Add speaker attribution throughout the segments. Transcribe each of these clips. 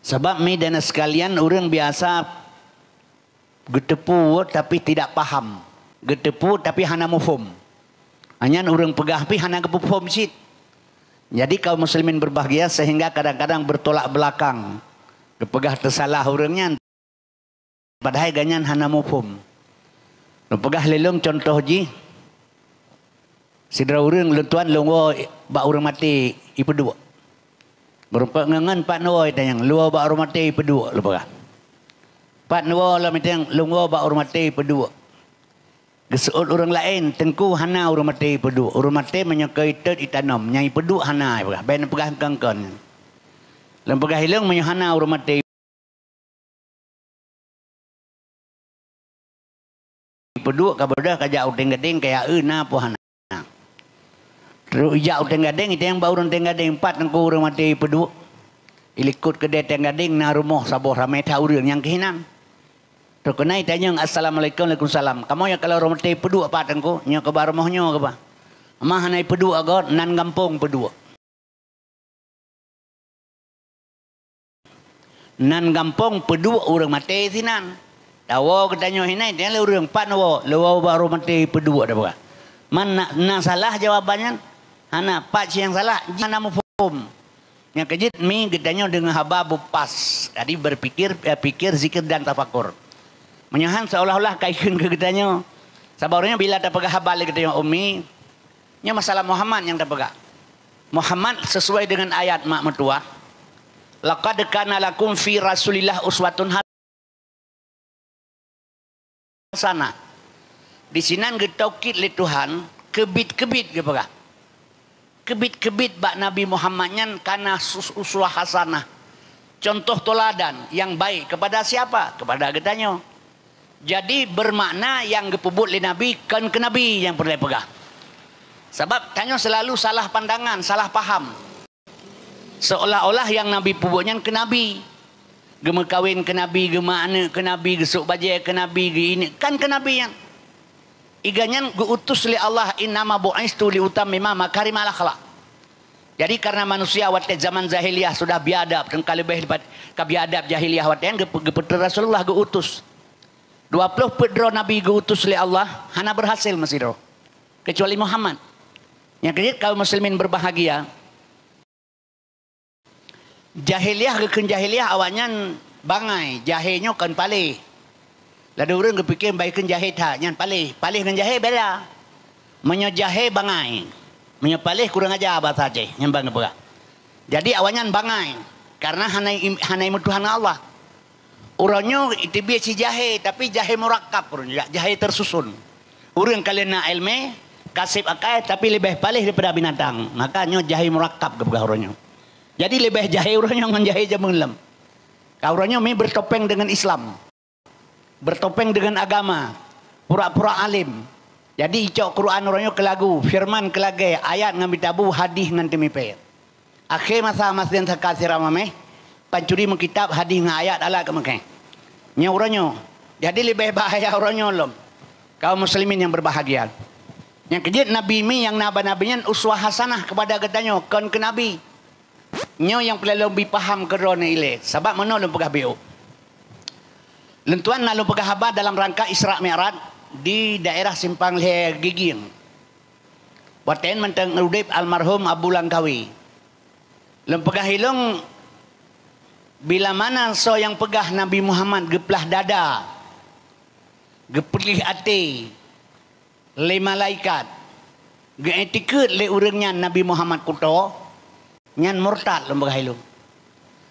Speaker 1: Sebab mi dan sekalian orang biasa getepu tapi tidak paham. Getepu tapi hana mufhum. Hanya orang pegah pi hana kepufhum sit. Jadi kaum muslimin berbahagia sehingga kadang-kadang bertolak belakang. Kepegah tersalah orangnya. Padahal ganyan hana mufhum. Pegah lelong contoh ji. Sidra orang lentuan longwo bak orang mati ipedua. Berupa ngangan pak nuwo itanyang luwo bak orang mati ipedua lupa. Pak nuwo lah mitang longwo bak orang mati ipedua. Gesuut orang lain tengku hana orang mati ipedua. Orang mati menyokai tet itanam nyai ipedua hana pegah. Ben pegah kangkon. Lem pegah hilong menyohana orang mati peduk kabodah kajak uteng gading kaya na pohana. Terus ijak uteng gading itu yang bau uteng gading 4 nangku urang mati peduk. Ilikut ke deteng gading na rumah saboh ramai ta urang yang kehinam. Terus kena tanya assalamualaikum waalaikumsalam. Kamu ya kalau urang mati peduk apa tangku? Nya ke bar rumahnya ke ba? Amah hanai peduk agot nan gampung peduk. Nan gampung peduk urang mati sinan. Tawo katanya hinai dia urang 4 nawo. Lawa baru mati peduk dah bukan. Mana na salah jawabannya? Hana pak yang salah, hana mufhum. Yang kejit mi gedanya dengan haba bupas. Jadi pikir zikir dan tafakur. Menyahan seolah-olah kaitkan ke gedanya. Sabarnya bila tak pegang haba le gedanya umi, nya masalah Muhammad yang tak pegang. Muhammad sesuai dengan ayat mak mertua. Laqad kana lakum fi Rasulillah uswatun hasanah. Di sinan getaukid le Tuhan, kebit-kebit ke pegang. Kebit-kebit bak Nabi Muhammadnya karena uswah hasanah. Contoh toladan yang baik kepada siapa? Kepada getanya. Jadi bermakna yang gepubut le Nabi kan ke Nabi yang perlu pegang. Sebab tanya selalu salah pandangan, salah paham. Seolah-olah yang Nabi pubutnya ke Nabi. Gema kawin ke Nabi, gema anak ke Nabi, gesuk bajai ke Nabi, ini kan ke Nabi yang iganyan geutus li Allah innama bu'istu li utammima makarimal akhlak. Jadi karena manusia waktu zaman jahiliyah sudah biadab dan lebih biadab jahiliyah waktu gepeter Rasulullah geutus. 20 pedro Nabi geutus li Allah hana berhasil masih kecuali Muhammad. Yang kedua kaum muslimin berbahagia. Jahiliyah ke jahiliyah awaknya bangai, jahilnya kan palih. Lalu orang kepikir baikkan jahe tak, nyan palih dengan jahe beda. Menyo jahe bangai, menyo palih kurang aja apa saja, yang bangga pula. Jadi awalnya bangai, karena hanai Tuhan Allah. Orangnya itu biasa jahe, tapi jahe murakab, jahe tersusun. Orang kalian nak ilmu, kasih akai, tapi lebih palih daripada binatang. Makanya jahe murakab kebelah orangnya. Jadi lebih jahe orangnya dengan jahe jamulam. Kau orangnya bertopeng dengan Islam. Bertopeng dengan agama, pura-pura alim. Jadi icok Quran orangnya ke lagu, firman ke lagu, ayat ngambil tabu, hadis nganti mipe. Akhir masa masjid sakasir amame, pancuri mengkitab hadis dengan ayat ala ke makai. Nya orangnya. Jadi lebih bahaya orangnya lom. Kaum muslimin yang berbahagia. Yang kejut Nabi mi yang nabi-nabinya uswah hasanah kepada katanya, kan ke Nabi. Nya yang perlu lebih paham kerana ile. Sebab mana lom pegah biu. Lentuan lalu pegah habar dalam rangka Isra Mi'raj di daerah Simpang Leh Giging. Waten mentang udip almarhum Abu Langkawi. Lem pegah hilung bila mana so yang pegah Nabi Muhammad geplah dada, gepelih hati, le malaikat, geetikut le urangnya Nabi Muhammad kuto, nyan murtad lem pegah hilung.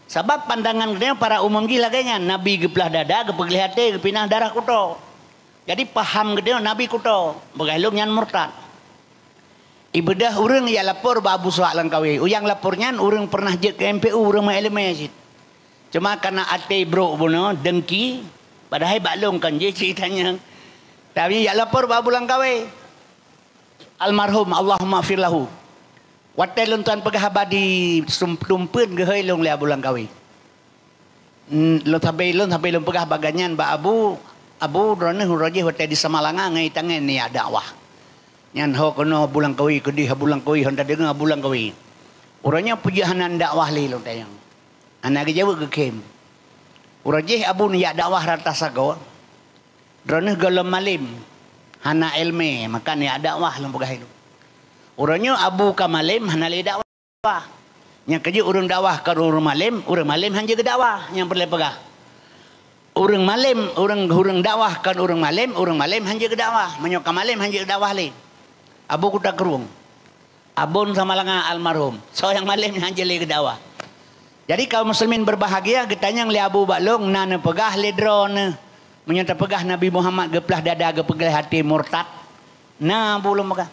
Speaker 1: Sebab pandangan dia para umum gila kayaknya Nabi geplah dada, gepegli hati, gepinah darah kuto. Jadi paham dia Nabi kuto, begailung yang murtad. Ibadah orang yang lapor ba Abu Suhak Langkawi. Yang lapornya orang pernah je ke MPU orang mailmejit. Cuma karena ate bro buno dengki, padahal baklong kan je ceritanya. Tapi yang lapor ba Abu Langkawi. Almarhum Allahumma firlahu. Watai luntuan pegah abadi tumpun gehoi long le Abu Langkawi. Lo sampai long pegah baganyan ba Abu drone huraji watai di Samalanga ngai tangan ni dakwah. Nyan ho kono Abu Langkawi kedi Abu Langkawi hendak dengar Abu Langkawi. Orangnya pujianan dakwah le long tayang. Anak jawab ke kem. Urajih abu ni ya dakwah rata sago. Drone golom malim. Hana ilme maka ni dakwah lempagah itu. Urangnya abu ka malim hana le dakwah. Yang kerja urang dakwah ka urang malim hanya ke dakwah yang perlu pegah. Urang malim, urang dakwah kan urang malim hanya ke dakwah. Menyo ka malim hanya ke dakwah le. Abu kuda kerung. Abun sama langa almarhum. So yang malim hanya le ke dakwah. Jadi kaum muslimin berbahagia getanya li Abu Baklong nana pegah le drone menyata pegah Nabi Muhammad geplah dada gepegah hati murtad. Nah belum pegah.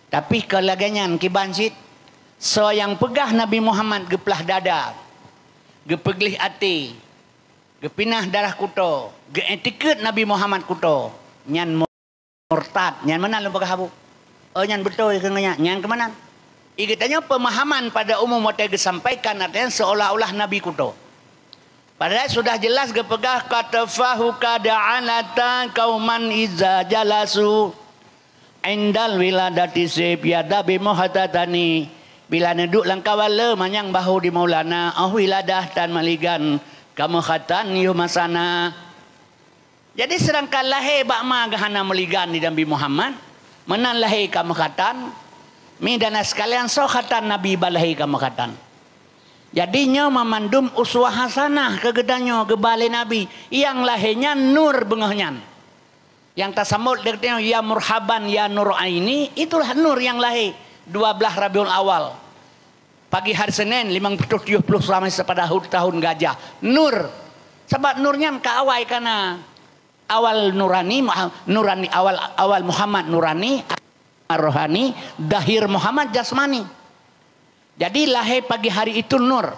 Speaker 1: Tapi kelaganyan kibansit so yang pegah Nabi Muhammad geplah dada gepegah hati gepinah darah kuto geetiket Nabi Muhammad kuto nyan murtad nyan mana lu pegah Abu? Oh nyan betul kenganya nyan kemana? Igatanya pemahaman pada umum waktu disampaikan artinya seolah-olah Nabi kuto. Padahal sudah jelas gepegah katafahu kada'anatan kauman iza jalasu indal wiladati sibiyada bimuhatatani bila neduk langkawala manyang bahu di maulana wiladah tan maligan kamu khatan yumasana. Jadi sedangkan lahir bakma gahana meligan di Nabi Muhammad menan lahir kamu khatan mi dan sekalian sohatan Nabi balahi kamakatan. Jadinya memandum uswah hasanah kegedanyo gebale Nabi yang lahirnya nur bengahnya. Yang tasambut dekatnya ya murhaban ya nur aini itulah nur yang lahir 12 Rabiul Awal. Pagi hari Senin 50-70 sampai pada tahun gajah. Nur. Sebab nurnya kaawai karena awal nurani awal Muhammad nurani rohani, dahir Muhammad jasmani. Jadi lahir pagi hari itu nur.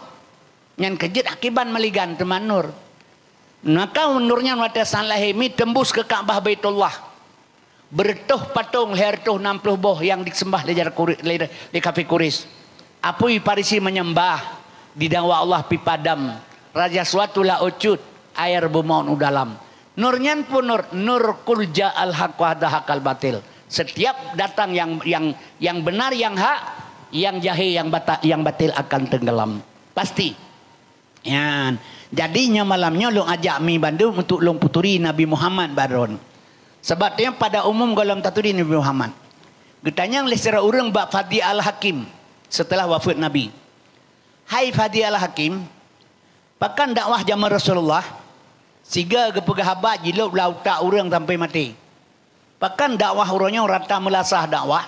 Speaker 1: Yang kejut akibat meligan teman nur. Maka nurnya watasan lahir mi tembus ke Ka'bah Baitullah. Bertuh patung leher tuh 60 boh yang disembah di kafe kuris. Apui parisi menyembah di dawa Allah pipadam. Raja suatu la ucut air bumaun udalam. Nurnya pun nur kulja al haq wa hakal batil. Setiap datang yang benar yang hak, yang jahil yang batil akan tenggelam. Pasti. Ya. Jadinya malamnya lu ajak mi Bandung untuk lu puturi Nabi Muhammad baron. Sebabnya pada umum golong taturi Nabi Muhammad. Getanya oleh secara urang bak Fadi Al-Hakim setelah wafat Nabi. Hai Fadi Al-Hakim, pakan dakwah zaman Rasulullah siga gepegah habat jiluk lauta urang sampai mati. Bahkan dakwah urangnya rata melasah dakwah.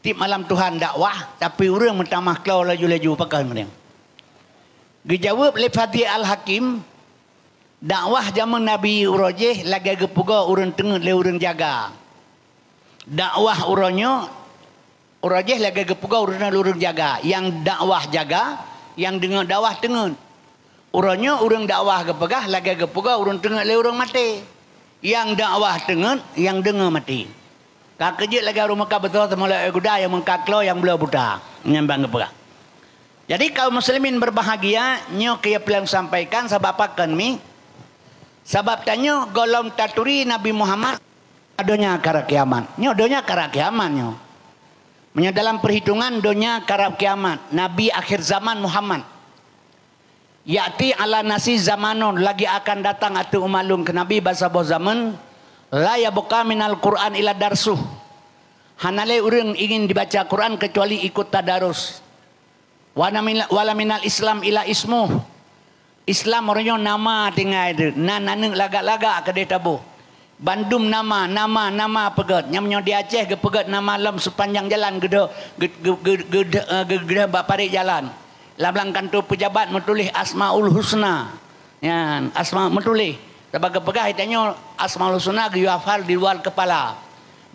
Speaker 1: Tip malam Tuhan dakwah. Tapi urang mentamah kelau laju-laju pakai mereka. Dijawab oleh Fadi Al-Hakim. Dakwah zaman Nabi urajih lagi gepuga urang tengah le urang jaga. Dakwah urangnya urajih lagi gepuga urang jaga. Yang dakwah jaga. Yang dengar dakwah tengah. Urangnya urang dakwah gepegah lagi gepuga urang tengah le urang mati. Yang dakwah tengah, yang dengar mati. Kak kejut lagi rumah kau betul semula guda yang mengkaklo yang belum buta. Nyambang ke. Jadi kaum muslimin berbahagia, nyo kaya pelang sampaikan sebab apa kan mi? Sebab tanya golong taturi Nabi Muhammad adonya kara kiamat. Nyo donya kara kiamat nyo. Menyo dalam perhitungan donya kara kiamat. Nabi akhir zaman Muhammad. Ya'ti ala nasi zamanun lagi akan datang atu umalung ke Nabi bahasa boh zaman la yabuka minal Quran ila darsuh. Hanale urang ingin dibaca Quran kecuali ikut tadarus. Wala minal Islam ila ismuh. Islam orangnya nama tinggal itu. Nanang lagak-lagak ke dia tabuh. Bandung nama pegat. Nyamnya di Aceh ke pegat nama lam sepanjang jalan gede baparik jalan. Lablang kantor pejabat menulis Asmaul Husna. Ya, asma menulis. Sebagai pegah tanya Asmaul Husna hafal di luar kepala.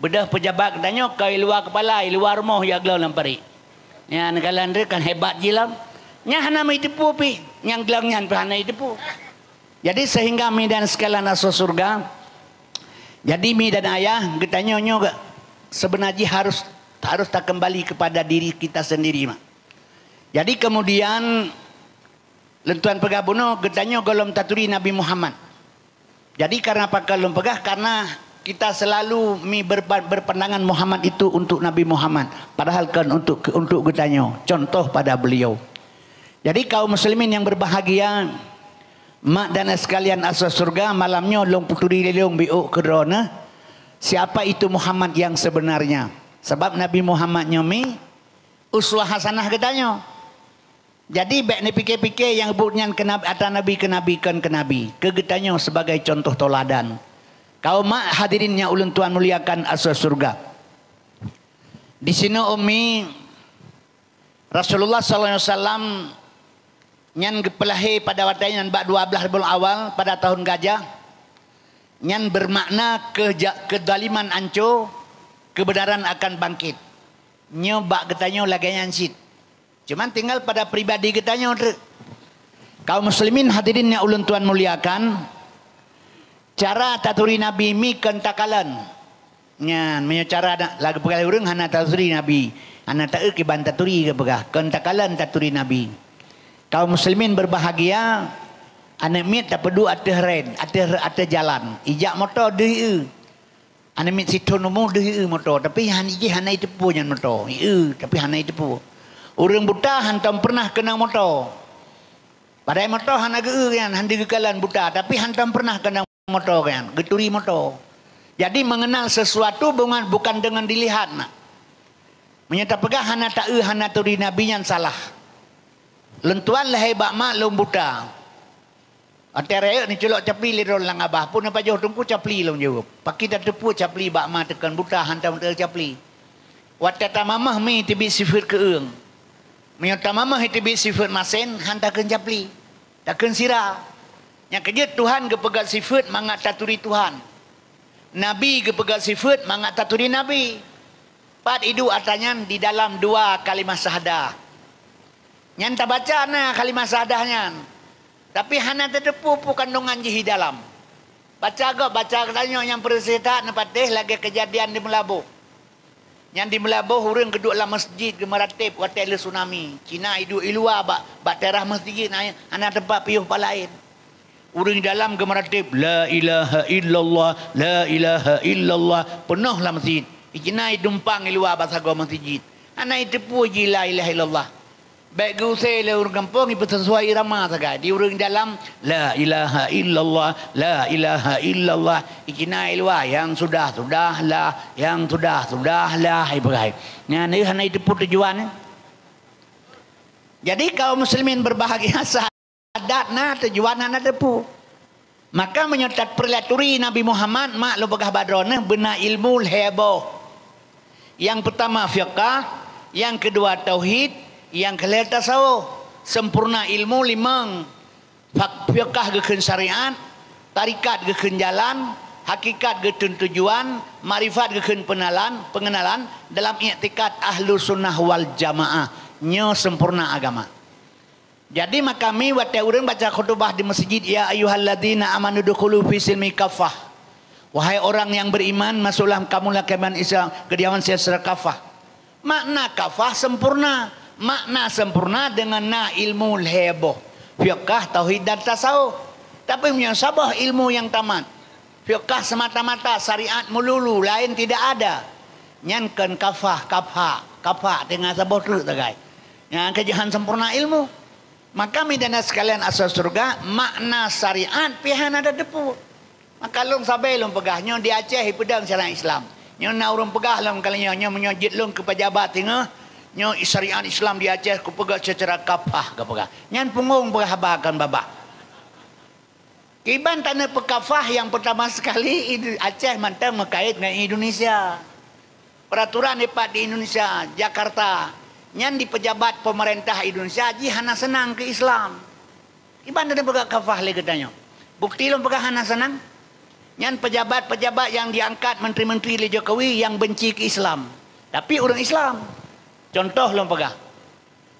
Speaker 1: Bedah pejabat tanya ke luar kepala, luar moh ya gelau lampari. Ya, negara kan hebat jilam. Nya hana mai tipu pi, yang gelangnya hana tipu. Jadi sehingga mi dan sekalian asal surga. Jadi mi dan ayah getanya nyoga sebenarnya harus tak kembali kepada diri kita sendiri mak. Jadi kemudian lentuan pegabuno getanya golom taturi Nabi Muhammad. Jadi karena apa golom pegah? Karena kita selalu berpandangan Muhammad itu untuk Nabi Muhammad. Padahal kan untuk getanya. Contoh pada beliau. Jadi kaum muslimin yang berbahagia, mak dan sekalian asal surga, malamnya long puturi lelong biuk kerana siapa itu Muhammad yang sebenarnya. Sebab Nabi Muhammad nyomi uswah hasanah katanya. Jadi baik ni fikir-fikir yang buatnya atas Nabi ke Nabi ke Nabi. Kegetanya sebagai contoh toladan. Kaum mak hadirin yang ulun tuan muliakan asal surga. Di sini Umi Rasulullah SAW nyan gepelahi pada waktu yang 12 bulan awal pada tahun gajah. Nyan bermakna kedaliman anco, kebenaran akan bangkit. Nyo bak getanya lagi nyansit. Cuman tinggal pada pribadi getanya. Kaum muslimin hadirin yang ulun tuan muliakan, cara taturi Nabi mi kentakalan. Nyan menyo cara lagu pegal urang hana taturi Nabi. Hana tae ke ban taturi ke pegah. Kentakalan taturi Nabi. Kaum muslimin berbahagia, anak mit tak pedu ateh ren, ateh jalan. Ijak motor deui. Anak mit situ nomu deui motor, tapi han iji hanai tepu nyan motor. Tapi hanai tepu. Urang buta hantam pernah kena motor. Padahal motor hana geu kan, handi gekalan buta, tapi hantam pernah kena motor kan, geturi motor. Jadi mengenal sesuatu bukan dengan dilihat nak. Menyata pegah hana tae hana turi nabi yang salah. Lentuan lahai bak mak lom buta. Antara ni celok capli lirol lang abah pun apa jauh tungku capli lom jauh. Paki dah tepu capli bak mak tekan buta hantam ter capli. Watata mamah mi tibi sifir keung. Menyata mamah tibi sifir masen hantakeun capli. Takkeun sirah. Yang kejut Tuhan gepegat sifat mangat taturi Tuhan. Nabi gepegat sifat mangat taturi Nabi. Pat idu atanyan di dalam 2 kalimah syahadah. Nyan tak baca na kalimah syahadahnya. Tapi hana terdepu pu kandungan jihi dalam. Baca katanya yang persita nepatih lagi kejadian di Melabuh. Yang di Melabuh urang geduk lah masjid gemeratip hotel tsunami. Cina idu ilua bak terah masjid hana tempat piuh palain. Urang dalam gemeratip la ilaha illallah, la ilaha illallah, penuhlah masjid. Cina dumpang ilua bahasa go masjid. Hana tepu ji la ilaha illallah. Baik gusai le urang kampung ibu sesuai irama saga. Di urang dalam la ilaha illallah, la ilaha illallah. Ikina ilwa yang sudahlah, yang sudahlah ibagai. Nya hana itu tujuan. Jadi kaum muslimin berbahagia sadat na tujuan hana depu. Maka menyertat perlaturi Nabi Muhammad mak lo begah badrona bena ilmu heboh. Yang pertama fiqh, yang kedua tauhid, yang kelima tasawuf. Sempurna ilmu 5. Fiqh gekeun syariat, tarikat gekeun jalan, hakikat gekeun tujuan, marifat gekeun pengenalan dalam i'tikad ahlu sunnah wal jamaah. Nyo sempurna agama. Jadi makami wate urang baca khutbah di masjid, ya ayyuhalladzina amanu dukhulu fi silmi kafah. Wahai orang yang beriman, masuklah kamu lakukan Islam kediaman secara kafah. Makna kafah sempurna. Makna sempurna dengan na ilmu heboh. Fiqh, tauhid dan tasawuf. Tapi punya sabah ilmu yang tamat. Fiqh semata-mata syariat melulu, lain tidak ada. Nyankan kafah dengan sabah tu tagai. Yang kejahan sempurna ilmu. Maka midana sekalian asal surga, makna syariat pihan ada depu. Maka long sabai long pegahnya di Aceh pedang syariat Islam. Nyo na urang pegah long kalinya nyo menyojit long ke pejabat tengah. Nyo syariat Islam di Aceh ku pegang secara kafah ke pegang. Nyan punggung berhabakan babah. Kiban tanah pekafah yang pertama sekali Aceh mantap mengkait dengan Indonesia. Peraturan dapat di Indonesia, Jakarta. Nyan di pejabat pemerintah Indonesia ji hana senang ke Islam. Kiban tanah pegang kafah le katanya. Bukti lo pegang hana senang. Nyan pejabat-pejabat yang diangkat menteri-menteri le Jokowi yang benci ke Islam. Tapi orang Islam. Contoh lo pegah.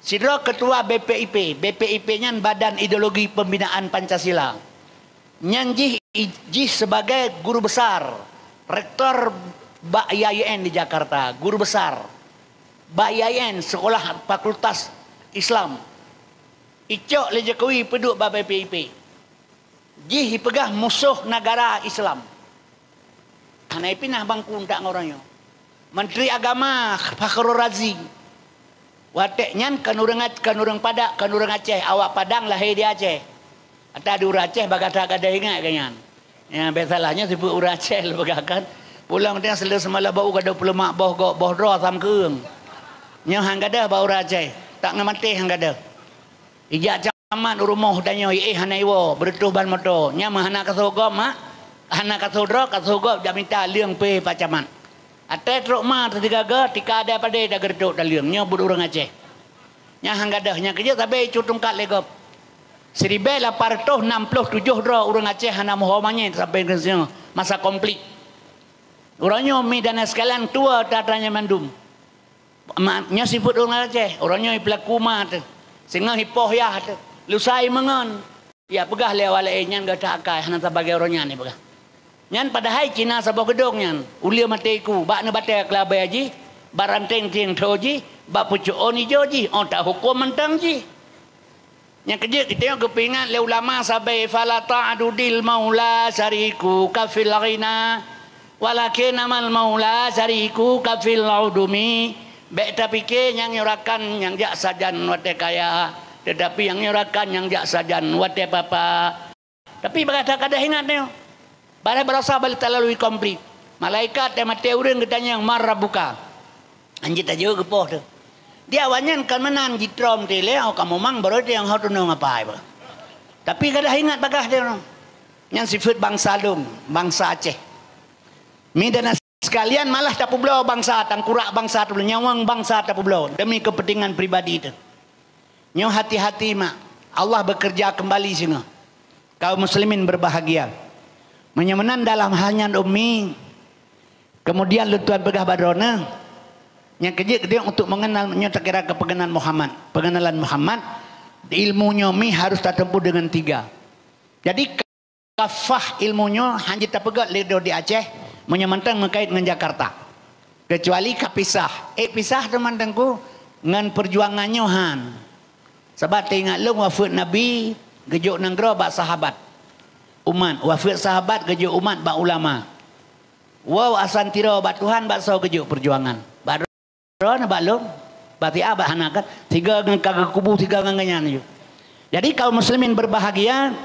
Speaker 1: Sidro ketua BPIP. BPIP-nya Badan Ideologi Pembinaan Pancasila. Nyanjih sebagai guru besar. Rektor BAIN di Jakarta. Guru besar. BAIN, Sekolah Fakultas Islam. Icok le Jokowi peduk BPIP. Jih pegah musuh negara Islam. Hanai pinah bangku tak orangnya. Menteri Agama Fakhrul Razi. Watek nyan kanurang Padak, kanurang Aceh. Awak Padang lahir di Aceh. Atau ada urang Aceh bagata kada ingat kanyan. Ya besalahnya sebut urang Aceh bagakan. Pulang dia selalu semalam bau kada pelemak boh dro sam keung. Nya hang kada bau urang Aceh. Tak ngamati hang kada. Ijak camat rumah danyo hanaiwo bertuh ban motor. Nya mahana kasogom mak. Hana kasodro kasogom jak minta liang pe pacaman. Ate truk ma tiga ga tika ada pada dah gerduk daliang nya bud urang Aceh. Nya hang gadah nya kerja tapi cutung kat legop. 1867 dro urang Aceh hana mohomanya sampai ke sini masa komplit. Orangnya mi dan sekalian tua tatanya mandum. Nya sifut urang Aceh, orangnya pelaku ma tu. Singa hipoh ya tu. Lusai mengon. Ya pegah lewale nyan gata akai hana sebagai orangnya ni pegah. Nyan padahal Cina sabah gedong nyan. Ulia mateku. Bak ne batai kelabai aji. Baranteng tiang toji. Bak pucuk oni joji. Oh tak hukum mentang ji. Yang kerja kita yang kepingan le ulama sabai. Fala ta'adudil maula syariku kafil ghina. Walakin amal maula syariku kafil udumi. Baik tak fikir yang nyurakan yang jak sajan wate kaya. Tetapi yang nyurakan yang jak sajan wate papa. Tapi berkata kada ingat ni. Pada berasa balik terlalu komplit. Malaikat yang mati urang katanya yang marah buka. Anjit aja gepoh tu. Dia awalnya kan menan jitrom tu le, au kamu mang baru dia yang hau tu ngapai ba. Tapi kada ingat bagah dia no. Yang sifat bangsa Lung, bangsa Aceh. Mi dan sekalian malah tak pulau bangsa tangkurak bangsa tu nyawang bangsa tak pulau demi kepentingan pribadi itu. Nyo hati-hati mak. Allah bekerja kembali sini. Kaum muslimin berbahagia. Menyamanan dalam hanya umi. Kemudian lutuan pegah badrona. Yang kerja dia untuk mengenal tak kira kepengenalan Muhammad. Pengenalan Muhammad ilmunya mi harus tertempuh dengan 3. Jadi kafah ilmunya hanya tak pegat ledo di Aceh menyamantang mengkait dengan Jakarta. Kecuali kapisah. Pisah teman-temanku dengan perjuangannya han. Sebab tengok lu wafat Nabi gejuk nanggro bak sahabat. Umat wafat sahabat gejuk umat bak ulama. Wow asan tiro bak Tuhan bak so gejuk perjuangan. Badron bak lum. Bati abah hanakan 3 ngangka kubu 3 nganganyan. Jadi kaum muslimin berbahagia.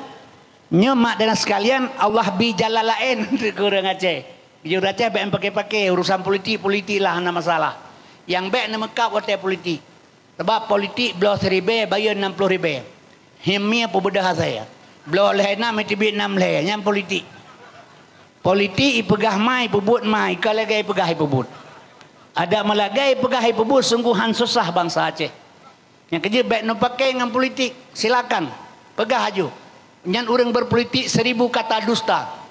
Speaker 1: Nyemak dan sekalian Allah bi jalalain kurang Aceh. Jujur Aceh baik pakai urusan politik lah hana masalah. Yang baik nak mekap hotel politik. Sebab politik belah 1,000 bayar 60,000. Himmi apa bedah saya. Belah leh 6 itibit 6 leh yang politik. Politik ipegah mai pebut mai kalagai pegah pebut. Ada melagai pegah pebut sungguhan susah bangsa Aceh. Yang kerja baik nak pakai dengan politik silakan pegah aju. Yang orang berpolitik 1000 kata dusta.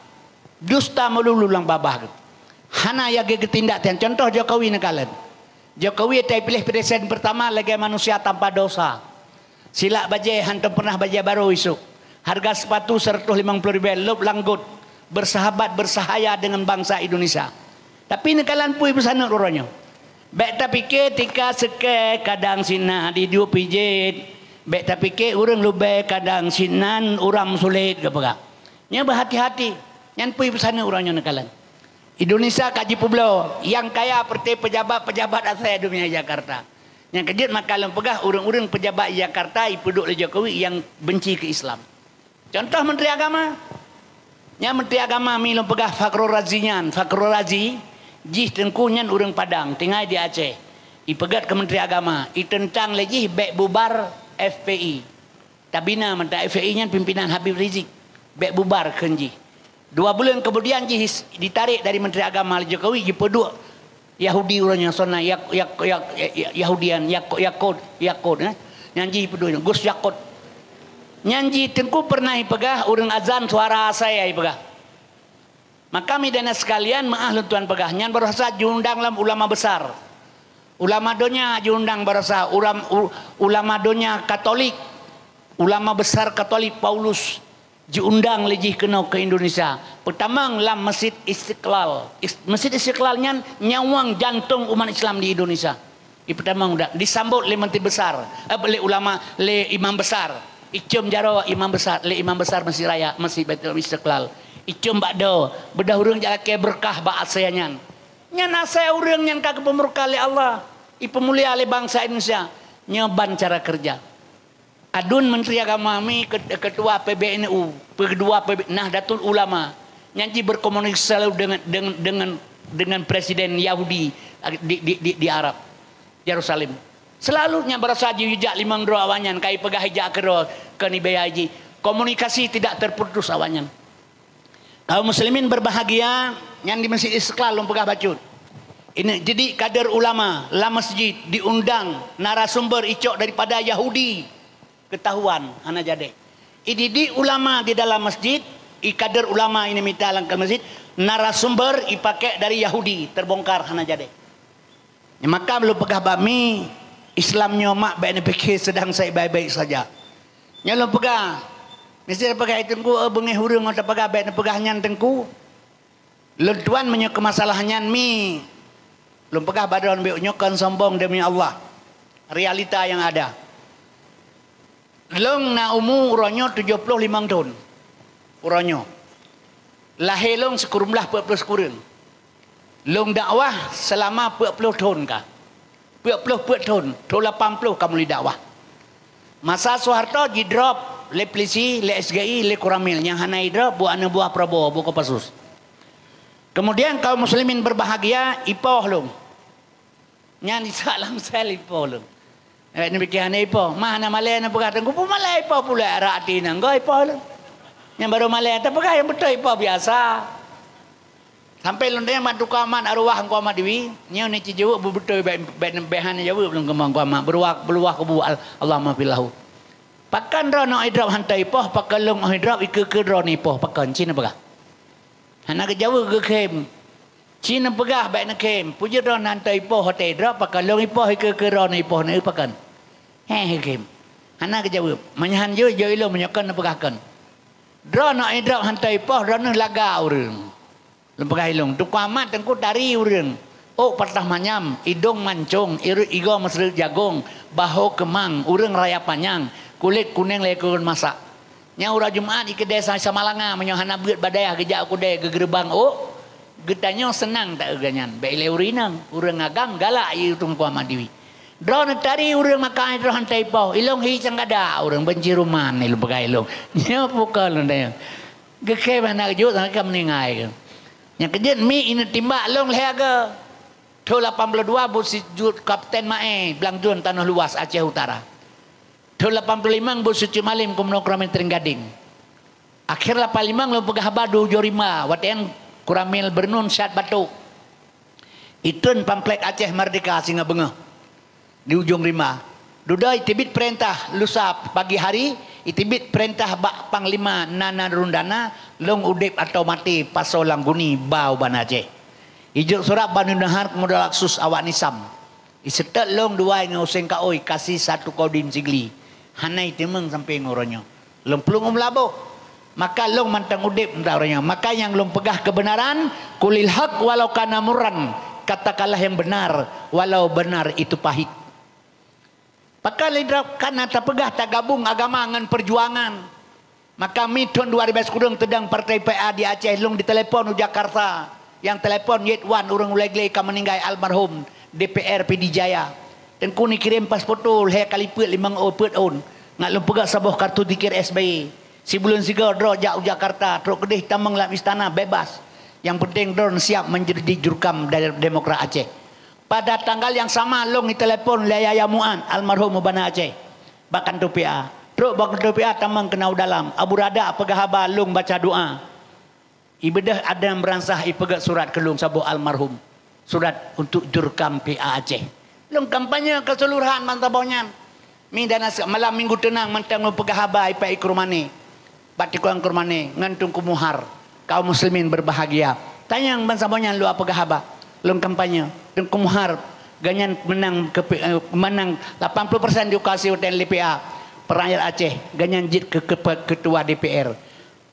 Speaker 1: Dusta melulu lang babah. Hana ya ketindakan. Contoh Jokowi nekalan. Jokowi tai pilih presiden pertama lagi manusia tanpa dosa. Silak bajai hantam pernah bajai baru isuk. Harga sepatu 150,000 lop langgut. Bersahabat bersahaya dengan bangsa Indonesia. Tapi nekalan pui bersana orangnya. Baik tak fikir tika seke kadang sina di 2 pijit. Baik tak fikir orang lubai kadang sinan orang sulit ke apa. Nya berhati-hati. Yang pui bersana orangnya nekalan. Indonesia kaji pulau yang kaya seperti pejabat-pejabat asal dunia Jakarta. Yang kejut makalan pegah orang-orang pejabat Jakarta ipuduk oleh Jokowi yang benci ke Islam. Contoh Menteri Agama. Yang Menteri Agama milih pegah Fakrul Razi-nyan. Fakrul Razi jih tengkunyan orang Padang tinggal di Aceh. Ipegat ke Menteri Agama. Tentang lagi baik bubar FPI. Tabina menteri FPI-nyan pimpinan Habib Rizik. Baik bubar kenji. 2 bulan kemudian jih ditarik dari Menteri Agama Jokowi dipeduk Yahudi orangnya sona Yahudian Yakod nyanji peduk Gus Yakod nyanji tengku pernah pegah urang azan suara saya pegah. Maka kami dan sekalian maah tuan pegah nyan berasa diundang dalam ulama besar. Ulama donya diundang berasa ulama donya Katolik. Ulama besar Katolik Paulus diundang lejih kena ke Indonesia. Pertama dalam Masjid Istiqlal. Masjid Istiqlal nyawang jantung umat Islam di Indonesia. Pertama disambut oleh menteri besar, oleh ulama, oleh imam besar. Icum jaro imam besar, oleh imam besar Masjid Raya, Masjid Baitul Istiqlal. Icum bakdo, bedah urang jalake berkah ba asayanyan. Nyan asai urang yang kagak pemurka oleh Allah. Ipemulia oleh bangsa Indonesia. nyoban cara kerja. Adun Menteri Agama kami, ketua PBNU, kedua Nahdlatul Ulama, nyanyi berkomunikasi selalu dengan Presiden Yahudi di Arab, Yerusalem. Selalu nya berasaji yujak limang dua awanyan, kai pegah hijak ke nibayaji. Komunikasi tidak terputus awanyan. Kaum muslimin berbahagia yang di Masjid Istiqlal pegah bacut. Ini jadi kader ulama, la masjid diundang narasumber icok daripada Yahudi. Ketahuan hana jade. Ini di ulama di dalam masjid, kader ulama ini minta langkah masjid, narasumber ipakai dari Yahudi, terbongkar hana jade. Ya, maka belum pegah bami Islamnya mak baik fikir sedang saya baik-baik saja. Nyalon pegah. Mesti pegah itu ku bengi hurung atau pegah baik pegah nyan tengku. Lentuan menyok masalahannya mi. Belum pegah badon beunyokan sombong demi Allah. Realita yang ada. Long na uronyo 75 tahun. Uronyo. Lahir long sekurumlah 40 sekurang. Long dakwah selama 40 tahun kah? 40 tahun. Tahun 80 kamu li dakwah. Masa Soeharto di drop le polisi, le SGI, le Kuramil yang hanai drop buat buah Prabowo buka pasus. Kemudian kaum muslimin berbahagia ipoh long. Nyanyi salam sel ipoh long. Ni bikin ipoh. Mana malai na pegatan ku pun malai ipoh pula arati nang go ipoh long. Yang baru malai tapi yang betul ipoh biasa. Sampai londanya madu kaman arwah ko madiwi nyo ni cijo betul behan jawu belum kemang ko ma beruah ku Allahumma billahu. Pakan rono idrap hantai poh pakalong idrap ke roni poh pakan Cina pegah. Hana ke jawu ke kem. Cina pegah baik nak kem. Puji ron hantai poh hote idrap pakalong ipoh ke roni poh na pakan. Kem. Hana ke jawu manyahan jo ilo menyokan pegahkan. Rono idrap hantai poh rono laga urang. Lempagah ilung tu kuamat tengku dari urang. Oh patah manyam, idong mancung, igo mesril jagung, baho kemang, urang raya panjang, kulit kuning lekun masak. Nya ura Jumaat di kedai Samalanga menyohana beut badaya gejak kedai ke gerbang. Oh getanyo senang tak ganyan. Baile urinang, urang agam galak ieu tung kuamat diwi. Drone tari urang makan drone taipau, ilung hi cangada urang benci ruman ni lempagah ilung. Nya pukal ndaya. Geke mana kejut nak meningai. Yang kejut mi ini timbak long lehaga. Tahun 82 bos Kapten Mae Blangdun Tanah Luas Aceh Utara. Tahun 85 bos Suci Malim Kumno Kuramil Teringgading. Akhir 85 lo pegah badu Jorima watian Kuramil Bernun Syat Batu. Itun pamplek Aceh Merdeka singa bengah di ujung Rima. Duda itibit perintah lusa pagi hari, itibit perintah bak panglima Nana Rundana long udip atau mati pasolang guni bau ban Aceh. Ijuk surat Banu Nahar kemudian laksus awak nisam. Isetet long dua nguseng kaoi kasih satu kodim sigli. Hanai timeng sampai ngoronyo. Long pelung labo. Maka long mantang udip ngoronyo. Maka yang long pegah kebenaran kulil haq walau kana murran. Katakanlah yang benar walau benar itu pahit. Maka lidrap karena tak pegah tak gabung agama dengan perjuangan. Maka tahun 2010 tedang partai PA di Aceh long ditelepon di Jakarta. Yang telepon Yetwan orang ulai-ulai ka meninggal almarhum DPR PD Jaya. Dan kuni kirim pasportul he kali put 5 put on. Ngat long pegah sabuh kartu dikir SBY. Si bulan siga dro jauh Jakarta, truk kedih tamang lam istana bebas. Yang penting dron siap menjadi jurkam dari Demokrat Aceh. Pada tanggal yang sama long ditelepon Yaya Muan almarhum Mubana Aceh. Bahkan tu PA. Truk bahkan tu PA tamang kenau dalam. Abu Rada pegahaba long baca doa. Ibadah ada yang beransah ipegak surat kelung sabu almarhum. Surat untuk jurkam PA Aceh. Long kampanye keseluruhan mantabonyan. Mi dana malam minggu tenang mantang pegahaba ipai kurmane. Batikuang kurmane ngantung kumuhar. Kaum muslimin berbahagia. Tanya bansabonyan lu apa gahaba? Long kampanye dan kumuhar ganyan menang 80% diukasi hotel LPA perayaan Aceh ganyan jit ke ketua DPR.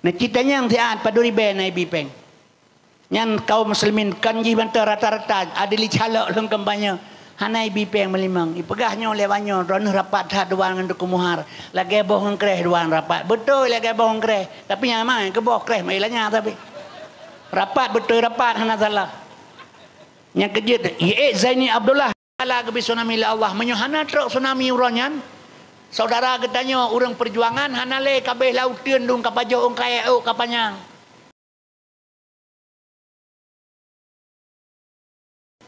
Speaker 1: Nah citanya yang tiaan paduri ben naik bipeng. Yang kaum muslimin kanji bantar rata-rata adili calok long kampanye hanai bipeng melimang ipegahnya lewanyo ron rapat dah duan dengan kumuhar lagi bohong kreh duan rapat betul lagi bohong kreh tapi yang mana ke boh kreh mailanya tapi rapat betul rapat hana salah. Yang kejut, Zaini Abdullah bala ke tsunami la Allah menyuhana truk tsunami uronyan. Saudara katanya urang perjuangan hanale kabeh lauteun dung kapajo ong kae kapanyang.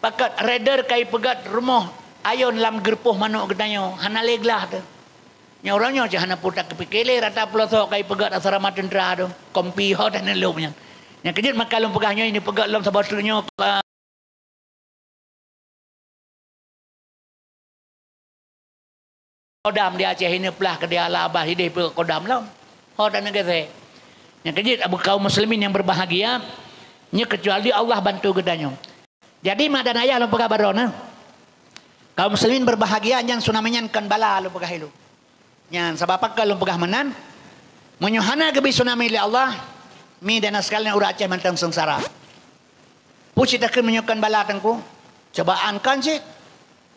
Speaker 1: Pakat raider kai pegat rumah ayon lam gerpoh manuk katanya hanale glah tu. Nya orangnya je hana putak kepikele rata pelosok kai pegat asrama tentera tu. Kompi ho dan lomnya. Nya kejut makalum pegahnya ini pegat lam sabatunya kodam di Aceh ini pelah ke dia labah hidup pe kodam lam. Ho dan negara. Yang kejut abu kaum muslimin yang berbahagia nya kecuali Allah bantu gedanya. Jadi madan ayah lu pegah barona. Kaum muslimin berbahagia yang sunaminya kan bala lu pegah hilu. Yang sebab apa lu pegah menan menyuhana ke tsunami li Allah mi dan sekalian ura Aceh mantang sengsara. Puci tak menyukan bala tengku. Cobaan kan sih.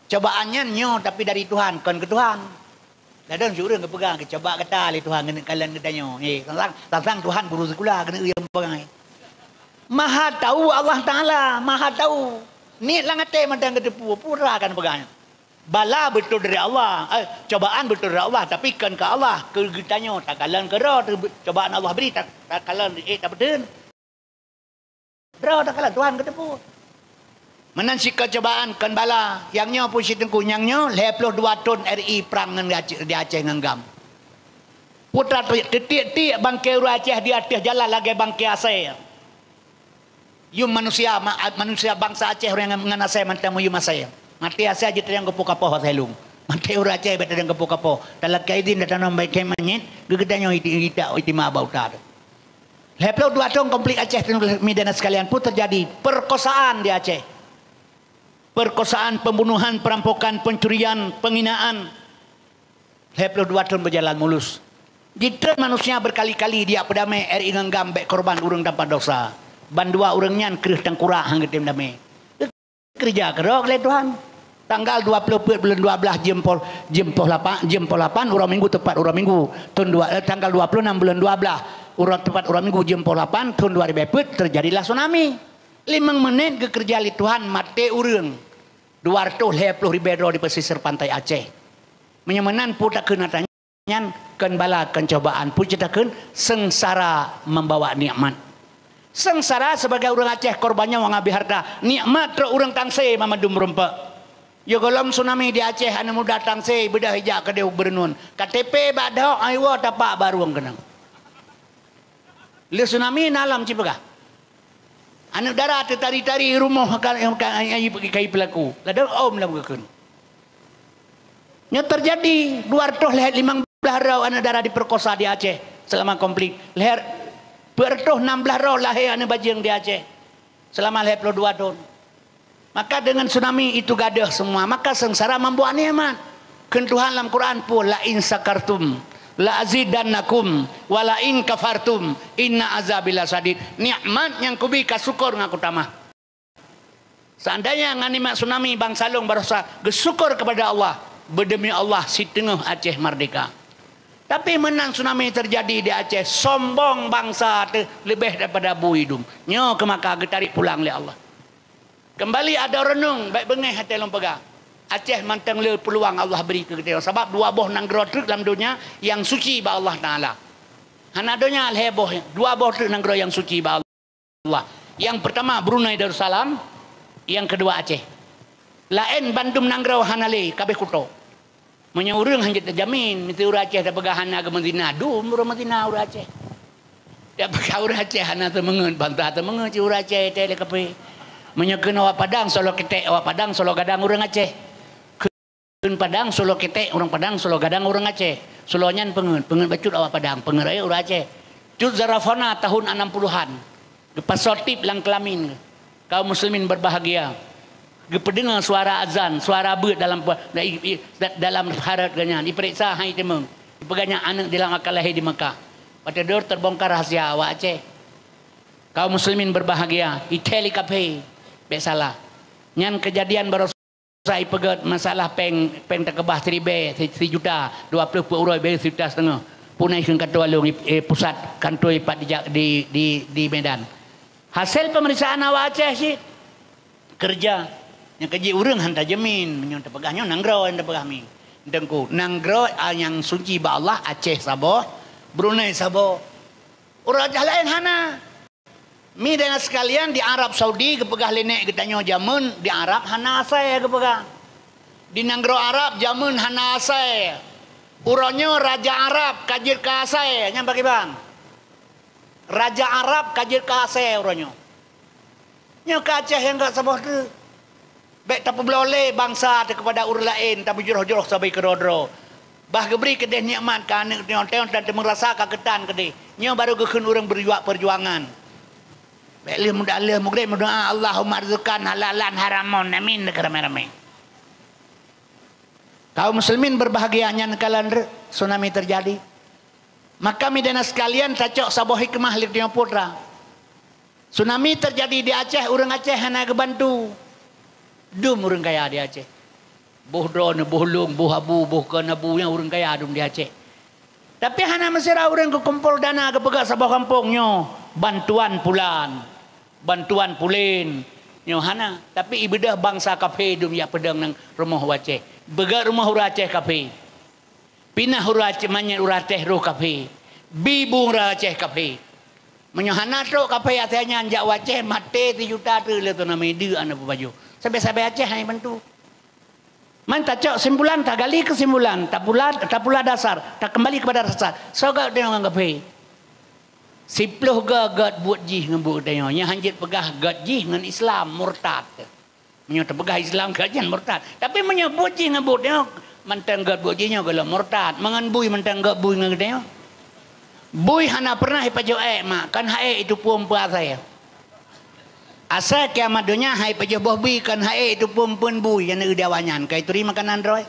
Speaker 1: Cobaannya nyo tapi dari Tuhan kan ke Tuhan. Dadang jurang ke pegang ke coba kata li Tuhan kena kalian katanya. Tentang Tuhan guru sekolah kena yang pegang. Maha tahu Allah Taala, Maha tahu. Ni langate mantang ke tepu pura kan pegang. Bala betul dari Allah, cobaan betul dari Allah tapi kan ke Allah ke kitanya tak kalian ke roh cobaan Allah beri tak kalian tak betul. Roh tak kalian Tuhan ke tepu. Menan si kecobaan kan bala yangnya pusi tengku yangnya 22 ton RI perang di Aceh nganggam. Putra titik-titik bangkai Aceh di atas jalan lagi bangkai Aceh. Yum manusia bangsa Aceh orang yang menganasai mantamu yum Aceh. Mati Aceh aja yang kepo-kepo helung. Mati Aceh betul yang kepo-kepo. Dalam kaidin datang nambai kemanyin gegedanya iti mabau tar. 22 ton komplit Aceh midana sekalian pun terjadi perkosaan di Aceh. Perkosaan, pembunuhan, perampokan, pencurian, penghinaan. 22 tahun berjalan mulus. Jika manusia berkali-kali dia pedamai RI nganggam bek korban urang dapat dosa. Bandua urangnya kerih tangkura hangget tim damai. Kerja kerok oleh Tuhan. Tanggal 20 bulan 12 jempol 8 urang minggu tepat urang minggu tanggal 26 bulan 12 urang tepat urang minggu jempol 8 tahun 2000 terjadilah tsunami. 5 menit ke kerja li Tuhan mati urang 250 ribu di pesisir pantai Aceh. Menyamanan putak kenatanya kan bala kan cobaan pucitakeun sengsara membawa nikmat. Sengsara sebagai orang Aceh korbannya wang abi harta nikmat ter urang tangse mamadum rempe. Yo golom tsunami di Aceh anu muda tangse bedah hijak ke deu bernun. KTP badak aywa tapak baruang kenang. Le tsunami nalam cipegah. Anak darah tertari-tari rumah yang pergi kai pelaku. Ladang om lah bukan. Nya terjadi 215 rau anak darah diperkosa di Aceh selama konflik. Leher bertuh 16 rau lahir anak bajing di Aceh selama 22 tahun. Maka dengan tsunami itu gadah semua. Maka sengsara membuat nikmat. Kan Tuhan dalam Quran pun la in sakartum la azidannakum wala in kafartum inna azabila sadid. Nikmat yang kubi kasukur ngaku tamah. Seandainya nganimak tsunami Bang Salung berusaha bersyukur kepada Allah, berdemi Allah si tengah Aceh merdeka. Tapi menang tsunami terjadi di Aceh, sombong bangsa lebih daripada bu hidung. Nyo ke Makkah getarik pulang oleh Allah. Kembali ada renung baik bengeh hati lompega. Aceh mantang le peluang Allah beri ke kita. Sebab dua boh nanggro truk dalam dunia yang suci ba Allah Taala. Hana dunia heboh dua boh truk nanggro yang suci ba Allah. Yang pertama Brunei Darussalam, yang kedua Aceh. Lain Bandung nanggro hanale kabeh kuto. Menyaurang hanjat terjamin mesti ura Aceh dah pegahan ke Medina. Dum ura Medina ura Aceh. Dak pegah ura Aceh hana teu mengeun bantah teu mengeun ci ura Aceh teh le kape. Menyekeun awak Padang Solo ketek awak Padang Solo gadang urang Aceh. Padang Solo ketek orang Padang Solo gadang orang Aceh. Solonya pengen bacut awak Padang pengen raya orang Aceh. Cut Zarafana tahun 60-an. Lepas sotip lang kelamin. Kaum muslimin berbahagia. Gepedengar suara azan, suara beut dalam harat ganyan. Diperiksa hai temeng. Dipeganya anak dilang akal lahir di Mekah. Pada dor terbongkar rahasia awak Aceh. Kaum muslimin berbahagia. Iteli kape. Bek salah. Nyan kejadian baru saya pegat masalah peng terkebah 3 juta 20 uroi be 1 juta setengah punai ke kantor alung pusat kantor ipat di Medan. Hasil pemeriksaan awak Aceh sih kerja Yang kaji urang hantar jamin, yang terpegahnya nanggro yang terpegah mi. Dengku nanggro yang suci ba Allah Aceh Sabah, Brunei Sabah. Urang lain hana. Mi dengan sekalian di Arab Saudi kepegah lenek ketanya jamun di Arab hana saya kepegah. Di nanggro Arab jamun hana saya. Urangnya Raja Arab kajir ka saya, nya bagi bang. Raja Arab kajir ka saya urangnya. Nya ka Aceh yang kat Sabah tu. Baik tak boleh bangsa kepada orang lain tak berjuruh-juruh sampai ke rodro. Bah geberi kedeh nikmat kan tengok dan merasa keketan kedeh. Nya baru keun orang perjuangan. Baik lih mudah lih mugre berdoa Allahumma arzuqan halalan haramun amin ramai-ramai. Kaum muslimin berbahagianya nekalan tsunami terjadi. Maka midana sekalian cacok sabah hikmah lir tengok putra. Tsunami terjadi di Aceh, orang Aceh hana kebantu. Dum orang kaya di Aceh. Buh drone, buh lung, buh abu, buh kenabu yang orang kaya dum di Aceh. Tapi hana mesira orang ke kumpul dana ke pegak sabah kampungnya. Bantuan pulan. Bantuan pulin. Nyo hana. Tapi ibadah bangsa kafe dum ya pedang nang rumah Aceh. Begat rumah ura Aceh kafe. Pinah ura Aceh manyat ura Aceh roh kafe. Bibu ura Aceh kafe. Menyohana tu kafe atasnya anjak Aceh mati 3 juta tu le tu nama dia anak baju. Sampai Aceh hanya bantu. Man tak cok simpulan, tak gali kesimpulan, tak pula dasar, tak kembali kepada dasar. So gak dia orang gapai. Sipluh gak buat jih ngebut dia. Nya hanjit pegah gak jih dengan Islam murtad. Menyata pegah Islam kajian murtad. Tapi menyebut jih ngebut dia. Mentang gak buat jihnya kalau murtad. Mangan bui mentang gak bui ngebut dia. Bui hana pernah ipajo mak. Kan hae itu puan saya. Asal kiamat dunia hai pejah bohbi kan hai itu pun bui yang udawanyan kai turi makanan roy.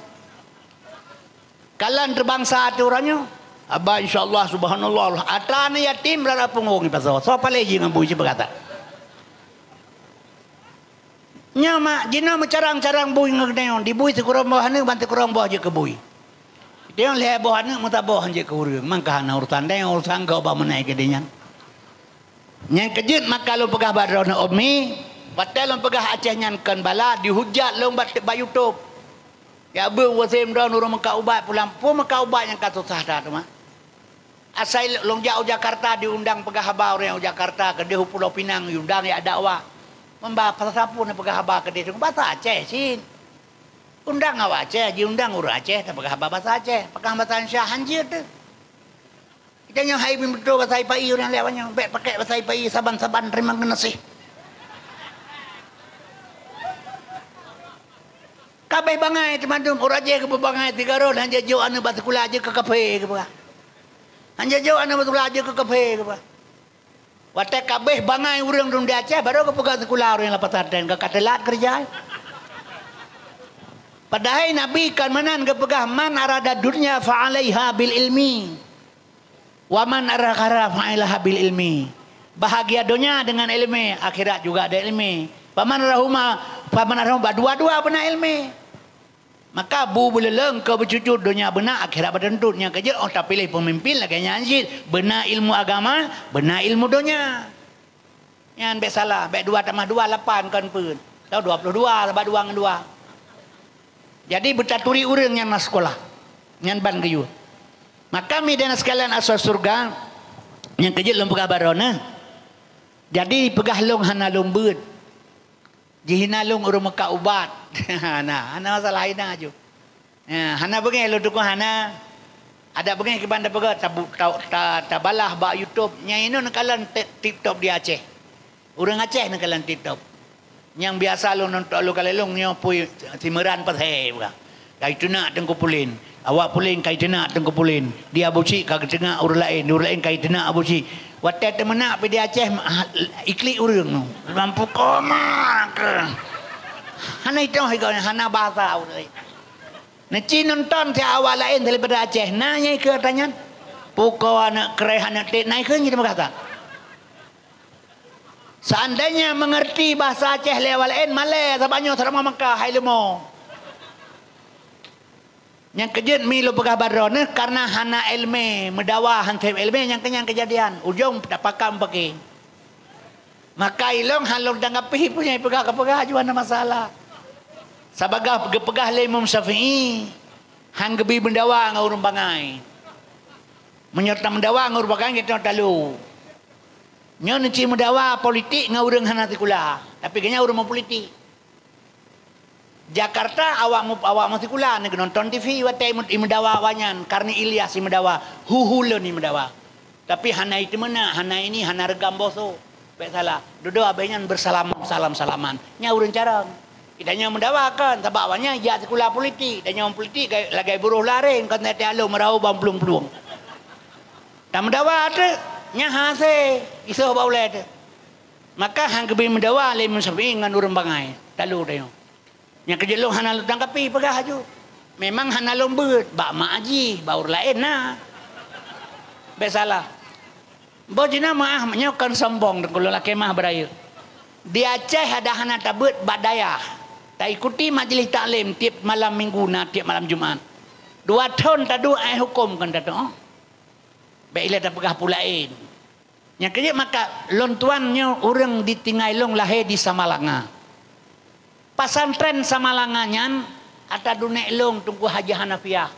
Speaker 1: Kalan terbangsa tu orangnya. Aba insyaallah subhanallah. Atana yatim rara punggung ni pasal. So paleji dengan bui berkata. Nya mak jina mencarang-carang bui ngegneon di bui sekurang bawah ni bantu kurang bawah je ke bui. Dia leh bawah ni muta bawah je ke urang. Mangka hana urusan dia urusan kau ba menaik ke dia. Yang kejut maka lu pegah badrona umi batal lu pegah Aceh nyankan bala dihujat lu bat ba YouTube ya bu wasim don urang maka ubat pulang pu maka ubat yang kata susah dah tu mah asal lu jauh Jakarta diundang pegah habar orang Jakarta ke dia Pulau Pinang diundang ya dakwah membahas pasal sapu na pegah habar ke dia bahasa Aceh sin undang awak Aceh diundang urang Aceh tak pegah habar bahasa Aceh pegah bahasa Syah hanjir tu. Kita yang hai betul bahasa Ipai orang lewatnya. Baik pakai bahasa Ipai saban-saban terima kasih. Kabeh bangai teman-teman. Orang je ke bangai 3 ron. Hanya jauh anu bahasa kula aja ke kafe ke apa. Hanya jauh anu bahasa kula aja ke kafe ke apa. Watak kabeh bangai orang di Aceh. Baru ke pegang sekolah orang yang lepas sarden. Ke katelat kerja. Padahal Nabi kan menan ke pegah. Man arada dunia fa'alaiha bil ilmi. Waman arahara fa'ilah bil ilmi. Bahagia dunia dengan ilmu, akhirat juga ada ilmu. Paman rahuma dua-dua benar ilmu. Maka bu boleh leng ke bercucur dunia benar akhirat berdentutnya kerja oh tak pilih pemimpin lagi nyanjit benar ilmu agama, benar ilmu dunia. Yang baik salah, baik 2 tambah 2 8 kan pun. Tahu 22 tambah 2 dengan 2. Jadi bertaturi urang yang nak sekolah. Yang ban kayu. Maka midana sekalian asal surga yang kejut lom pegah barona. Jadi pegah long hana lombut. Jihina long urung meka ubat. Nah, hana masalah ina aju. Ya, hana bengi lo tukung hana. Ada bengi ke bandar pegah tabalah ba YouTube. Nya ino nakalan TikTok di Aceh. Urang Aceh nakalan TikTok. Yang biasa lo nonton lo kalelong nyo pui simeran pasai pegah. Kai tuna tengku pulin. Awak pulin kai tenak tengku pulin. Dia abuci kag tengah orang lain kai tenak abuci. Watet temenak pi di Aceh iklik urang nu. Mampu koma ke. Hana itu hana bahasa urang. Neci nonton si awak lain daripada Aceh. Nanya ke tanya. Pukau anak kereh anak tek naik ke kita berkata. Seandainya mengerti bahasa Aceh lewat lain malai sabanyo sarama Mekah hai lemo. Yang kejut mi lo pegah badrona karena hana ilmu mendawa hansip ilmu yang kenyang kejadian ujung tak pakam pakai maka ilong halong danggapi punya pegah juga ada masalah Sabagah gepegah le Imam Syafi'i hang gebi mendawa ngau urang bangai. Menyerta mendawa ngau urang bangai kita talu. Nyo nanti mendawa politik ngau urang hanati kula. Tapi kenya urang politik. Jakarta awak mati kula ni nonton TV watai mendawa wanyan karni Ilyas mendawa huhulun ni mendawa. Tapi hana itu mana hana ini hana regam boso. Baik salah. Duduk abenyan salam-salaman. Nya urang carang. Idanya mendawakan tabawanya ya sekolah politik dan yang politik lagi buruh larin kan tete alu merau bang pelung-pelung. Tak mendawa tu nya hase iso baulai tu. Maka hang kebi mendawa le mensabi ngan urang bangai. Talu dah. Nya kejelong hana lu tangkapi pegah aju. Memang hana lombeut bak mak aji baur lain nah. Baik salah. Bojina maah menyokan sombong kalau laki mah beraya. Di Aceh ada hana tabut badayah. Tak ikuti majlis taklim tiap malam minggu na tiap malam Jumaat. 2 tahun tadu ai hukum kan tadu. Baiklah tak pegah pulain. Yang kerja maka lon tuannya orang ditinggai long lahir di Samalanga. Pasantren Samalanganyan ata dunek long tunggu Haji Hanafiah.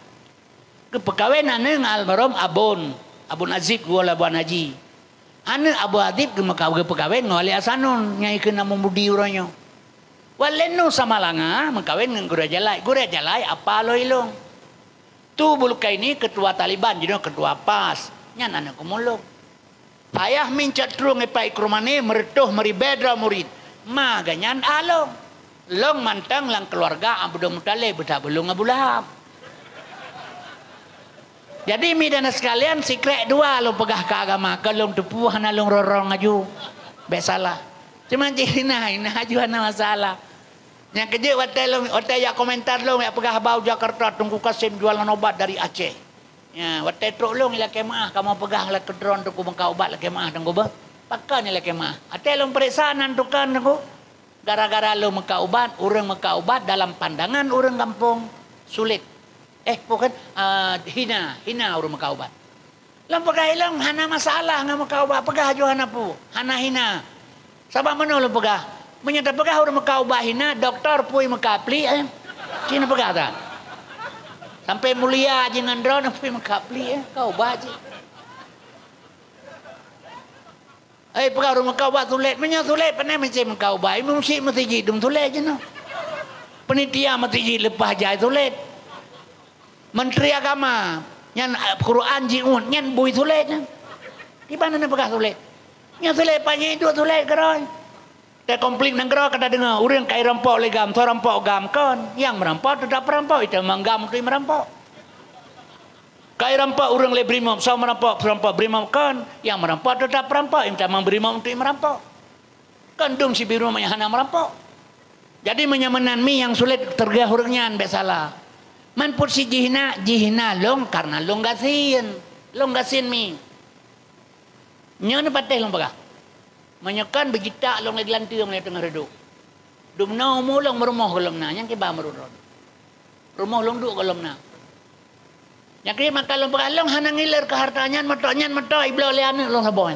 Speaker 1: Kepekawenan ng almarhum Abun Aziz wala Abuan Haji. Ane Abu Adib ke pekawin ngawali asanun nyai kena memudi uranyo. Walenu Samalanga mengkawin dengan Gura Jalai. Gura Jalai apa lo ilong? Tu bulukai ini ketua Taliban jadi ketua PAS. Nyan anak kumulong. Ayah mincat terung epai krumane meretuh meribedra murid. Ma ganyan along. Long mantang lang keluarga Abdul Muttalib bedah belum Abu Lahab. Jadi midana sekalian sikrek dua lo pegah ke agama kalau tepu hana long rorong aju. Besalah. Cuma jina aju hana masalah. Yang kerja watai ya komentar long ya pegah bau Jakarta tunggu Kasim jualan obat dari Aceh. Ya watai truk long ila kemah kamu pegah la kedron tu bengka obat la kemah tunggu ba. Pakan ila kemah. Atai long periksaan tukan tunggu. Gara-gara lo meka obat, orang meka obat dalam pandangan orang kampung sulit. Bukan hina orang meka obat. Lang pegah ilang hana masalah ngam meka obat pegah jo hana pu. Hana hina. Sabab mana lo pegah? Menyata pegah orang meka obat hina, doktor pui meka pli Cina pegah tak? Sampai mulia jangan drone pui meka pli kau obat je. Pegah orang meka obat sulit, menyata sulit pandai macam meka obat. Mesti mesti jidum sulit je no. Penitia mesti jid lepas jai sulit. Menteri Agama yang Quran jiun yang bui sulit di mana nak pegah sulit yang sulit panjang itu sulit keroi tak konflik negara kata dengar orang kai rampok legam tu rampok gam kan yang merampok tetap merampok itu menggam tu merampok kai rampok orang le brimob so merampok brimob kan yang merampok tetap merampok itu membrimop tu merampok kan dum si biru hana merampok jadi menyamanan mi yang sulit tergahurnya besalah. Man put si jihina long karena long gasin mi. Nyo ni pateh long pagah. Menyokan begita long lagi lantir mulai tengah reduk. Dum na umulong merumah kolom na yang kiba merurun. Rumah long duk kolom na. Yang kiri maka long pagah long hanang ngiler ke hartanya matok iblo leane long sabon.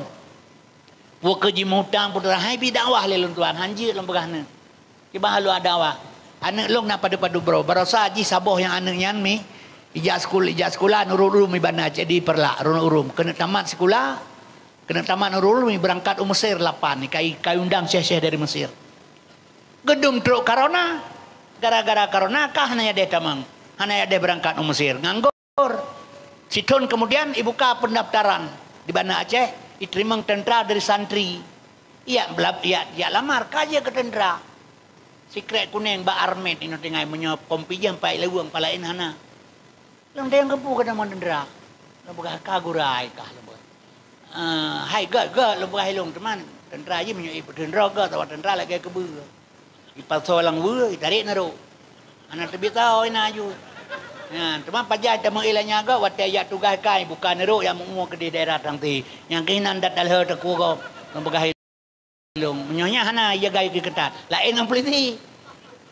Speaker 1: Wo keji mutang putra hai bidawah le long tuan hanji long pagah na. Kiba halu adawah. Anak long nak pada-pada bro. Barasa haji saboh yang anak yang mi. Ijaz sekolah nurul mi bana jadi perlak urum. Kena tamat sekolah. Kena tamat nurul mi berangkat Mesir 8 ni kai undang syekh-syekh dari Mesir. Gedung truk corona. Gara-gara corona kah hanya dia tamang. Hanya dia berangkat Mesir. Nganggur. Setahun kemudian ibuka pendaftaran di Banda Aceh. Diterima tentera dari santri. Ia lamar kaje ke tentera. Sikret kuning ba armet ini tengah menyop kompi jam pai lewang palain hana. Lang dia kepu kada mon tentera. Lang buka kagurai kah lang. Hai ga lang buka hilong teman. Tentera je menyop tentera ga tawa tentera lagi kebu. Ipalso lang wu itarik naro. Anak tebi tahu ina aju. Ya, teman pajak temu ilanya ga watai ya tugas kai bukan naro yang mu ke daerah tangti. Yang kinan dat dalhe teku go lang buka menyonya hana ia gaya ketat lain dengan polisi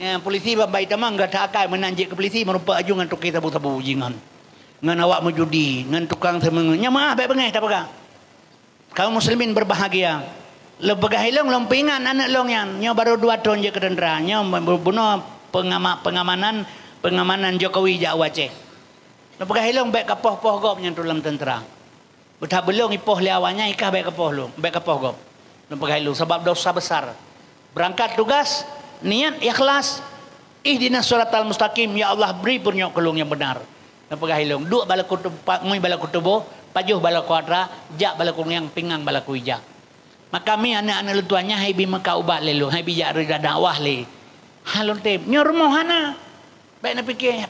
Speaker 1: ya, polisi babai tamang gak takai menanjik ke polisi merupakan aju dengan tukar tabu-tabu jingan dengan awak menjudi dengan tukang semengunya maaf baik bengah tak pegang kaum muslimin berbahagia lebegah hilong lompingan anak long yang baru 2 tahun je ke tentera bunuh pengamanan Jokowi jak Aceh. Lepagah hilong baik kapoh-poh gop yang tulam tentera. Betah belum ipoh liawanya ikah baik kapoh gop. Lepagah hilong sebab dosa besar. Berangkat tugas, niat ikhlas. Ihdinas siratal mustaqim, ya Allah beri purnyok kelung yang benar. Lepagah hilong duk bala kutub ngui bala kutubo, pajuh bala kuadra, jak bala yang pinggang bala kuija. Maka mi anak-anak lutuannya hai bi maka ubat lelu, hai bi jak rida dakwah le. Halon tem, nyor mohana. Baik nak fikir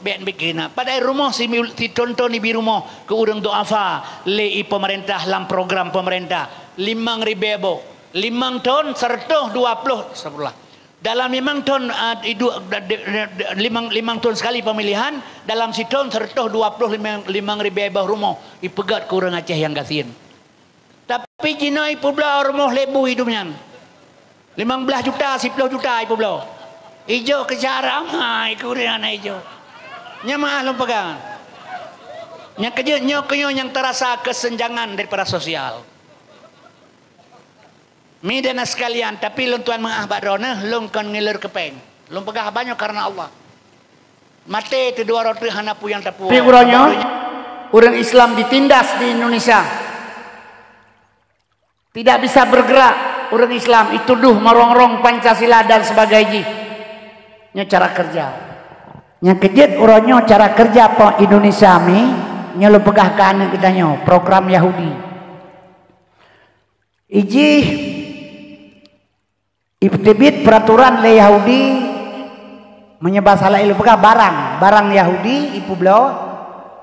Speaker 1: nak. Pada rumah si tonton ni bi rumah ke urang doafa le pemerintah lam program pemerintah 5.000 5 ton 120 astagfirullah. Dalam 5 ton 5 ton sekali pemilihan dalam si ton 125 rumah ipegat ke urang Aceh yang kasihan. Tapi Cina ipu belah rumah lebu hidupnya. 15 juta, 10 juta ipu belah. Ijo ke cara ikurin anak ijo. Nya mah lu pegang. Nya kerja nyo yang terasa kesenjangan daripada sosial. Mi dan sekalian, tapi lun tuan mengah badrona, lun kon ngiler kepeng. Lun pegah banyak karena Allah. Mate tu 200 hanapu yang tapu.
Speaker 2: Figurannya orang Islam ditindas di Indonesia. Tidak bisa bergerak orang Islam, dituduh merongrong Pancasila dan sebagainya. Nya cara kerja. Nya kejut orangnya cara kerja apa Indonesia mi nya lu pegah kan kita nyo program Yahudi. Iji ibtibit peraturan le Yahudi menyebab salah ilu pegah barang Yahudi ipu beliau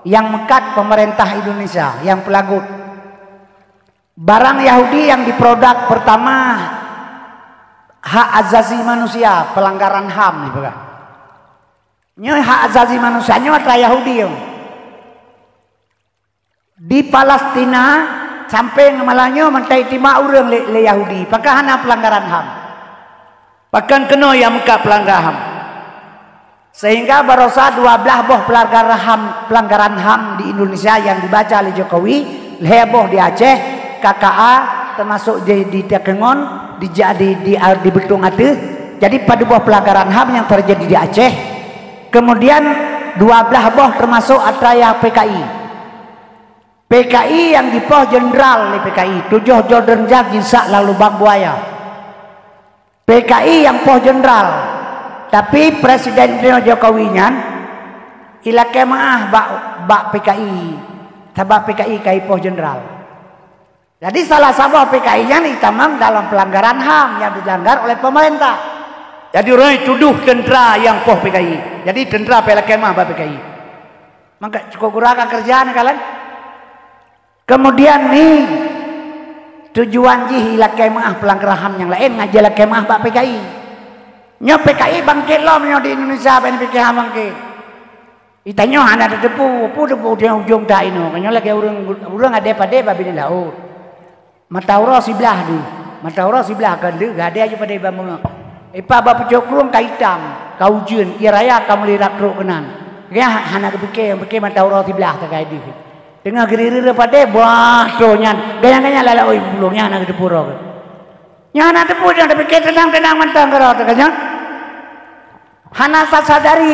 Speaker 2: yang mekat pemerintah Indonesia yang pelagut. Barang Yahudi yang diproduk pertama hak asasi manusia, pelanggaran HAM nih bega. Nyo hak asasi manusia nyo atra Yahudi yo. Di Palestina sampai ngemalanyo mentai tima urang le Yahudi, pakahana pelanggaran HAM. Pakan keno yang muka pelanggaran HAM. Sehingga barosa 12 boh pelanggaran HAM di Indonesia yang dibaca oleh Jokowi, heboh di Aceh, KKA termasuk di Takengon di Betung Ate. Jadi pada buah pelanggaran HAM yang terjadi di Aceh, kemudian 12 buah termasuk atraya PKI yang dipoh jenderal di PKI 7 Jordan Jagisa lalu Bang Buaya PKI yang poh jenderal, tapi Presiden Jokowi nyan ilake maah bak PKI sabab PKI kai poh jenderal. Jadi salah satu PKI-nya ditamang dalam pelanggaran HAM yang dilanggar oleh pemerintah. Jadi orang tuduh tentera yang poh PKI. Jadi tentera pela kemah bah PKI. Maka cukup kurang kerjaan kalian. Kemudian nih tujuan jih ila kemah pelanggaran HAM yang lain ngajak kemah bah PKI. Nyo PKI bangkit lo nyo di Indonesia ben PKI HAM bangkit. Itanyo hana depu dia ujung dah ino. Kanyo lagi urang ada pada babi laut. Mataura sebelah tu. Mataura sebelah kan tu. Gak ada aja pada iba menga. Ipa bapa cokrong kaitam. Kau jun. Ia raya kamu lirat ruk kenan. Kaya hana kepikir. Yang mataura sebelah tak kaya di. Tengah gerira pada. Wah tu nyan. Gaya-gaya lala. Oi belum nyan nak depura. Nyan nak depura. Nyan pikir tenang-tenang mentang kerau. Takanya. Hana sadari.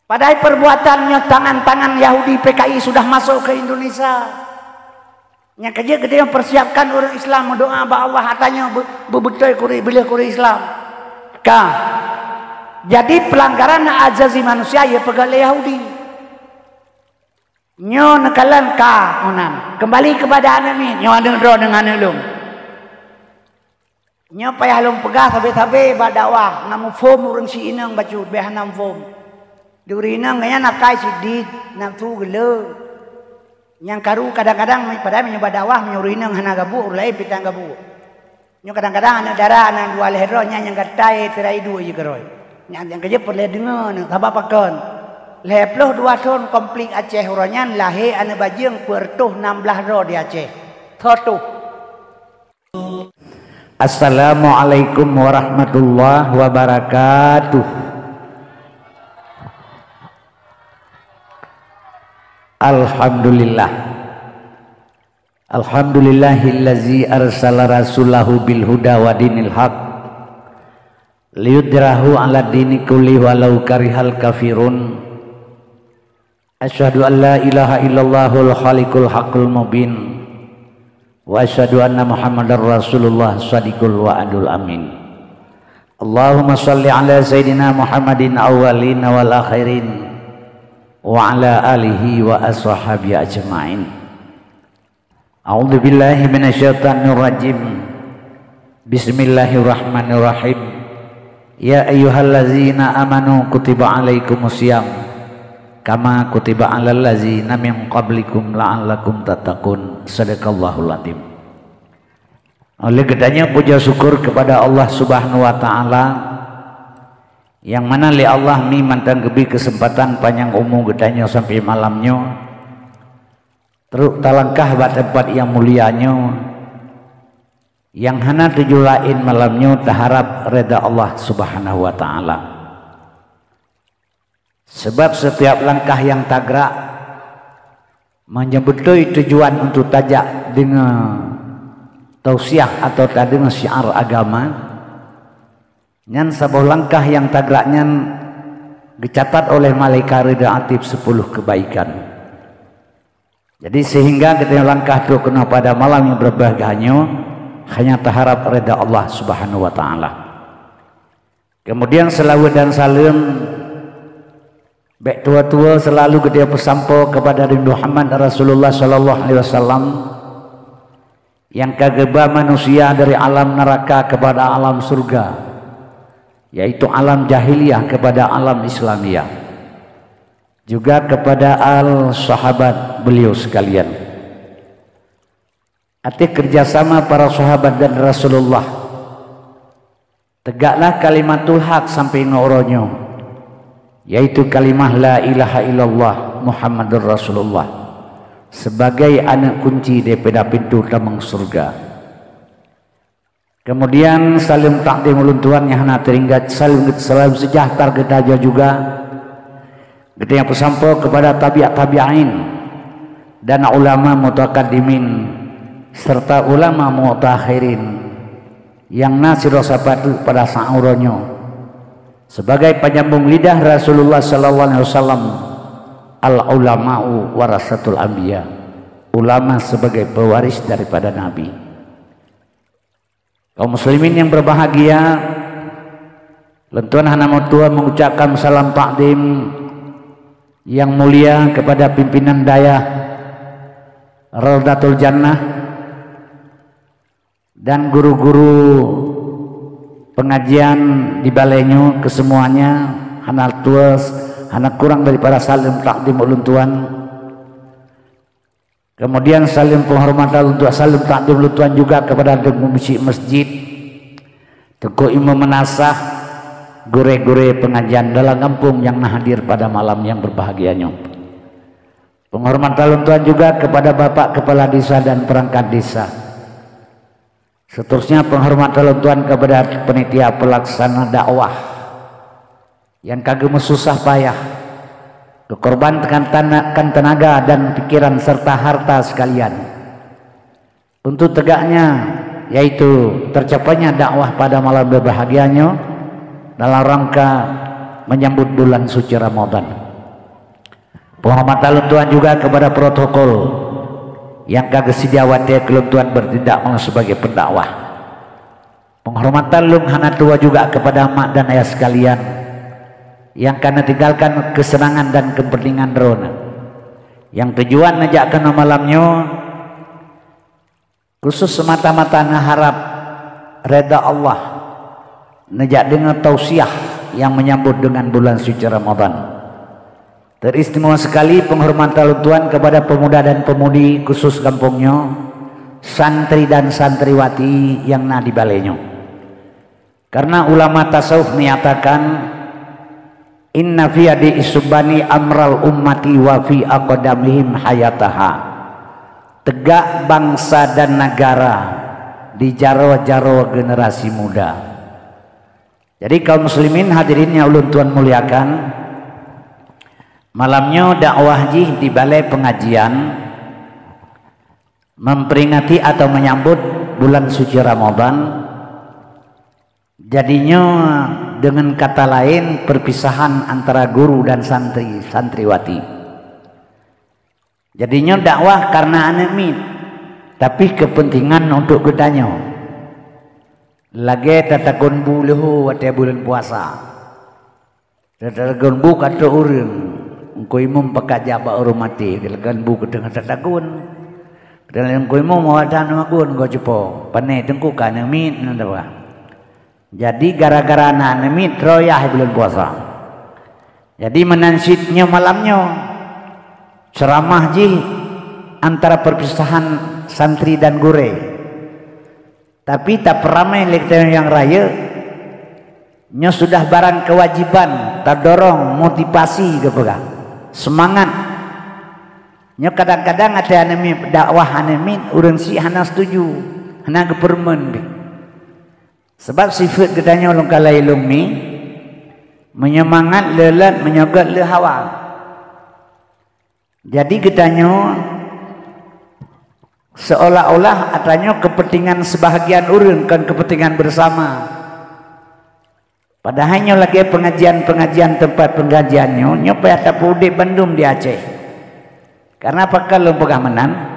Speaker 2: Padahal perbuatannya tangan-tangan Yahudi PKI sudah masuk ke Indonesia. Yang kerja kita yang persiapkan orang Islam doa ba Allah hatanya bebetul bila kuri Islam. Jadi pelanggaran hak asasi manusia ya pegal Yahudi. Nyo nekalan onan. Kembali kepada anak ni. Nyo ada ro dengan ulung. Nyo payah lung pegah sabe-sabe ba dakwah namu form urang si inang bacu behanam form. Durinang ngaya nakai sidit nafsu gele. Yang karu kadang-kadang pada menyebab dakwah menyuruh inang hana gabu ulai pitang gabu. Nyo kadang-kadang anak darah anak dua lehro nya yang gatai terai dua je keroi. Yang kerja perle dengan sabab pakon. Leploh 2 tahun komplit Aceh uranyan lahir anak bajing pertuh 16 ro di Aceh. Thotuh. Assalamualaikum warahmatullahi wabarakatuh. Alhamdulillah. Alhamdulillahillazi arsala rasulahu bil huda wa dinil haq
Speaker 3: liyudrahu ala dini kulli walau karihal kafirun. Asyhadu an la ilaha illallahul khaliqul haqqul mubin wa asyhadu anna muhammadar rasulullah shadiqul wa'adul amin. Allahumma salli ala sayyidina Muhammadin awwalin wal akhirin wa ala alihi wa ashabihi ajma'in. A'udzu billahi minasyaitonir rajim. Bismillahirrahmanirrahim. Ya ayyuhallazina amanu kutiba alaikumusiyam kama kutiba alal ladzina min qablikum la'allakum tattaqun. Shadaqallahul adzim. Oleh gedanya puja syukur kepada Allah Subhanahu wa taala yang mana li Allah mi mantang gebi kesempatan panjang umur gedanya sampai malamnya terus talangkah bat tempat yang mulianya yang hana tujuh lain malamnya taharap reda Allah Subhanahu wa taala. Sebab setiap langkah yang tagrak menyebutkan tujuan untuk tajak dengan tausiah atau dengan syiar agama, nyan sebuah langkah yang tagraknya dicatat oleh malaikat reda atib 10 kebaikan. Jadi sehingga ketika langkah itu kena pada malam yang berbahagianya hanya taharap reda Allah Subhanahu wa taala. Kemudian selawat dan salam baik tua-tua selalu ketika pesampo kepada Nabi Muhammad Rasulullah sallallahu alaihi wasallam yang kageba manusia dari alam neraka kepada alam surga, yaitu alam jahiliyah kepada alam Islamiyah, juga kepada al sahabat beliau sekalian. Arti kerjasama para sahabat dan Rasulullah, tegaklah kalimatul haq sampai ngoronyo, yaitu kalimah la ilaha illallah Muhammadur Rasulullah sebagai anak kunci daripada pintu tamang surga. Kemudian salim takdim uluntuan yang hana teringgat salim sejahtera gedaja juga gedenya pesampo kepada tabi'in dan ulama mutakaddimin serta ulama mutakhirin yang nasiro sabatu pada sa'uronyo sebagai penyambung lidah Rasulullah sallallahu alaihi wasallam. Al ulama'u warasatul anbiya, ulama sebagai pewaris daripada nabi. Kaum muslimin yang berbahagia, lentuan hana tua mengucapkan salam takdim yang mulia kepada pimpinan daya Raudatul Jannah dan guru-guru pengajian di balenyo kesemuanya, hana tua hana kurang daripada salim takdim uluntuan. Kemudian salim penghormatan untuk salim takdim uluntuan juga kepada pengungsi masjid, tokoh imam menasah, gure-gure pengajian dalam kampung yang hadir pada malam yang berbahagianya. Penghormatan uluntuan juga kepada bapak kepala desa dan perangkat desa. Seterusnya penghormatan uluntuan kepada panitia pelaksana dakwah yang kagum susah payah kekorbankan tenaga dan pikiran serta harta sekalian untuk tegaknya, yaitu tercapainya dakwah pada malam berbahagianya dalam rangka menyambut bulan suci Ramadan. Penghormatan Tuhan juga kepada protokol yang kagak sidiawati keluntuan bertindak sebagai pendakwah. Penghormatan lung hana tua juga kepada mak dan ayah sekalian yang karena tinggalkan kesenangan dan kepentingan drone yang tujuan ngajakkan malamnya khusus semata-mata ngeharap reda Allah, ngajak dengan tausiah yang menyambut dengan bulan suci Ramadan. Teristimewa sekali penghormatan Tuhan kepada pemuda dan pemudi khusus kampungnya, santri dan santriwati yang di balainya. Karena ulama tasawuf menyatakan inna fi adi isubani amral ummati wa fi aqdamihim hayataha. Tegak bangsa dan negara di jaro-jaro generasi muda. Jadi kaum muslimin hadirin yang ulun Tuhan muliakan, malamnya dakwah jih di balai pengajian memperingati atau menyambut bulan suci Ramadan. Jadinya dengan kata lain perpisahan antara guru dan santriwati. Jadinya dakwah karena anemit, tapi kepentingan untuk gedanyo. Lagi tatakun buluh wate bulan puasa. Tatakun bu kata urun, engkau imum pakai jabak urun mati. Tatakun bu ketengah tatakun. Dalam engkau imum mawadan makun engkau cepo. Panai tengku kan anemit nanda ba. Jadi gara-gara anak anemit royah bulan puasa. Jadi menansidnya malamnya ceramah ji antara perpisahan santri dan gure. Tapi tak peramai lektor yang raya nya sudah barang kewajiban terdorong motivasi kepada semangat nya kadang-kadang ada anemi dakwah anemi urang si hana setuju hana kepermen sebab sifat gedanya ulung kalai lumi menyemangat lelat menyogat le hawa. Jadi gedanya seolah-olah adanya kepentingan sebahagian urun kan kepentingan bersama. Padahalnya lagi pengajian tempat pengajiannya nyoba ada di Bandung di Aceh. Karena apa kalau pegamenan?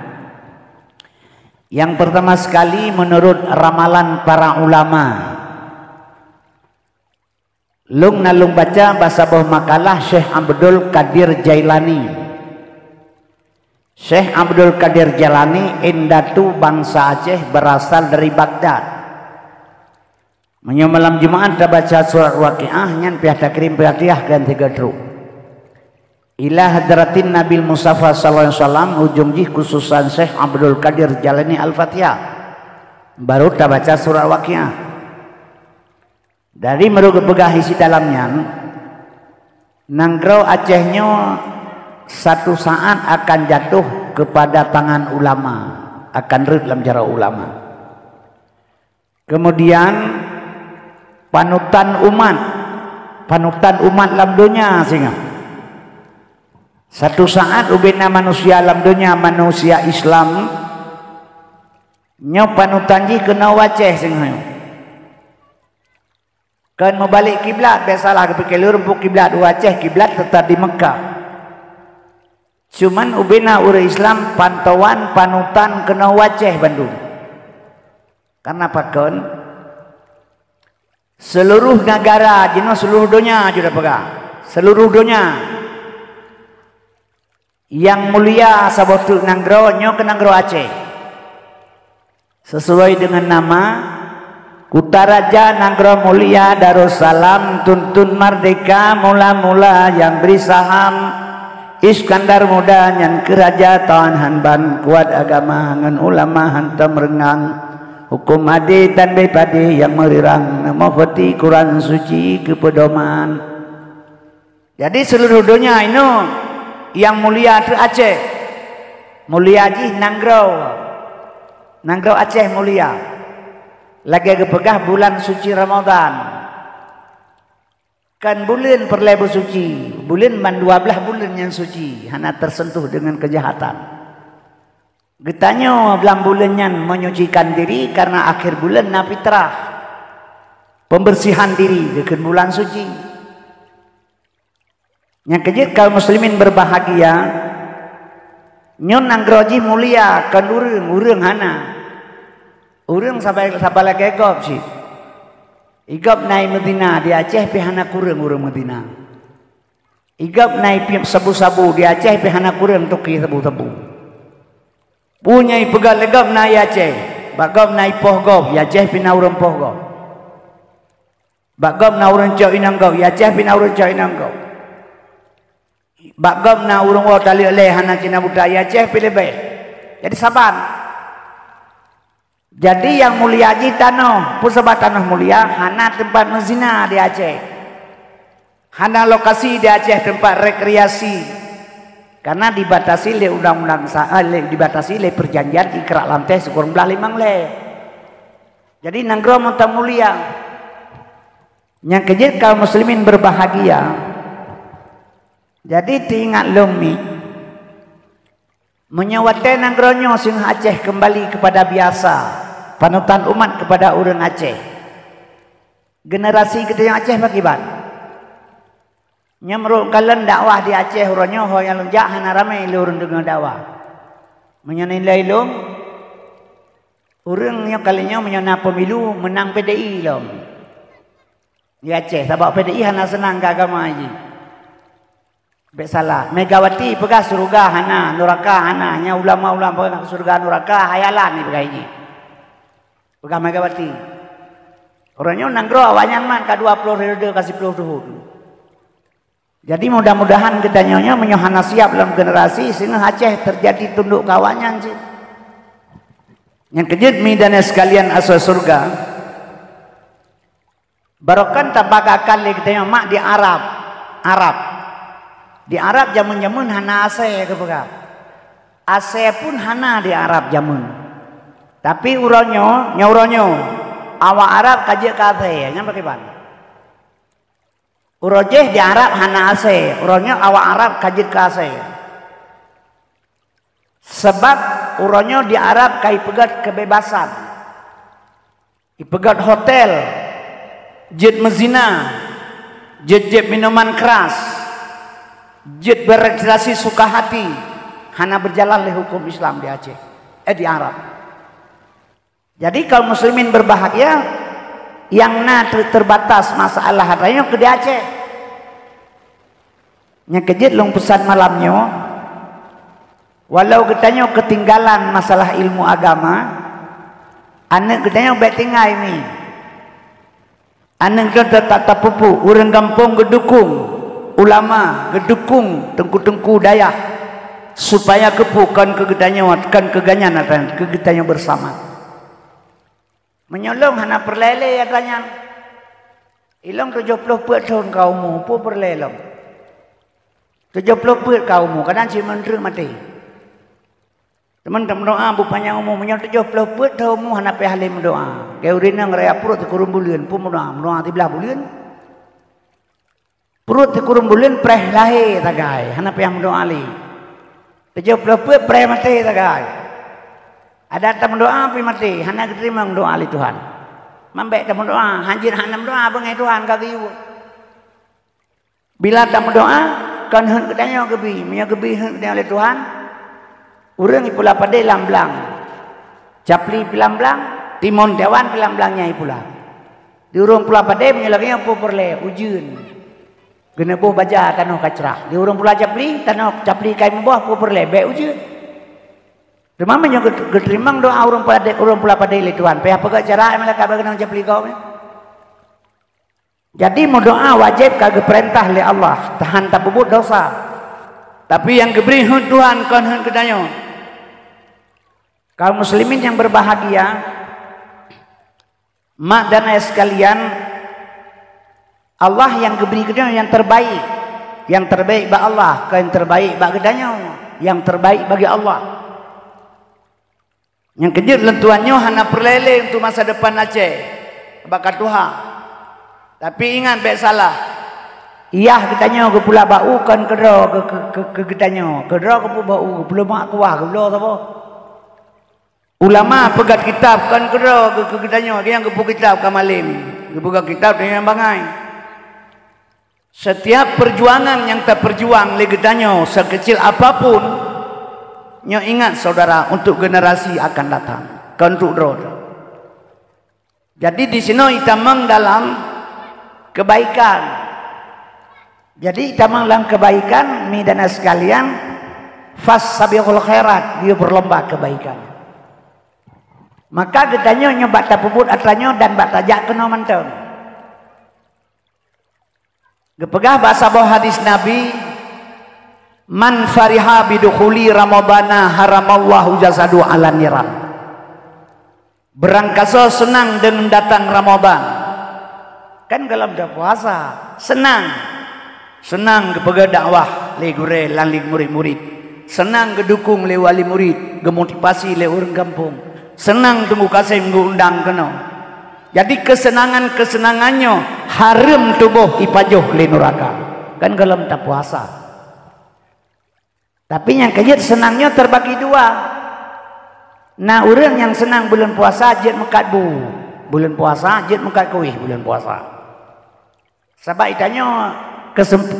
Speaker 3: Yang pertama sekali menurut ramalan para ulama. Lung nalung baca bahasa bawah makalah Syekh Abdul Qadir Jailani. Syekh Abdul Qadir Jailani indatu bangsa Aceh berasal dari Baghdad. Malam Jumat kita baca surat Waqiah nyan pihak kirim Fatihah dan 3 truk. Ila hadratin Nabil Mustafa sallallahu alaihi wasallam ujung jih khususan Syekh Abdul Qadir Jailani Al-Fatihah. Baru kita baca surat Waqiah. Dari meruguk begah isi dalamnya nanggrau Acehnya satu saat akan jatuh kepada tangan ulama, akan rid dalam cara ulama. Kemudian panutan umat dalam dunia sehingga satu saat ubina manusia dalam dunia manusia Islam nyo panutan ji kena waceh sehingga kan mau balik kiblat biasalah kepikir rumpuk kiblat waceh kiblat tetap di Mekah. Cuman ubina ura Islam pantauan panutan kena waceh Bandung. Karena apa kan? Seluruh negara, jenuh seluruh dunia sudah pegang. Seluruh dunia yang mulia sabotu nanggro nyo ke nanggro Aceh. Sesuai dengan nama Kutaraja Nanggro Mulia Darussalam tuntun merdeka mula-mula yang beri saham Iskandar muda yang kerajaan hanban kuat agama ngan ulama hantam rengang hukum adi dan bepadi yang merirang nama fati Quran suci kepedoman. Jadi seluruh dunia ini yang mulia itu Aceh mulia ji Nanggro Aceh mulia lagi kepegah bulan suci Ramadan. Kan bulan perlebu suci, bulan man 12 bulan yang suci, hana tersentuh dengan kejahatan. Getanya belang bulan yang menyucikan diri karena akhir bulan na fitrah, pembersihan diri dengan bulan suci. Yang kejut kaum muslimin berbahagia, nyon nanggroji mulia kan urang hana, urang sampai lagi gop sih. Igap naik Medina di Aceh pihana kurang urang Medina. Igap naik sabu-sabu di Aceh pihana kurang toki sabu-sabu. Punya pegal legap naik Aceh, bagap naik pohgop, ya Aceh pina urang pohgop. Bagap na urang cok inanggau, ya Aceh pina urang cok inanggau. Bagap na urang wa tali oleh hana cina buta, ya Aceh pilih baik. Jadi sabar. Jadi yang mulia ji tanah, pusat tanah mulia, hana tempat menzina di Aceh. Hana lokasi di Aceh tempat rekreasi. Karena dibatasi oleh undang-undang dibatasi oleh perjanjian ikrar lantai sekurang belah 5 le. Jadi nanggro mentang mulia. Yang kejut kaum muslimin berbahagia. Jadi diingat lumi menyewate nanggronyo sing Aceh kembali kepada biasa. Panutan umat kepada orang Aceh.
Speaker 2: Generasi kita yang Aceh pakibat. Nyamruk kalian dakwah di Aceh uronyo ho yang lonjak hana ramai lurun dengan dakwah. Menyanilai lom urangnya kalinya menyana pemilu menang PDI lom. Di Aceh sebab PDI hana senang ke agama haji. Bek salah. Megawati pegah surga hana, neraka hana, nya ulama-ulama pegah surga neraka hayalan ni pegah haji. Pegah Megawati. Orangnya nanggro awanyan man ka 20 periode kasih 10 tahun. Jadi mudah-mudahan kita nyonya menyohana siap dalam generasi sehingga Aceh terjadi tunduk kawanyan sih. Yang kejut midana sekalian asal surga. Barokan tabaga kali kita mak di Arab. Di Arab jamun-jamun hana ase ke pegah. Ase pun hana di Arab jamun. Tapi uronyo awak Arab kajik kate nya pakai ban. Urojeh di Arab hana ase, uronyo awak Arab kajik kase. Sebab uronyo di Arab kai pegat kebebasan. Ipegat hotel, jet mezina, jet minuman keras, jet berekreasi suka hati, hana berjalan oleh hukum Islam di Aceh, di Arab. Jadi kalau muslimin berbahagia, yang terbatas masalah hatanya ke di Aceh. Yang kejut long pesan malamnya, walau katanya ketinggalan masalah ilmu agama, anak katanya baik tinggal ini. Anak kita tak pupu, orang kampung gedukung, ulama gedukung tengku-tengku dayah supaya kepukan kegedanya kan keganyan akan kegedanya bersama. Menyolong hana perlele ya ganyan. Ilang 70 tahun kaumu pu perlelong. 70 kaumu kadang si menteri mati. Teman-teman doa bupanya umum menyol 70 tahunmu hana pe halim doa. Ke urina ngraya perut kurun bulian pu doa ti belah bulian. Perut kurun bulian preh lahir tagai hana pe doa ali. 70 preh mati tagai. Ada tamu doa pi mati, hana terima doa li Tuhan. Mambek tamu doa, hanjir hanam doa bengai Tuhan kagiu. Bila tamu doa, kan hen kedanya gebi, nya gebi hen kedanya oleh Tuhan. Urang ipula pada lamblang. Capli pilamblang, timon dewan pilamblangnya ipula. Di urang pula pada menyelagnya pu perle ujun. Genebuh baja tanah kacrah. Di urang pula capli, tanah capli kai membah pu perle be ujun. Remamanya geterimang doa orang pula pada ile Tuhan. Pihak pegak cara mereka bagenang japli kau. Jadi mau doa wajib kagak perintah oleh Allah. Tahan tak bubut dosa. Tapi yang diberi Tuhan kan hen kedanyo. Kaum muslimin yang berbahagia, mak dan ayah sekalian, Allah yang diberi kedanyo yang terbaik. Yang terbaik bagi Allah, yang terbaik bagi kedanyo, yang terbaik bagi Allah. Yang kejut lentuannya hana perlele untuk masa depan Aceh. Bakat Tuhan. Tapi ingat baik salah. Iyah kitanya ke pula bau kan kedra ke kitanya. Kedra ke bau ke pula mak kuah ke pula apa. Ulama pegat kitab kan kedra ke kitanya. Yang ke kitab kamalim. Ke buka kitab dengan bangai. Setiap perjuangan yang tak perjuang le kitanya sekecil apapun. Nyo ingat saudara untuk generasi akan datang. Untuk roh. Jadi di sini kita dalam kebaikan. Jadi kita dalam kebaikan midana sekalian fasabiqul khairat, dia berlomba kebaikan. Maka kita nyoba tapubut atranyo dan batajak kena manteng. Gepegah bahasa bawah hadis Nabi man fariha bidukhuli ramadana haramallahu jasadu ala niran. Berangkasa senang dengan datang Ramadan. Kan kalau dah puasa senang kepada dakwah le gure lan le murid-murid. Senang gedukung le wali murid, gemotivasi le orang kampung. Senang tunggu kasih mengundang kena. Jadi kesenangannya haram tubuh ipajuh le neraka. Kan kalau tak puasa. Tapi yang kejut senangnya terbagi dua. Nah orang yang senang bulan puasa jet mekat bu. bulan puasa jid muka kuih bulan puasa. Sebab itanya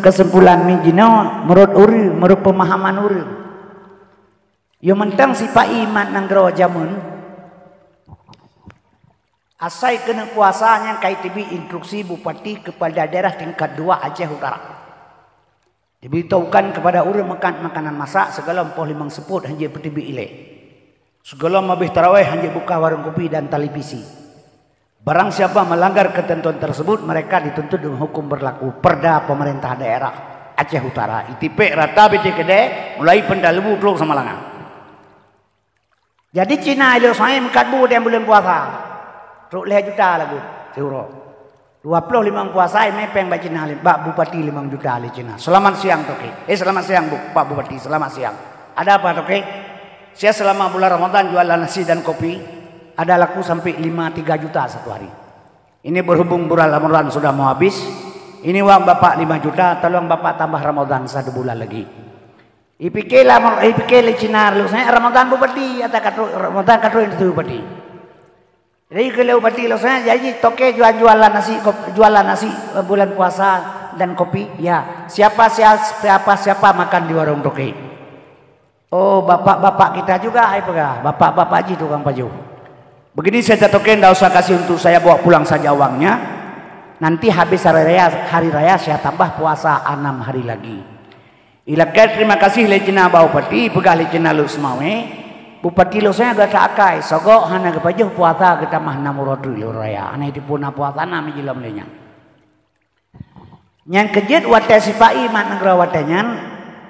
Speaker 2: kesimpulan mijino menurut uri, menurut pemahaman uri. Yo mentang sifat iman nang gero jamun. Asai kena puasanya kai tibi instruksi bupati kepada daerah tingkat 2 Aceh Utara. Diberitahukan kepada orang makan makanan masak segala empoh limang seput hanya petibi ile. Segala mabih tarawih hanya buka warung kopi dan televisi. Barang siapa melanggar ketentuan tersebut mereka dituntut dengan hukum berlaku perda pemerintah daerah Aceh Utara. Itipek rata bece kede mulai pendalebu terus sama langan. Jadi Cina ilo saya mekat bu dan bulan puasa. Truk leh juta lagu euro. 25 puasa mepeng bak Cina bak bupati 5 juta le Cina. Selamat siang toke. Selamat siang Pak Bupati, selamat siang. Ada apa toke? Saya selama bulan Ramadan jualan nasi dan kopi. Ada laku sampai 5-3 juta satu hari. Ini berhubung bulan Ramadan sudah mau habis. Ini uang Bapak 5 juta, tolong Bapak tambah Ramadan 1 bulan lagi. Ipikir Cina lu saya Ramadan bupati atau kata Ramadan kata itu bupati. Jadi kalau bupati lo saya jadi toke jualan nasi bulan puasa dan kopi ya siapa makan di warung toke. Oh bapak kita juga bapak ji tukang baju. Begini saya toke ndak usah kasih untuk saya bawa pulang saja uangnya. Nanti habis hari raya saya tambah puasa 6 hari lagi. Ilakai terima kasih le Cina bupati pegah le Cina lu semawe. Bupati lo saya agak akai sogok hana kepajuh puasa kita mah namuradu lo raya aneh dipuna puasa nami jilam lenya yang kejut wate sipa iman negara watenyan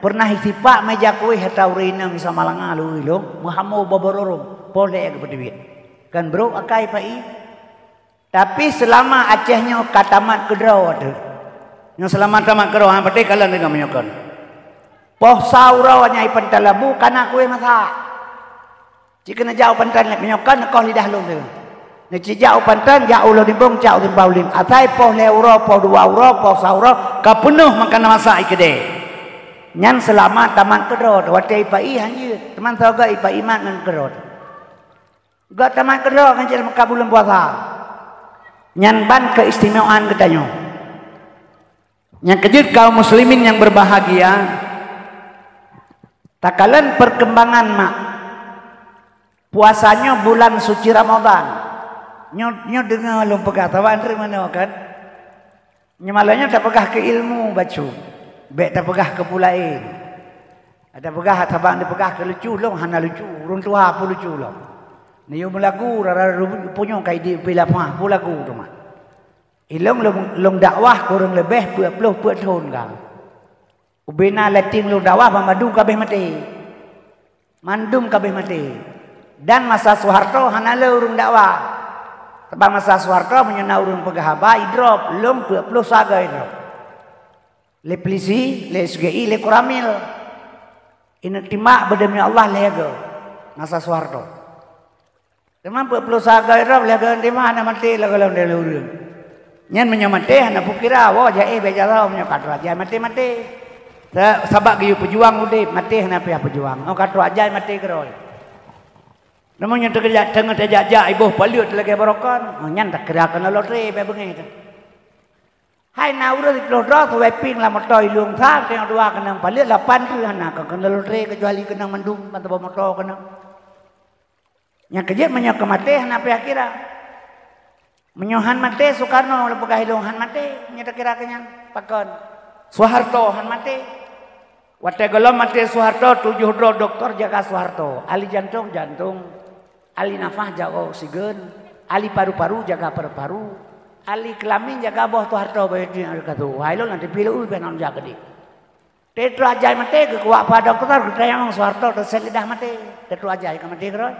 Speaker 2: pernah sipa meja kuih hataurina misa malanga lu ilo muhammad babarorong pole ke pedibit kan bro akai pai tapi selama Acehnya katamat kedraw ada yang selama tamat kedraw han pati kalian dengan menyokon poh saurawanya ipan talabu kana kuih masa jika nak jauh pantan nak menyokan kau lidah lu tu. Nak jauh pantan jauh lu dibong jauh di bawlim. Atai poh le euro poh 2 euro poh sauro ka penuh makan masa ikede. Nyan selama taman kedot watai pai hanya teman saga ipa iman ngan kedot. Ga taman kedot kan cer maka bulan puasa. Nyan ban keistimewaan katanya. Yang kejut kaum muslimin yang berbahagia. Takalan perkembangan mak puasanya bulan suci Ramadan. Nyo dengar lu pegah tawan dari mana kan? Nyemalanya tak pegah ke ilmu bacu. Bek tak pegah ke pulain. Ada pegah tabang dipegah ke lucu long hana lucu. Urun tua pun lucu long. Niyo melagu rara punya kai di pila mah pulagu tu mah. Ilong long dakwah kurang lebih 20 tahun kang. Ubena leting long dakwah mamadu kabeh mati. Mandum kabeh mati. Dan masa Soeharto hanale urung dakwah. Sebab masa Soeharto menyena urung pegahaba idrop lum 20 saga idrop. Le polisi, le SGI, le Koramil. Ini timak berdemi Allah lega masa Soeharto. Teman 20 saga idrop lega timak ana mati lega lawan dia urung. Nyan menyamate ana pukira wo jae bejara punya kadro aja mati. Sabak giyu pejuang udip mati hana pia pejuang. Oh kadro aja mati keroi. Namanya terkejak tengah terjajak ibu paliut lagi barokan. Nyan tak kirakan lotre be bengi tu. Hai na urus di lodro tu weping la motor ilung thang tengok dua kenang paliut 8 tu hana ka kena lotre kecuali kenang mandum atau motor kenang. Yang kejak menyo kemate hana pe akira. Menyohan mate Soekarno le pegah ilung han mate nya tak kira kenyan pakon. Soeharto han mate. Wate golom mate Soeharto 7 doktor jaga Soeharto. Ali jantung Ali nafas jaga oksigen, Ali paru-paru jaga paru-paru, Ali kelamin jaga boh Soeharto begitu kata. Wah lo nanti pilih benar jaga di. Tetu aja mati ke kuat pada dokter kita yang Soeharto terus lidah mati. Tetu aja yang mati keroi.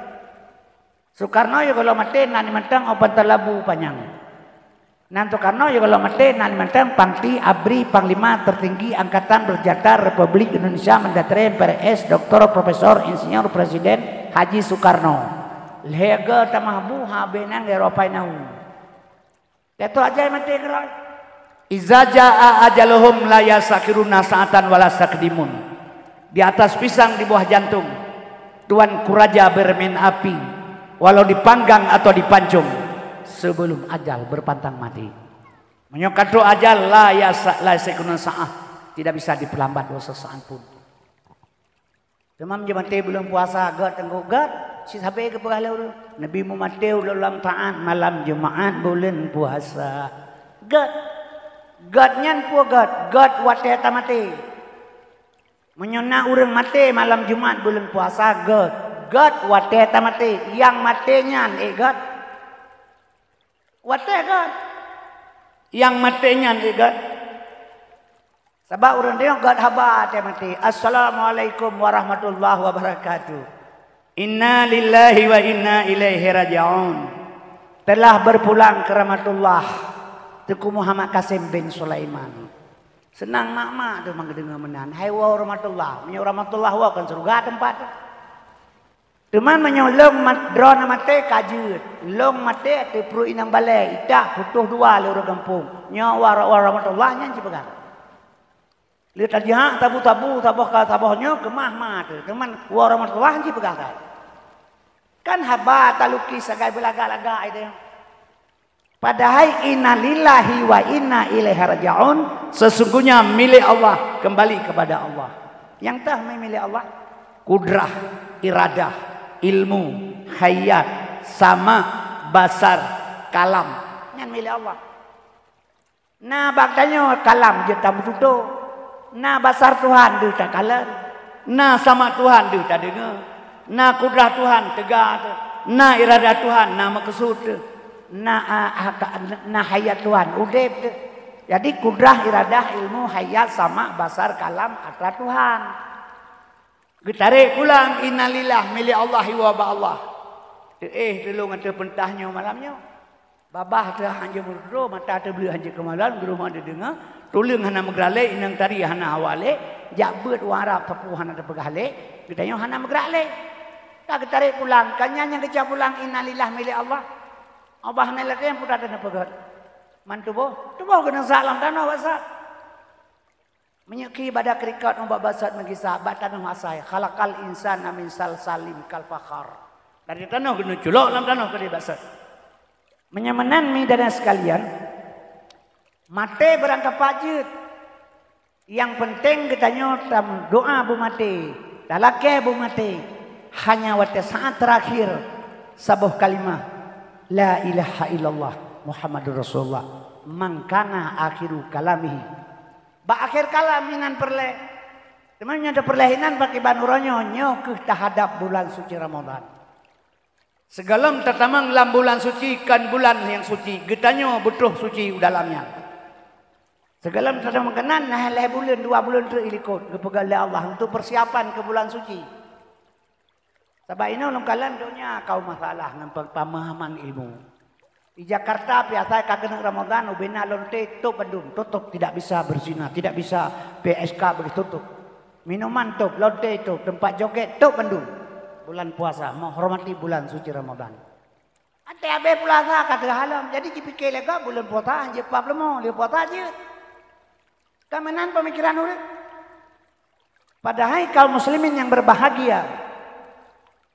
Speaker 2: Soekarno ya kalau mati nani mentang obat talabu panjang. Nan Soekarno ya kalau mati nani mentang pangti abri panglima tertinggi angkatan bersenjata Republik Indonesia Mendatang PRS Dr. Profesor Insinyur Presiden Haji Soekarno. Lega tamahbu habenang Eropa nau. Tetu aja mati keroi. Iza jaa ajaluhum la yasakiruna sa'atan wala sakdimun. Di atas pisang di bawah jantung. Tuan Kuraja bermain api walau dipanggang atau dipancung. sebelum ajal berpantang mati. Menyokatu ajal la yasekuna sa'ah, tidak bisa diperlambat dosa sesaat pun. Demam je mati belum puasa god tengok god si sampai ke pergalau Nabi mu mati ulang taat malam Jumaat bulan puasa. God nyan pu god wate ta mati. Menyona urang mati malam Jumaat bulan puasa god wate ta mati. Yang mati nyan god wate god. Yang mati nyan god. Sebab orang dia god haba te mati. Assalamualaikum warahmatullahi wabarakatuh. Inna lillahi wa inna ilaihi raji'un. Telah berpulang ke rahmatullah Tuku Muhammad Qasim bin Sulaiman. Senang mak-mak tu mengdengar menan. Hai wa rahmatullah. Menyo rahmatullah wa kan surga tempat. Teman menyo long mat drone mate kajut. Long mate te pru inang balai. Itak putuh dua le orang kampung. Nyo wa rahmatullah nyan ci pegang. Lihat aja tabu-tabu tabohnya kemah mah tu. Teman wa rahmatullah ci pegang. Kan haba taluki sagai belaga-laga itu. Padahal inna lillahi wa inna ilaihi raji'un. Sesungguhnya milik Allah, kembali kepada Allah. Yang tah milik Allah kudrah, iradah, ilmu, hayat, sama, basar, kalam. Yang milik Allah. Nah baktanya kalam je tak betutup. Nah basar Tuhan dia tak kalam. Nah sama Tuhan dia tak dengar. Nah kudrah Tuhan tegak. Nah iradah Tuhan nama kesud. Nah hayat Tuhan udep tu. Jadi kudrah iradah ilmu hayat sama basar kalam atra Tuhan. Getarik pulang innalillah milik Allah wa ba Allah. Tolong ante pentahnya malamnya. Babah teh hanje murdo mata teh beli hanje kemalan guru mah dengar. Tolong hana megrale inang tari hana awale jak beut wara papu hana teh pegale. Gedanya hana megrale. Tak getarik pulang kanya yang kecap pulang innalillah milik Allah. Abah melek yang putar dan pegat. Mantu boh kena salam tanah basat. Menyeki pada krikat umbak basat mengisah batan masai. Khalaqal insan min salsalim kal fakhar. Dari tanah kena culok dalam tanah ke basat. Menyamanan mi dan sekalian. Mate berangkat pajut. Yang penting kita nyotam doa bu mate. Dalake bu mate. Hanya waktu saat terakhir sabuh kalimah. La ilaha illallah Muhammadur Rasulullah. Mangkana akhiru kalamihi. Ba akhir kalaminan perle. Temannya ada perlehinan pakai banuranyo nyo ke tahadap bulan suci Ramadan. Segalam tertamang dalam bulan suci kan bulan yang suci. Getanyo betul suci dalamnya. Segalam tertamang kenan nah leh bulan 2 bulan tu ilikut kepegal Allah untuk persiapan ke bulan suci. Sebab ini ulun kalian dunia kau masalah dengan pemahaman ilmu. Di Jakarta biasa kagak Ramadan ubena lonte tutup tidak bisa berzina, tidak bisa PSK tutup. Minuman tutup, lonte tutup, tempat joget tutup Bandung. Bulan puasa menghormati bulan suci Ramadan. Ada abe puasa kata halam. Jadi dipikir lega bulan puasa anje paplemo, dia puasa aja. Kamenan pemikiran urip. Padahal kaum muslimin yang berbahagia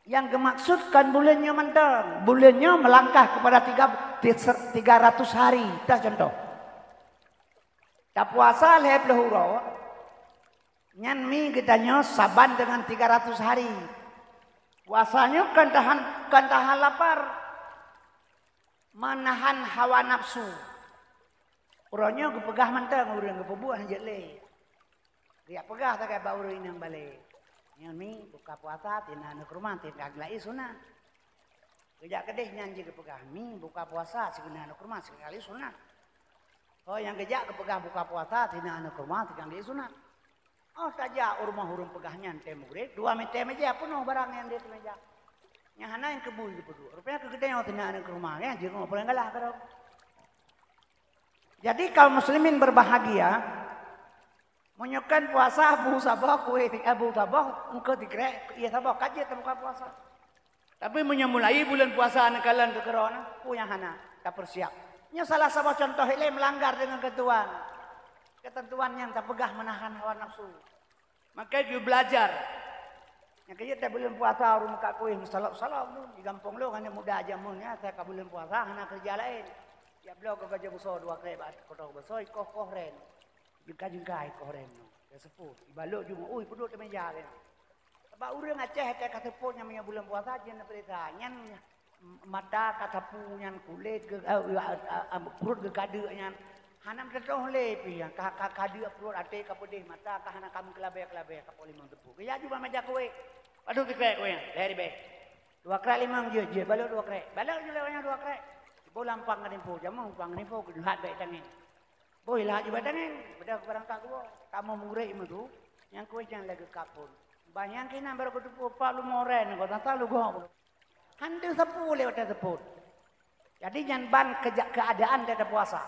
Speaker 2: yang dimaksudkan bulannya mentang, bulannya melangkah kepada 300 hari. Dah contoh. Tak puasa leh pelahuro. Nyan mi kitanya saban dengan 300 hari. Puasanya kan tahan lapar. Menahan hawa nafsu. Urangnya gepegah mentang, urang gepebuah je le. Dia pegah tak kayak bau inang balik. Yang ni buka puasa tina anak rumah tina aglai sunat. Kejak kedeh nyanyi kepegah mi buka puasa segena anak rumah sekali sunat. Oh yang kejak kepegah buka puasa tina anak rumah tina aglai sunat. Oh saja urmah hurung pegahnya ente murid 2 meja penuh barang yang di meja. Yang hana yang kebul di pedu. Rupanya kegedenya tina anak rumah ya jadi mau paling galah karo. Jadi kaum muslimin berbahagia. Menyokan puasa abu sabah kue abu sabah engkau dikira ia sabah kajet buka puasa. Tapi menyemulai bulan puasa anak kalian ke corona punya hana tak persiap. Nya salah sabah contoh ile melanggar dengan ketentuan yang tak pegah menahan hawa nafsu. Maka dia belajar Yang kerja tak bulan puasa rumah kat kuih salam tu di kampung lu kan muda aja munnya saya kat bulan puasa hana kerja lain. Ya beliau ke kerja besar 2 kali kota besar koh ren. Jengka koh ren. Ya sepuh. Dibaluk juga ui pedut di meja kan. Sebab urang Aceh tak kata pun yang bulan puasa je nak perintah. Nyan mata kata punyan kulit ke perut ke kade nyan. Hanam tertoh lepi yang kade perut ate ka pedih mata ka hana kamu kelabe ka polimang tepu. Ya juga meja kowe. Aduh dikrek kowe dari be. 2 krek 5 je baluk 2 krek. Baluk je lewanya 2 krek. Bo lampang kan info jamu pang info ke hat baik tangan. Boy lah juga tangan. Pada barang tak gua. Kamu murek tu yang kowe jangan lagi kapun. Banyak kena baru ketupu palu moren kau tak tahu gua. Hantu sepuh lewat tersebut. Jadi jangan ban keadaan dia puasa.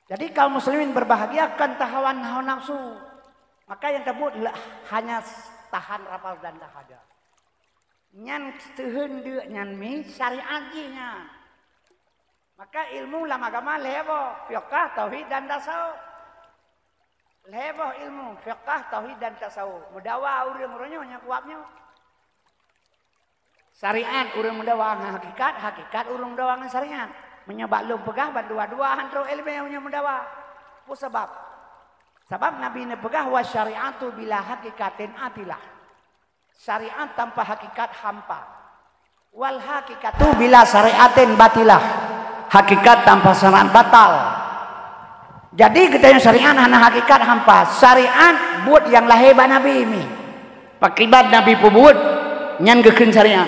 Speaker 2: Jadi kaum muslimin berbahagia kan tahawan hawa nafsu. Maka yang tersebut hanya tahan rapal dan dahaga. Nyan tehen dia nyan mi syariat nya. Maka ilmu lama agama lewo, fiqh, tauhid dan tasawuf. Lewo ilmu, fiqh, tauhid dan tasawuf. Mudawa urang-urangnya nya kuatnya. Syariat urang mudawa hakikat urang mudawa ngan syariat. Menyebab lu pegah dua-dua antro ilmu nya mudawa. Apa sebab? Sebab Nabi ne pegah wa syariatu bila hakikatin atilah. Syariat tanpa hakikat hampa. Wal hakikatu bila syariatin batilah. Hakikat tanpa syariat batal. Jadi kita yang syariat hanya hakikat hampa. Syariat buat yang lahir ba Nabi ini. Pakibat Nabi pun nyan gekeun syariat.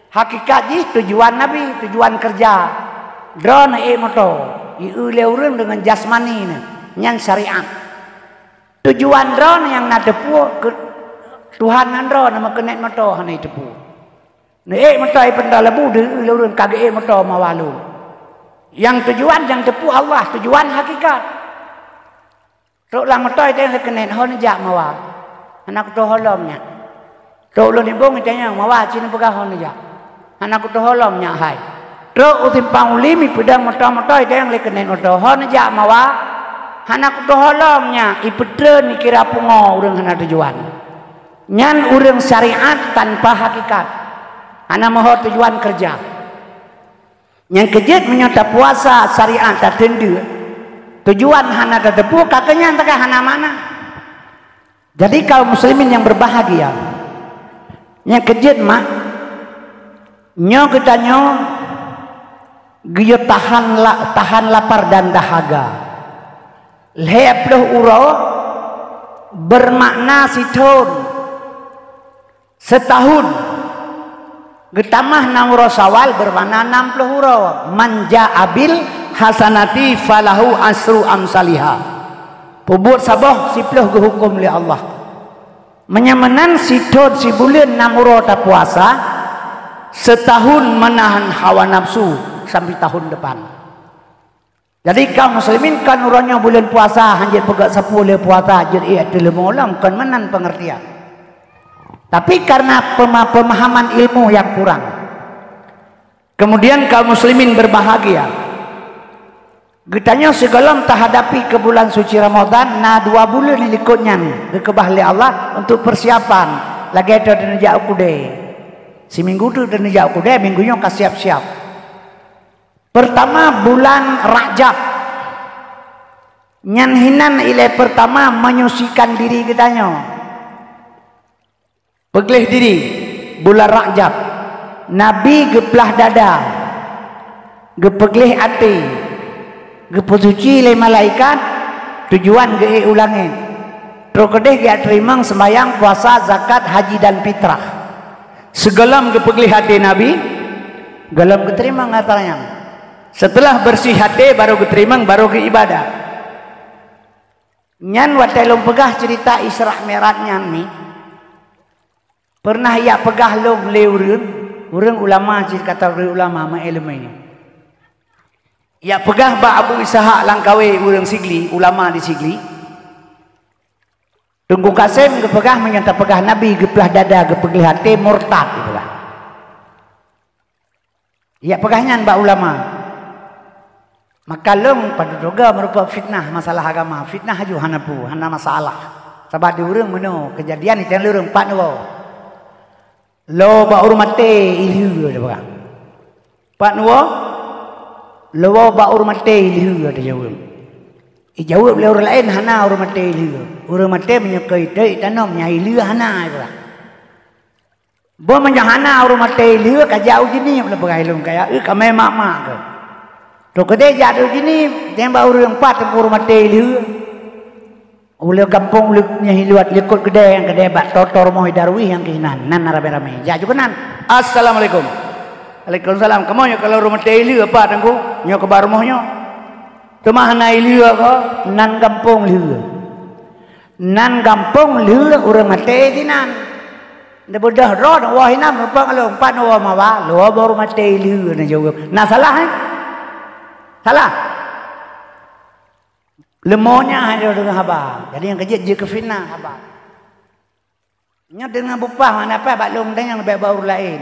Speaker 2: Hakikat ji tujuan Nabi, tujuan kerja. Drone moto. Ieu urang dengan jasmani ne. Nyan syariat. Tujuan drone yang nadepu ke Tuhan andro nama kenet moto hana itepu. Ne moto ai penda lebu de urang kage moto mawalu. Yang tujuan yang tepu Allah, tujuan hakikat. Tok lang moto ai teh kenet hon jak mawa. Anak tu holomnya. Tok lu nimbong tanya mawa cina pegah hon jak. Anak tu holomnya hai. Tok utimpang ulimi pedang moto-moto ai teh kenet moto hon jak mawa. Anak tu holomnya ipedreun kira pungo urang hana tujuan. Nyan urang syariat tanpa hakikat. Ana moho tujuan kerja. Yang kejut menyota puasa syariat tak tendu. Tujuan hana tetepu kakenya entah hana mana. Jadi kaum muslimin yang berbahagia. Yang kejut mak nyo kita nyo giyo tahan lapar dan dahaga. Leploh uro bermakna setahun getamah namuro sawal bermakna 60 huruf manja abil hasanati falahu asru amsaliha pubut saboh siploh ke hukum li Allah menyamanan sidod si bulan namuro ta puasa setahun menahan hawa nafsu sampai tahun depan. Jadi kaum muslimin kan urangnya bulan puasa hanjir pegak 10 puasa hanjir i'til mulam kan menan pengertian. Tapi karena pemahaman ilmu yang kurang. Kemudian kaum muslimin berbahagia. Getanya segalam tak hadapi ke bulan suci Ramadan na 2 bulan yang ikutnya ke bahli Allah untuk persiapan. Lagi ada dan nejak kude. Si minggu tu dan nejak kude minggunya ka siap-siap. Pertama bulan Rajab. Nyanhinan ile pertama menyucikan diri kitanya. Pegelih diri bulan Rajab. Nabi geplah dada. Gepegelih hati. Gepesuci le malaikat. Tujuan ge ulangin. Terus kedeh ge terima sembahyang puasa zakat haji dan fitrah. Segelam gepegelih hati Nabi. Gelam keterima ngataranya. Setelah bersih hati baru keterima baru ke ibadah. Nyan watelum pegah cerita Isra Mi'raj nyan mi. Pernah ia pegah lom le urang ulama cik kata ulama ma ilmu ini. Ia pegah ba Abu Ishaq Langkawi urang Sigli, ulama di Sigli. Tunggu Kasim ke pegah menyata pegah Nabi geplah dada gepegih hati murtad pegah. Ia pegahnya ba ulama. Maka lom pada juga merupakan fitnah masalah agama. Fitnah haju hanapu, hana masalah. Sebab di urang meno kejadian itu lurung pat no. Lo ba urmate ilhu ada bang. Pat no. Lo ba urmate ilhu ada jawab. Jawab le orang lain hana urmate ilhu. Urmate menyokai dei tanom nya ilhu hana bang. Bo menjahana urmate ilhu ka jauh gini le bang ilung kaya kame mak-mak ke. To kede jatuh gini tembak urang pat urmate ilhu. Ule kampung nya hiluat likut gede yang gede bak totor mohi darwi yang kehinan nan rame-rame ja juga nan. Assalamualaikum. Waalaikumsalam. Kamu nyo kalau rumah teli apa tangku nyo ke bar mohnyo tumah na ilu ko nan kampung liu. Nan kampung liu urang mate dinan. De bodah ro wah hinam rupa kalau empat no mawa lo baru mate liu na jawab. Nah salah salah. Lemonya ada dengan haba. Jadi yang kejut je ke fitnah haba. Nya dengan bupah mana apa baklum dengan lebih baru lain.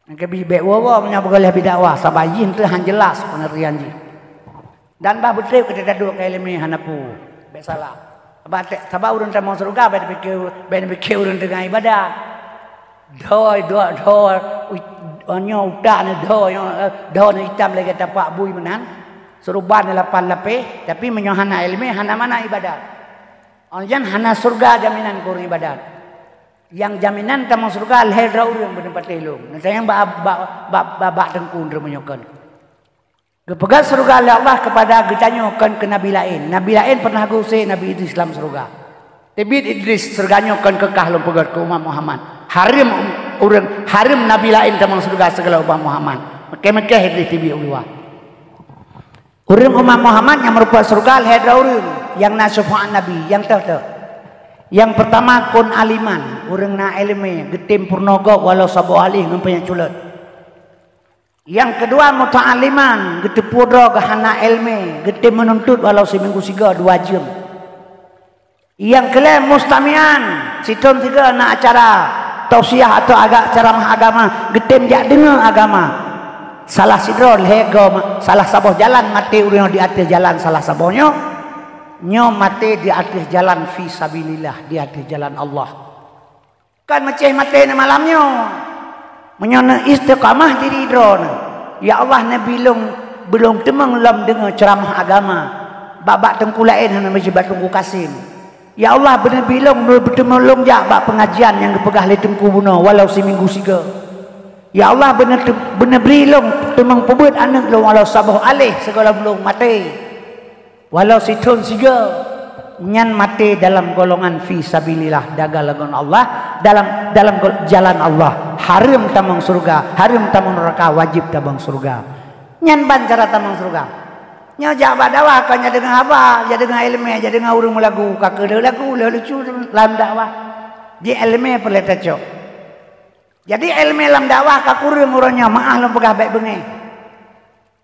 Speaker 2: Yang kebi bek wawa nya boleh bidakwah sabayin tu han jelas pengertian ji. Dan bah betul kita duduk ke ilmu hanapu. Bek salah. Sabah urun ta mau surga ben pikir urun dengan ibadah. Doi onyo utak ne doi hitam lagi tapak bui menan. Suruban 8 lapis tapi menyohana ilmu hana mana ibadat. Onjan hana surga jaminan kur ibadat. Yang jaminan tamu surga alhera urang benempat ilmu. Sayang ba tengkun menyokan. Kepegat surga oleh Allah kepada gecanyokan ke nabi lain. Nabi lain pernah guse nabi Idris Islam surga. Tapi Idris surganyokan kekah lom pegat ke umat Muhammad. Harim nabi lain tamu surga segala umat Muhammad. Mekeh Idris tibi ulwa. Urang umat Muhammad yang merupakan surga al-hadra urang yang na syafaat Nabi yang tahu. Yang pertama kun aliman, urang na ilmu getim purnaga walau sabu ahli ngampai culut. Yang kedua muta'aliman, getim purna gahana ilmu, getim menuntut walau seminggu 2 jam. Yang kelima mustamian, siton 3 na acara tausiah atau agak ceramah agama, getim jak dengar agama. Salah sidrol hego salah saboh jalan mati urang di atas jalan salah sabohnya nyo mati di atas jalan fi sabilillah di atas jalan Allah kan maceh mati na malamnya menyana istiqamah diri drone ya Allah nabi belum temeng lam dengar ceramah agama babak tengkulain hana masjid Batungku Kasim ya Allah benar bilang bertemu jak bak pengajian yang dipegah le tengku buno walau seminggu 3. Ya Allah benar beri long temang pebut anak long walau sabuh alih segala belum mati walau situn 3 nyan mati dalam golongan fi sabilillah dagal lagun Allah dalam jalan Allah harim tamang surga harim tamang neraka wajib tamang surga nyan ban cara tamang surga nya jak badawah kan nya dengan apa ya dengan ilmu ya dengan urang lagu ka lagu lucu dalam dakwah di ilmu peleta cok. Jadi ilmu dalam dakwah kakurang urangnya maah lam pegah baik bengi.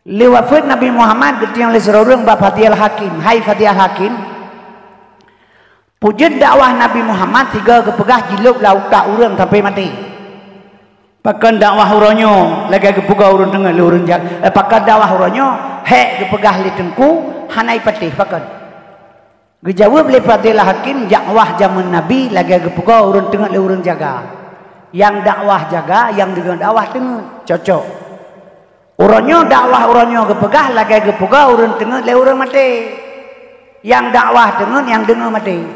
Speaker 2: Liwafat Nabi Muhammad getiang le serorong ba Fatihul Hakim. Hai Fatihul Hakim. Pujud dakwah Nabi Muhammad 3 kepegah jiluk lauta urang sampai mati. Pakan dakwah uranyo lagi kepegah urang tengah le urang jak. Pakan dakwah uranyo hek kepegah le tengku hanai patih pakan. Gejawab le Fatihul Hakim dakwah zaman Nabi lagi kepegah urang tengah le urang jaga. Yang dakwah jaga, yang dengan dakwah tengah cocok. Uranyo dakwah uranyo kepegah lagi kepegah urang tengah le urang mati. Yang dakwah tengah yang dengar mati.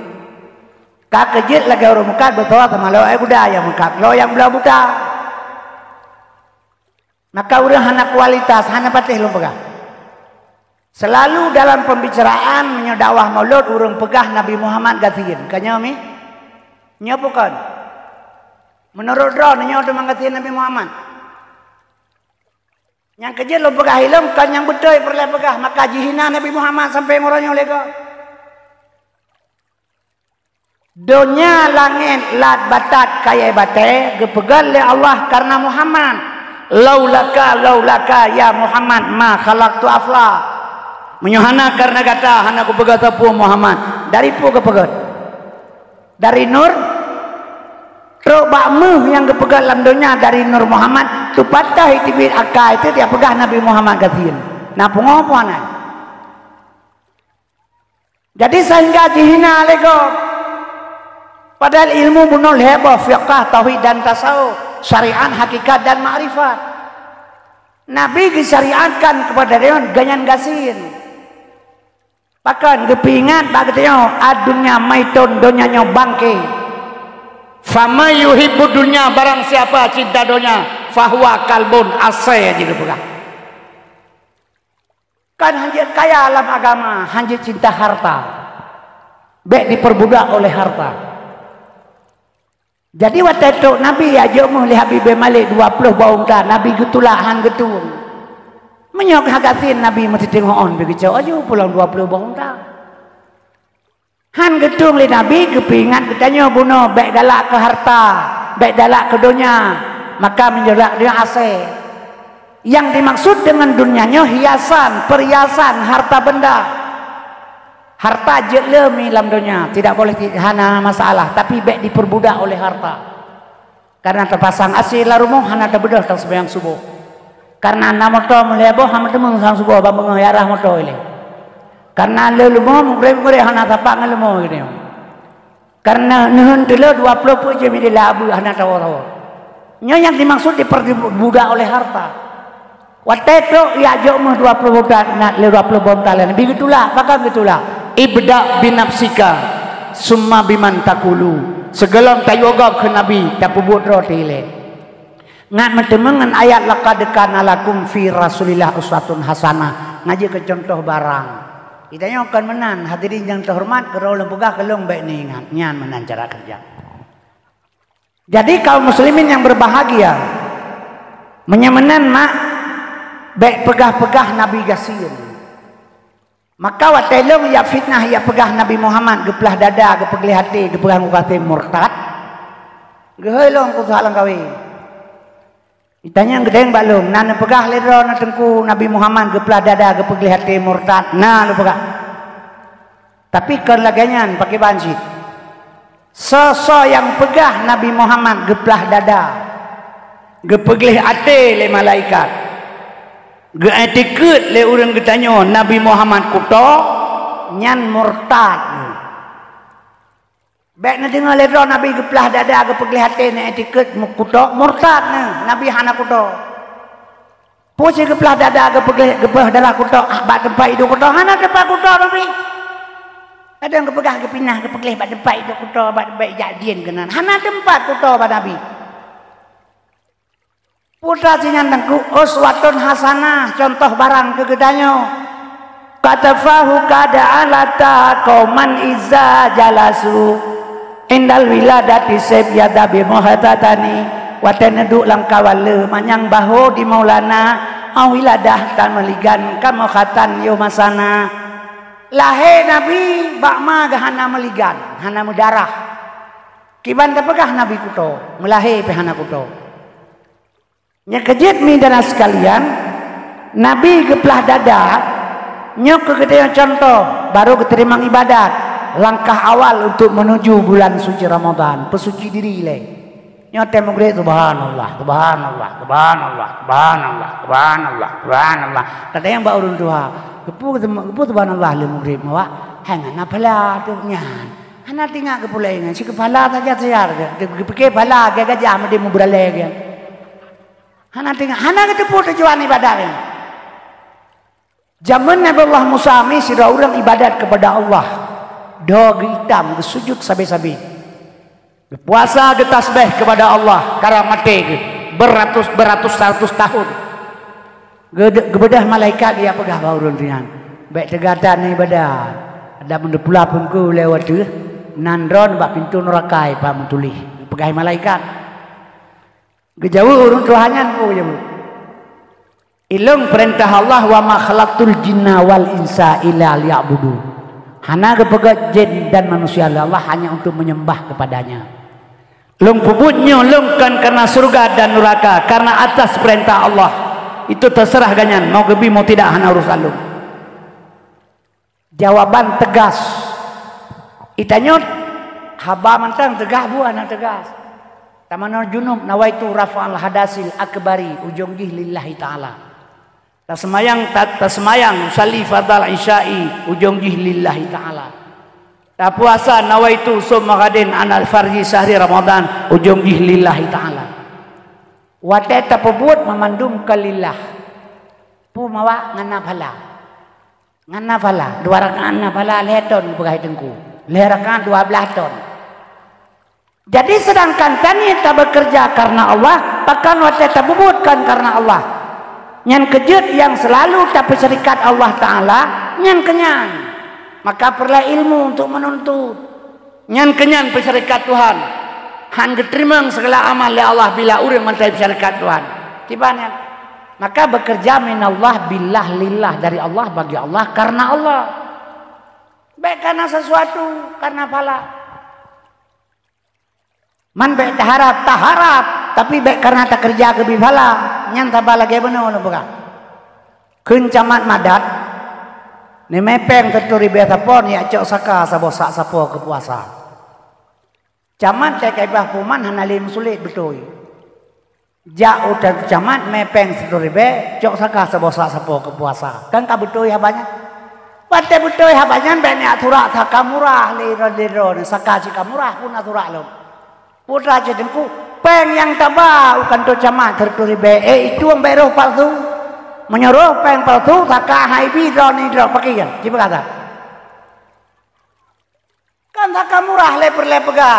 Speaker 2: Kak kejit lagi urang mekat betul sama lo budaya mekat lo yang belah buta. Maka urang hana kualitas hana patih lo pegah. Selalu dalam pembicaraan menyodakwah maulud urang pegah Nabi Muhammad gatiin. Kanya mi? Nya bukan. Menurut drone nya udah mengatakan Nabi Muhammad. Yang kejil lo pegah ilmu kan yang betul perlu pegah maka jihina Nabi Muhammad sampai moronyo lego. Dunia langit lat batat kaya bate gepegal le Allah karena Muhammad. Laulaka ya Muhammad ma khalaqtu afla. Menyohana karena kata hana ku pegat tapu Muhammad. Dari pu kepegat. Dari nur bakmu yang kepegat dalam dunia dari Nur Muhammad tu patah itibit akal itu dia pegah Nabi Muhammad gatiin. Nah pengoponan. Jadi sehingga dihina lego Padahal ilmu bunuh heboh, fiqh, tauhid dan tasawuf, syariat, hakikat dan ma'rifat. Nabi disyariatkan kepada dia ganyan gasin. Bahkan kepingat bagitnya adunya maitun donyanya bangke. Fama yuhibbu dunya, barang siapa cinta dunya, fahuwa kalbun asai aja dipegang. Kan hanjir kaya alam agama, hanjir cinta harta. Baik diperbudak oleh harta. Jadi waktu itu Nabi ajak melihat Habib Malik 20 bau unta, Nabi getulah han getung. Menyok hagasin Nabi mesti tengok on begitu aja pulang 20 bau unta. Han getung li Nabi kepingan katanya bunuh baik galak ke harta, baik galak ke dunia, maka menjelak dia asai. Yang dimaksud dengan dunianya hiasan, perhiasan, harta benda. Harta jelemi dalam dunia, tidak boleh hana masalah, tapi baik diperbudak oleh harta. Karena terpasang asih la rumah hana terbedah tang sembahyang subuh. Karena nama to melebo hama temu sang subuh ba mengarah moto ile. Karena lelumah mure-mure hana tapak ngelemo gitu. Karena nuhun telo 20 pu je mi labu hana tawo-tawo. Nya yang dimaksud diperbudak oleh harta. Waktu itu ya ajak mu 20 budak nak 20 bontalan. Begitulah, maka begitulah. Ibda binafsika summa biman takulu. Segelam tayogab ke Nabi tak pubut roti le. Ngat mentemengan ayat laqad kana lakum fi Rasulillah uswatun hasanah. Ngaji ke contoh barang. Itanya akan menan hadirin yang terhormat kerau lempugah kelong baik ni ingat nyan menan cara kerja. Jadi kaum muslimin yang berbahagia menyemenan mak baik pegah-pegah Nabi gasin. Maka watelong ya fitnah ya pegah Nabi Muhammad geplah dada gepegli hati gepegah mukate murtad gehelong ku salang kawe ditanya gedeng balung nana pegah ledro na tengku Nabi Muhammad geplah dada gepegli hati murtad nah lu pegah tapi kan laganyan pakai bansit so yang pegah Nabi Muhammad geplah dada gepegli hati le malaikat geetikut le urang getanyo Nabi Muhammad kuto nyan murtad. Baik na dengar le Nabi geplah dada gepegli hati ne etikut kuto murtad ne Nabi hana kuto. Pusi geplah dada gepegli dada kuto bak tempat hidup kuto hana tempat kuto Nabi. Ada yang gepegah gepinah gepegli bak tempat hidup kuto bak baik jadian kenan hana tempat kuto bak Nabi. Putra sinyan tengku uswatun hasanah contoh barang kegedanyo katafahu kada alata kauman iza jalasu indal wiladati sebyada bimuhatatani watenedu langkawale manyang baho di maulana awiladah tan meligan kamukhatan yomasana lahe Nabi bakma gahana meligan hana mudarah kiban tepegah Nabi kuto melahe pehana kuto. Nya kejit midana sekalian Nabi geplah dada nyok kegedean contoh baru keterima ibadat langkah awal untuk menuju bulan suci Ramadan pesuci diri le nyote mugre subhanallah subhanallah subhanallah subhanallah subhanallah subhanallah kata yang ba urun doa gepu subhanallah le mugre mawa hangan apala tu nyan hana tinggal kepulengan si kepala saja sayar ke bala ke gajah mede mubrale ge hana tinggal hana ketepu tujuan ibadahnya. Zaman Nabi Allah Musa sira urang ibadat kepada Allah. Dog hitam bersujud sabi-sabi. Berpuasa getasbih kepada Allah karamate beratus tahun. Gebedah malaikat dia pegah baurun rian. Baik tegatan ibadat. Ada mendepula pungku lewat tu nandron bak pintu neraka pa mentulih. Pegah malaikat. Gejauh urun tuhanyan po jauh. Ilung perintah Allah wa ma khalaqtul jinna wal insa illa liya'budu. Hana kepegat jin dan manusia Allah hanya untuk menyembah kepadanya. Lung puputnya lungkan karena surga dan neraka karena atas perintah Allah. Itu terserah ganyan mau gebi mau tidak hana urusan lung. Jawaban tegas. Itanyot haba mantang tegah bu anak tegas. Tamanul junub nawaitu rafa'al hadasil akbari ujung gih lillahi ta'ala. Tasmayang usalli fardal isya'i ujung gih lillahi ta'ala. Tak puasa nawaitu summa ghadin anal farji sahri Ramadan ujung lillahi ta'ala. Wate tapubut memandum kalillah. Pu mawa ngana phala. Ngana phala 2 rakaat ngana phala leton begai tengku. Le rakaat 12 ton. Jadi sedangkan tani tak bekerja karena Allah, bahkan wate tabubutkan karena Allah. Nyan kejut yang selalu tak berserikat Allah Ta'ala, nyan kenyan. Maka perlu ilmu untuk menuntut. Nyan kenyan berserikat Tuhan. Han geterima segala amal oleh Allah bila urang mentai berserikat Tuhan. Tibanya. Maka bekerja minallah billah lillah dari Allah bagi Allah karena Allah. Baik karena sesuatu, karena pala. Man baik taharap, tapi baik karena tak kerja ke bifala. Nyan tabala ge bener ono buka. Keun camat madat. Ni mepeng terturi beta pon ya cok saka sabosak sapo ke puasa. Camat cek ibah puman hanalim sulit betul. Ja udah camat mepeng terturi be cok saka sabosak sapo ke puasa. Kan ka betul ya banyak. Pate betul ya banyak be ni aturak saka murah liro saka sika murah pun aturak lo. Putra jadengku peng yang tabau kan to camat terturi be itu ang beroh palsu. Menyuruh peng palsu saka haibi drone pakai kan siapa kata kan saka murah leper-lepega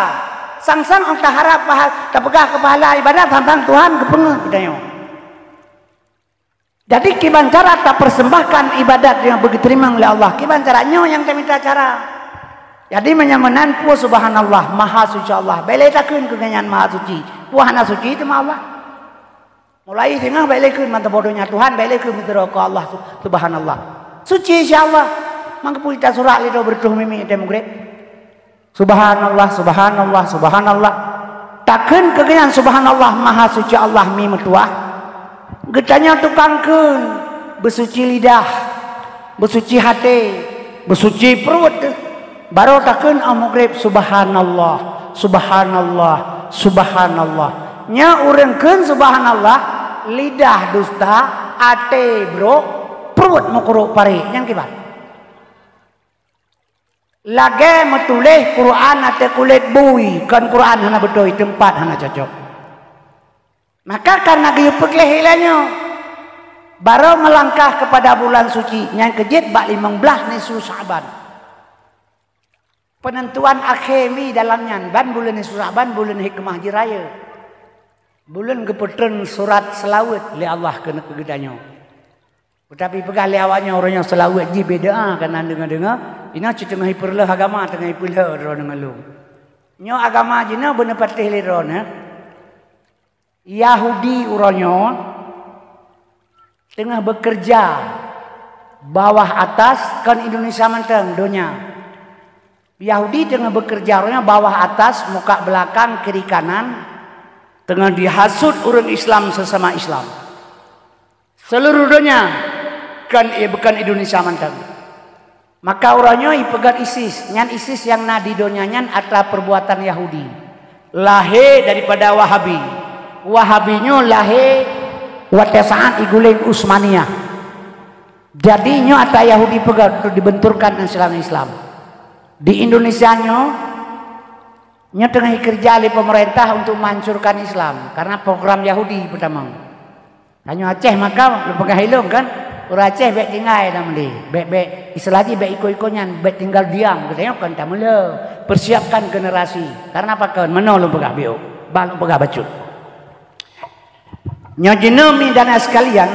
Speaker 2: sang-sang ang taharap tak pegah kepahala ibadat tentang Tuhan kepengeh katanya. Jadi kiban cara tak persembahkan ibadat yang begitu terima oleh Allah, kiban caranya yang kita minta cara. Jadi menyamanan puas subhanallah maha suci Allah bele takun keganyan maha suci puahana suci itu mah Allah. Mulai tengah balik ke mata bodohnya Tuhan, balik ke mitra ke Allah subhanallah. Suci insyaallah. Mangka puita surat lido bertuh mimi temu grep. Subhanallah, subhanallah, subhanallah. Takkan kegenyan subhanallah maha suci Allah mi metuah. Getanya tukangkeun besuci lidah, besuci hati, besuci perut. Baru takkan amu grep subhanallah, subhanallah, subhanallah. Nya urangkeun subhanallah lidah dusta ate bro perut mukuruk pari yang kibat lage metuleh Quran ate kulit bui kan Quran hana betul tempat hana cocok maka karena gieu pekleh hilanya baru melangkah kepada bulan suci yang kejit bak 15 nisfu Sa'ban penentuan akhiri dalamnya ban bulan nisfu Sa'ban bulan hikmah jiraya bulan kepetren surat selawat li Allah kena kegedanyo. Tetapi pegah li awaknya orangnya selawat ji beda kana dengar-dengar ina citengah perlah agama tengah perlah ro dengan lu. Nyo agama jina bener patih li ro na. Yahudi uranyo tengah bekerja bawah atas kan Indonesia manteng donya. Yahudi tengah bekerja orangnya bawah atas muka belakang kiri kanan tengah dihasut orang Islam sesama Islam. Seluruh dunia kan bukan Indonesia mantap. Maka orangnya ipegat ISIS, nyan ISIS yang nadi dunia nyan adalah perbuatan Yahudi. Lahir daripada Wahabi. Wahabinyo lahir wate saat iguling Utsmaniyah. Jadinya ada Yahudi pegat untuk dibenturkan dengan Islam. Di Indonesia nya tengah kerja oleh pemerintah untuk menghancurkan Islam karena program Yahudi pertama. Hanya Aceh maka lepegah hilung kan. Orang Aceh baik tinggal dah meli. Baik istilahnya baik ikut-ikutnya baik tinggal diam katanya kan tak mele. Persiapkan generasi. Karena apa kan mana lepegah bio. Bal lepegah bacut. Nya jenemi dan sekalian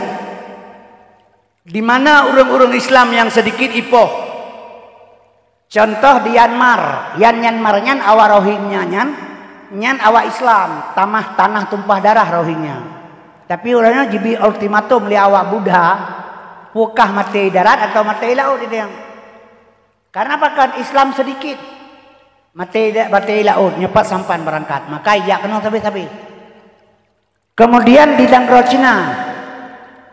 Speaker 2: di mana orang-orang Islam yang sedikit ipoh. Contoh di Myanmar, Myanmar nyan awak Rohingya nyan awak Islam, tanah tumpah darah Rohingya. Tapi orangnya jibi ultimatum li awak Buddha, wukah mati darat atau mati laut itu yang. Karena apa kan Islam sedikit, mati laut nyepat sampan berangkat, maka iya kena tapi. Kemudian di Dangro Cina,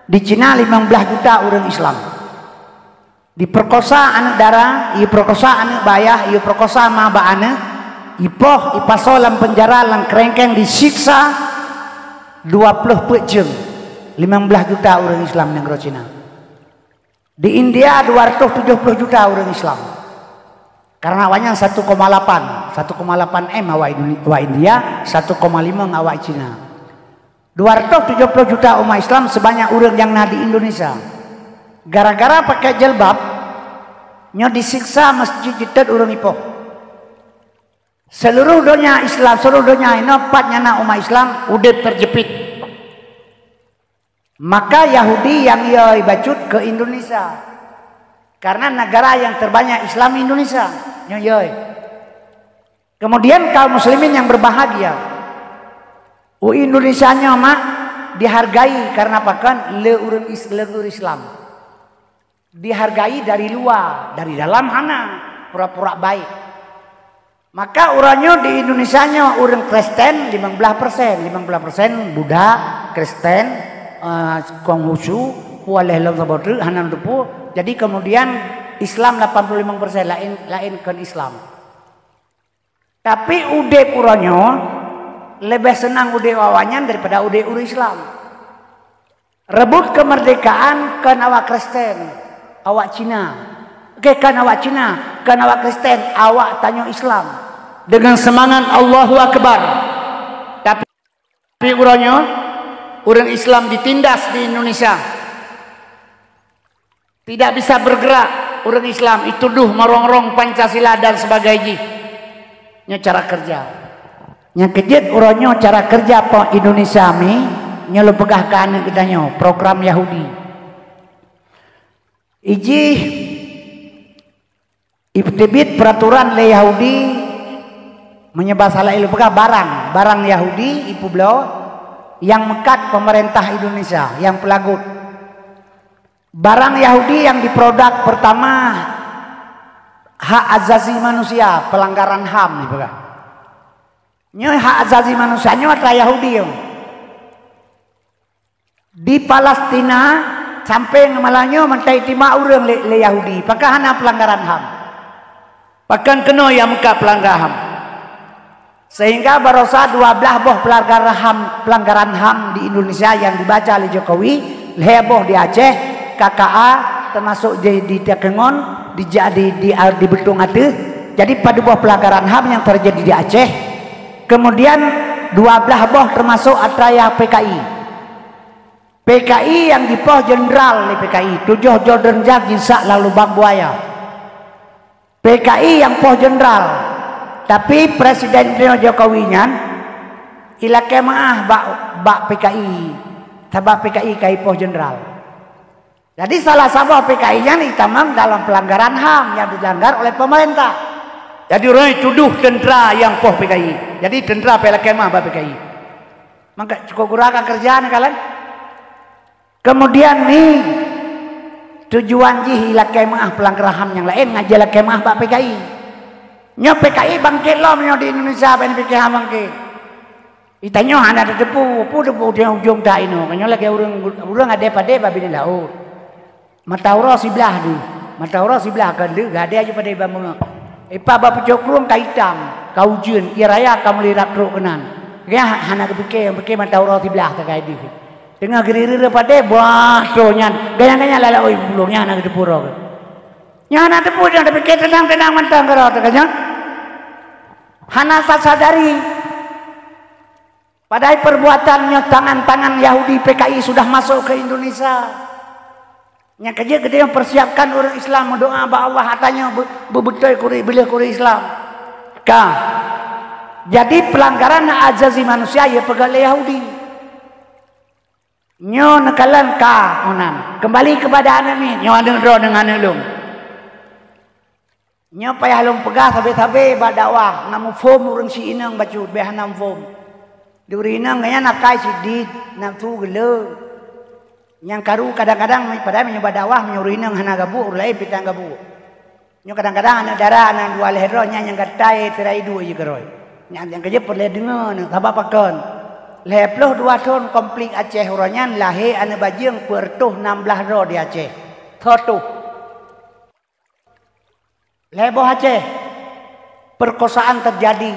Speaker 2: di Cina 15 juta orang Islam. Diperkosa anak darah, diperkosa anak bayah, diperkosa maba anak, ipoh, ipaso dalam penjara, lang kerengkeng disiksa 20 jam, 15 juta orang Islam yang Cina. Di India 270 juta orang Islam. Karena awaknya 1,8 M awak India, 1,5 awak Cina. 270 juta umat Islam sebanyak orang yang nah di Indonesia. Gara-gara pakai jilbab, nyo disiksa masjid jitet orang ipoh. Seluruh dunia Islam, seluruh dunia ini patnya nak umat Islam udah terjepit. Maka Yahudi yang ia bacut ke Indonesia. Karena negara yang terbanyak Islam Indonesia. Nyoy. Kemudian kaum muslimin yang berbahagia. Indonesia nya mak dihargai karena apa kan leur Islam. Dihargai dari luar, dari dalam hana pura-pura baik. Maka orangnya di Indonesia nya orang Kristen 15%, 15% Buddha, Kristen, Konghucu, Waleh Lam Sabotru, Hanan Dupu. Jadi kemudian Islam 85% lain kan Islam. Tapi ude puranyo lebih senang ude wawanyan daripada ude Islam. Rebut kemerdekaan kan awak Kristen, awak Cina. Oke kan awak Cina, kan awak Kristen, awak tanyo Islam. Dengan semangat Allahu Akbar. Tapi uranyo orang Islam ditindas di Indonesia. Tidak bisa bergerak orang Islam dituduh merongrong Pancasila dan sebagainya. Nya cara kerja. Nya kejut uronyo cara kerja po Indonesia mi nya lo pegah ke anak kitanya program Yahudi. Iji ibtibit peraturan le Yahudi menyebab salah ilu pegah barang Yahudi ipu beliau yang mekat pemerintah Indonesia yang pelagut. Barang Yahudi yang diproduk pertama hak asasi manusia, pelanggaran HAM nih Pak. Nyo hak asasi manusia nyo adalah Yahudi yo. Di Palestina sampai ngemalanyo mentai tima urang le Yahudi, pakah hana pelanggaran HAM. Pakan keno yang muka pelanggaran HAM. Sehingga barosa 12 boh pelanggaran HAM di Indonesia yang dibaca oleh Jokowi, heboh di Aceh, KKA termasuk di Tekengon, di Betung Ade. Jadi pada buah pelanggaran HAM yang terjadi di Aceh. Kemudian 12 boh termasuk atraya PKI. PKI yang di poh jenderal di PKI 7 Jordan Jagisa lalu Bang Buaya. PKI yang poh jenderal. Tapi Presiden Jokowi nyan ilake maah bak PKI. Tabak PKI kai poh jenderal. Jadi salah satu PKI-nya ditamang dalam pelanggaran HAM yang dilanggar oleh pemerintah. Jadi orang tuduh tentera yang poh PKI. Jadi tentera pelak kemah bah PKI. Maka cukup kurang kerjaan kalian. Kemudian nih tujuan jih ilak kemah pelanggaran HAM yang lain ngajak kemah bah PKI. Nyo PKI bangkit loh nyo di Indonesia ben PKI bangkit. Itanyo hana depu di ujung dah ino. Kanyo lagi urang ada pada babin laut. Matauro sebelah tu. Matauro sebelah kan tu. Gak ada aja pada bambu. Ipa bapa cokrung kaitam. Kau jun. Ia raya kamu lirat teruk kenan. Kaya hana kepikir matauro sebelah tak kaya dia. Tengah gerira pada buah tu nyan. Gaya-gaya lala oi bulungnya hana ketepuro. Nya hana tepu jangan terpikir tenang mentang karo tak kaya. Hana sadari. Padahal perbuatannya tangan-tangan Yahudi PKI sudah masuk ke Indonesia. Yang kerja gede yang persiapkan orang Islam doa ba Allah hatanya bebetul kuri Islam. Jadi pelanggaran hak asasi manusia ya pegal Yahudi. Nyo nekalan onan. Kembali kepada anak ni. Nyo ada ro dengan ulung. Nyo payah lung pegah sabe-sabe ba dakwah namu form urang si inang bacu behanam form. Durinang ngaya nakai sidit nak tu gele. Yang karu kadang-kadang pada menyoba dakwah menyuruhinang hana gabu ulai pitang gabu. Nyo kadang-kadang anak darah anak dua lehro nya yang gatai terai dua je keroi. Yang kerja perle dengar sabab pakon. Leploh 2 tahun komplit Aceh orangnya lahir anak bajing pertuh 16 ro di Aceh. Thotuh. Leboh Aceh. Perkosaan terjadi.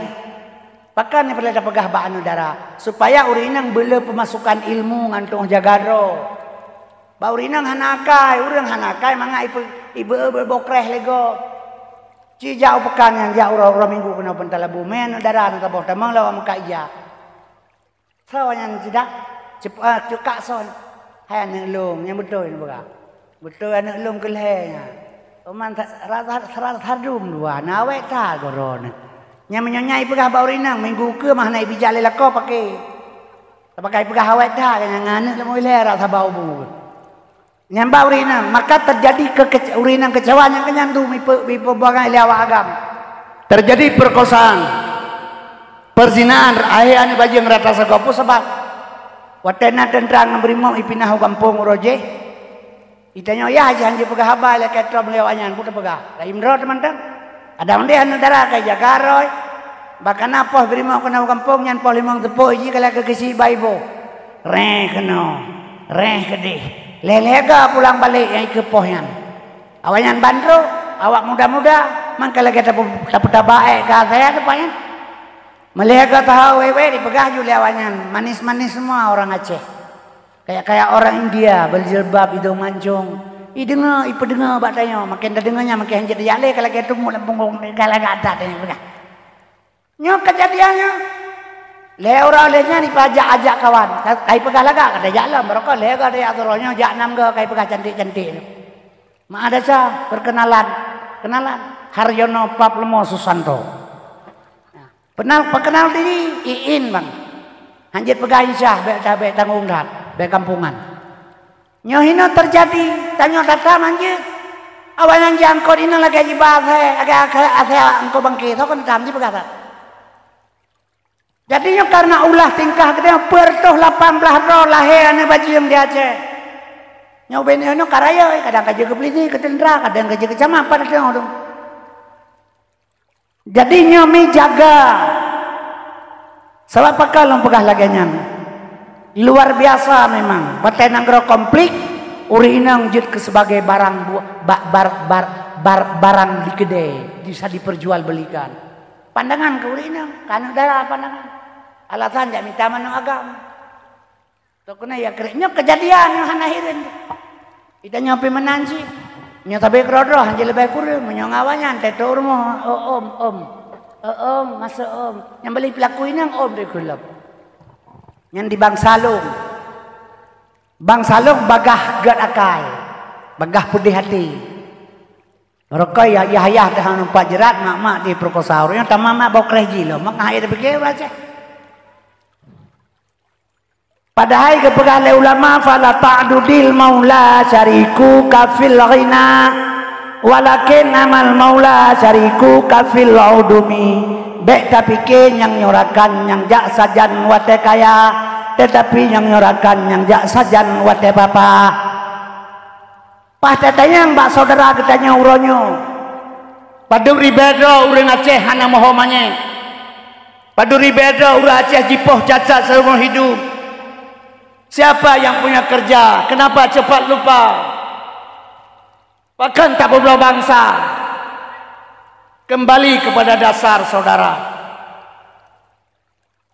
Speaker 2: Pakan yang perlu pegah ba anu darah supaya urinang bela pemasukan ilmu ngantung jagaro. Ba urinang hanakai, urang hanakai manga ibu berbokreh lego. Ci jauh pekan yang jauh orang minggu kena pentala bumen darah nang tabok tamang lawa maka iya. Sawanyan tidak cepat cukak son. Hai anak lung yang betul ni baga. Betul anak lung kelehnya. Oman rasa hadum dua nawek ta goron. Nya menyonyai pegah baurinang minggu ke mah naik bijale lako pakai. Pakai pegah awet dah kan nganek lemu lera sabau bu. Nya baurinang maka terjadi urinang kecewaan yang kenyandu mi bagai lewa agam.
Speaker 1: Terjadi perkosaan, perzinaan, ayah ane baju yang rata segopo sebab watena tentrang berimo ipinah kampung roje. Itanya ya haji pegah haba le ketro melewanya putar pegah. Lah imro teman-teman. Ada onde anu darah kay jagaroy. Bahkan apa berimo kena kampung nyan poh limang tepo iki kala ke kesi baibo. Reh keno. Reh gede. Lelega pulang balik yang ke pohyan. Awanyan bandro, awak muda-muda mangkala kita dapat baik ka saya depannya. Melega tahu wewe dipegah ju lewanyan. Manis-manis semua orang Aceh. Kayak orang India berjilbab hidung mancung. Dengar, ipa dengar batanya. Makin dah dengarnya makin hanjat jale kalau kita mulai punggung kalau gata tanya benar. Nyok kejadiannya. Leora lehnya ni ajak kawan. Kai pegah laga kata jalan mereka lega dia aturannya jak nam ke kai pegah cantik-cantik. Mak ada sah perkenalan. Kenalan Haryono Paplemo Susanto. Perkenal diri Iin bang. Hanjat pegah Isyah be tanggung dah. Be kampungan. Nyohino terjadi, tanya datang anjir. Awan yang jangkau ini lagi jibah agak engkau bangkit, kau kan tamji berkata. Jadinya karena ulah tingkah kita pertuh 18 roh lahir ane baju yang di Aceh. Nyobain ini karaya, kadang kerja ke Peliti, ke Tendra, kadang kerja ke Camak, pada tengok dong. Jadi nyomi jaga. Sebab apa kalau pegah lagi luar biasa memang. Batenang gro komplit uri inang jut ke sebagai barang barang di kedai bisa diperjualbelikan. Pandangan ke uri inang kan darah pandangan. Alasan jak minta manung agama. To kena ya kereknya kejadian yang hanahirin. Ita nyopi menanci. Nya tabe krodro hanje lebih kurang menyongawanya ante turmo om masuk om. Yang beli pelaku inang om de kulap. Yang di Bang Salung. Bang Salung bagah gad akai. Bagah putih hati. Mereka ya dah nampak jerat mak di perkosa. Yang tamama bau kreji lo. Mak ayat begitu baca. Padahal kepegah le ulama fala ta'dudil maula syariku kafil ghina walakin amal maula syariku kafil udumi. Bek tapi yang nyorakan yang jak sajan wate kaya, tetapi yang nyorakan yang jak sajan wate papa. Pas tetanya mbak saudara katanya uronyo. Padu ribedo urang Aceh hana mohomanye. Padu ribedo urang Aceh jipoh cacat seumur hidup. Siapa yang punya kerja? Kenapa cepat lupa? Bahkan tak berbela bangsa. Kembali kepada dasar saudara.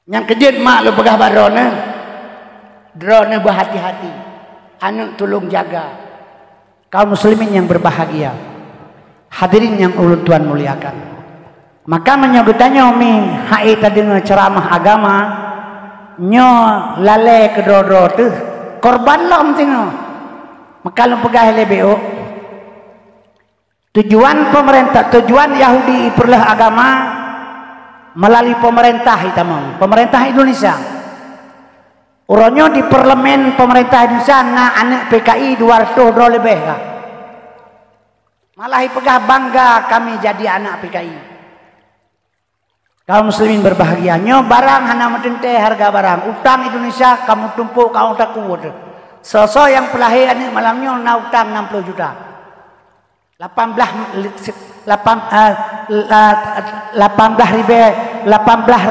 Speaker 1: Yang kejut mak lu pegah barone. Drone berhati-hati. Anu tolong jaga. Kaum muslimin yang berbahagia. Hadirin yang ulun Tuhan muliakan. Maka menyogutannya umi hai tadi ceramah agama. Nyo lale kedoro tu korban lo tengok. Maka lu pegah LBO. Tujuan pemerintah, tujuan Yahudi perlah agama melalui pemerintah hitam, pemerintah Indonesia. Uronyo di parlemen pemerintah Indonesia na anak PKI 200 lebih kah. Malah pegah bangga kami jadi anak PKI. Kaum muslimin berbahagianya barang hana metente harga barang. Utang Indonesia kamu tumpuk kamu tak kuat. Sosok yang pelahir ini malamnya na utang 60 juta. 18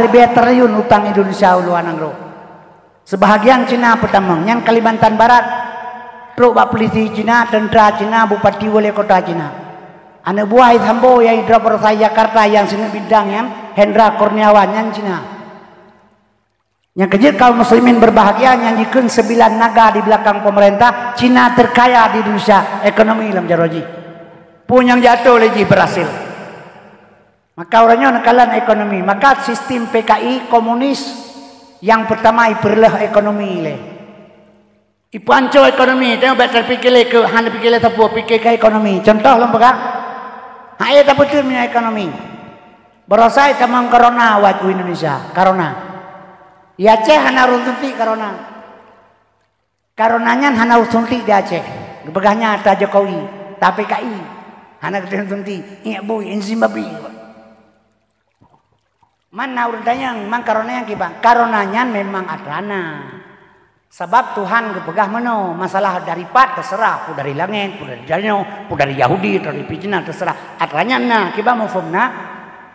Speaker 1: ribu triliun utang Indonesia uluan angro. Sebahagian Cina pertama, yang Kalimantan Barat, truk bak polisi Cina, tentera Cina, bupati wali kota Cina. Anak buah Sambo yang Hidra Persai Jakarta yang sini bidang yang Hendra Kurniawan yang Cina. Yang kecil kaum muslimin berbahagia nyanyikan 9 naga di belakang pemerintah. Cina terkaya di Indonesia, ekonomi dalam jaroji. Pun yang jatuh lagi berhasil.
Speaker 2: Maka orangnya nekalan ekonomi. Maka sistem PKI komunis yang pertama iperlah ekonomi le. Ipanco ekonomi. Tengok betul fikir le ke hana fikir le tapu fikir ke ekonomi. Contoh lembaga. Hai tak betul punya ekonomi. Berasai tamang corona wajib Indonesia. Corona. Ya Aceh hana runtuti corona. Coronanya hana runtuti di Aceh. Gebegahnya ada Jokowi. Tapi PKI hana runtuti. Iya boy Zimbabwe. Mana urutanya mang corona yang kibang. Coronanya memang adana. Sebab Tuhan gebegah meno masalah daripat terserah. Pu dari langit, pu dari danau, pu dari Yahudi, dari Pijina terserah. Adanya na kibang mufumna.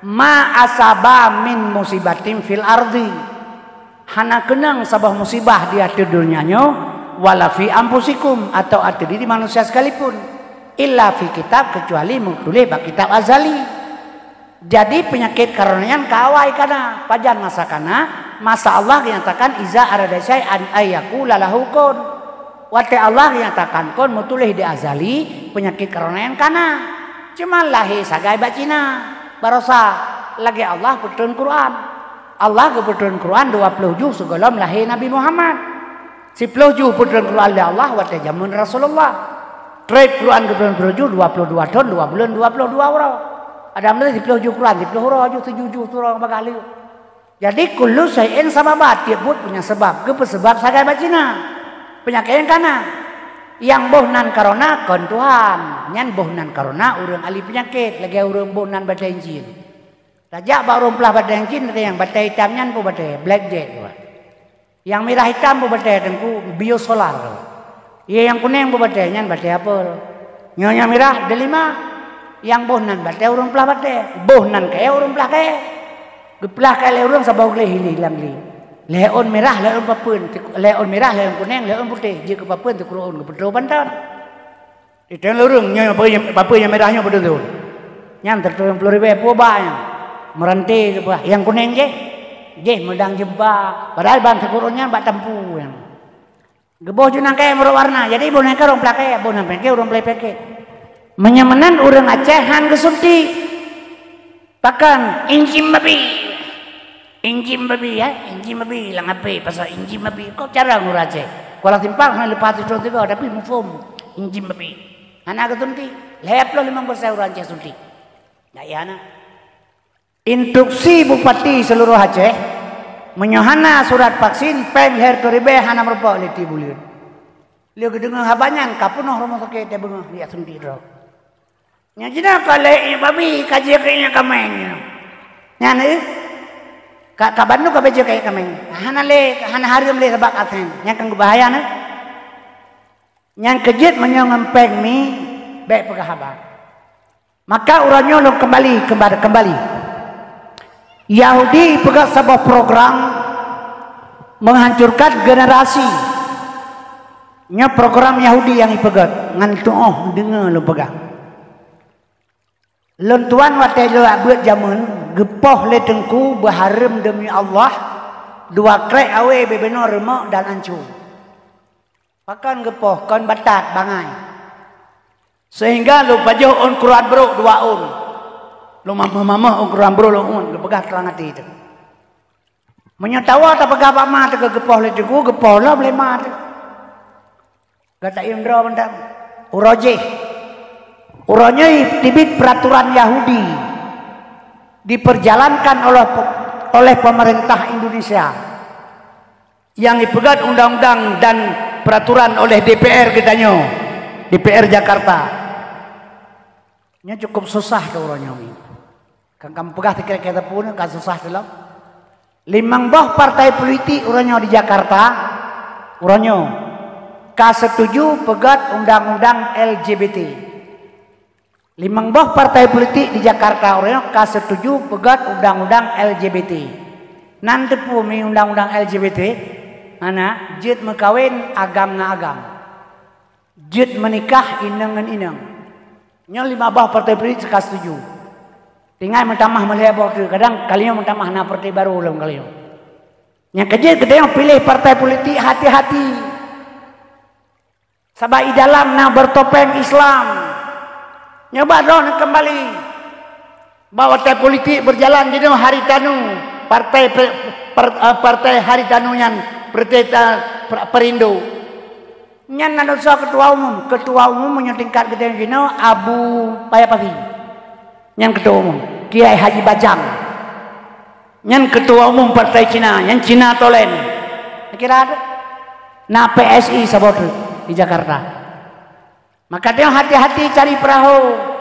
Speaker 2: Ma asaba min musibatin fil ardi. Hana kenang sabah musibah di atas dunianya wala fi ampusikum atau atas diri manusia sekalipun illa fi kitab kecuali mengtulis bak kitab azali. Jadi penyakit karenanya kawai kana pajan masa kana masa Allah nyatakan iza arada syai'an ayyakula lahu kun. Wate Allah nyatakan kun mutulih di azali penyakit karenanya kana. Cuma lahi sagai bacina barosa lagi Allah betul Quran. Allah kebetulan Quran 20 juz sebelum lahir Nabi Muhammad. 10 juz kebetulan Quran oleh Allah waktu zaman Rasulullah. Trade Quran kebetulan 10 juz 22 tahun 2 bulan 22 orang. Ada mana 10 juz Quran 10 orang juz 7 juz orang bakal. Jadi kullu syai'in sababat tiap but punya sebab. Ke sebab sagai bacina. Penyakit yang kana. Yang bohnan karona kon Tuhan. Nyan bohnan karona urang ahli penyakit lagi urang bohnan baca Injil. Tajak baru pelah badai yang yang badai hitamnya pun badai blackjack. Yang merah hitam pun badai tengku biosolar. Ya yang kuning pun badai nyan badai apel. Nyonya merah delima. Yang bohnan badai urang pelah badai. Bohnan kaya urang pelah kaya. Gepelah kaya urang sabau leh hilang li. Leon merah leon papun. Leon merah leon kuning leon putih. Jika papun tu kurun kebetul bantan. Itu yang urang nyonya papun yang merahnya betul. Nyan tertuang 10.000 pobanya. Merantai ke yang kuning je medang jebak padahal bang sekurangnya bak tempu yang geboh junang kaya berwarna jadi boneka orang pelakaya boneka peke orang pelakaya menyamanan orang Acehan kesulti pakan injim babi ya injim babi lang apa pasal injim babi kok cara ngurus Aceh kalau timpang hanya lepas itu juga tapi mufum injim babi anak kesulti lep lo 50 orang Aceh sulti nggak ya anak. Instruksi Bupati seluruh Aceh menyohana surat vaksin pengher keribe hana merpa leti bulir. Liu kedengar habanyan kapunoh rumah sakit dia bengah lihat sendiri. Nya jina kale babi kaji kayaknya kameng. Nya ne ka bandu ka beje kayak kameng. Hana harim le sabak asen. Nya kang bahaya ne. Nya kejit menyongempeng mi baik pegahaba. Maka urangnya lo kembali. Yahudi pegang sebuah program menghancurkan generasi. Nya program Yahudi yang dipegang ngantuh dengar lo pegang. Lentuan watai lo abad zaman gepoh le tengku berharem demi Allah dua krek awe bebenor remak dan ancur. Pakan gepoh kon batat bangai. Sehingga lo bajuh on Quran bro 2 on. Lo mama ukuran bro lo un lo pegah terang hati itu. Menyatawa tak pegah pak mah ke gepoh le teku gepoh lah boleh mah. Kata Indra benda uroje. Uronya tibit peraturan Yahudi diperjalankan oleh pemerintah Indonesia yang dipegat undang-undang dan peraturan oleh DPR katanya DPR Jakarta. Nya cukup susah ke uronya ini. Kang pegah kira-kira pun kan susah dalam. Limang boh partai politik urangnya di Jakarta, urangnya setuju pegat undang-undang LGBT. Limang boh partai politik di Jakarta urangnya setuju pegat undang-undang LGBT. Nanti pun undang-undang LGBT, mana jid mekawin agam na agam, jid menikah inang ngan inang. Nya 5 boh partai politik setuju. Tinggal mentamah melebok tu kadang kalinya mentamah na partai baru ulang kalinya. Yang kejadian kedai pilih partai politik hati-hati. Sabai dalam na bertopeng Islam. Nyoba dong kembali. Bawa partai politik berjalan di hari tanu partai hari tanu yang Perindo. Nyan nado ketua umum menyetingkat gede gino Abu Payapavi. Nyan ketua umum Kiai Haji Bajang. Nyan ketua umum partai Cina, nyan Cina Tolen. Kira ada. Nah PSI sabot di Jakarta. Maka dia hati-hati cari perahu.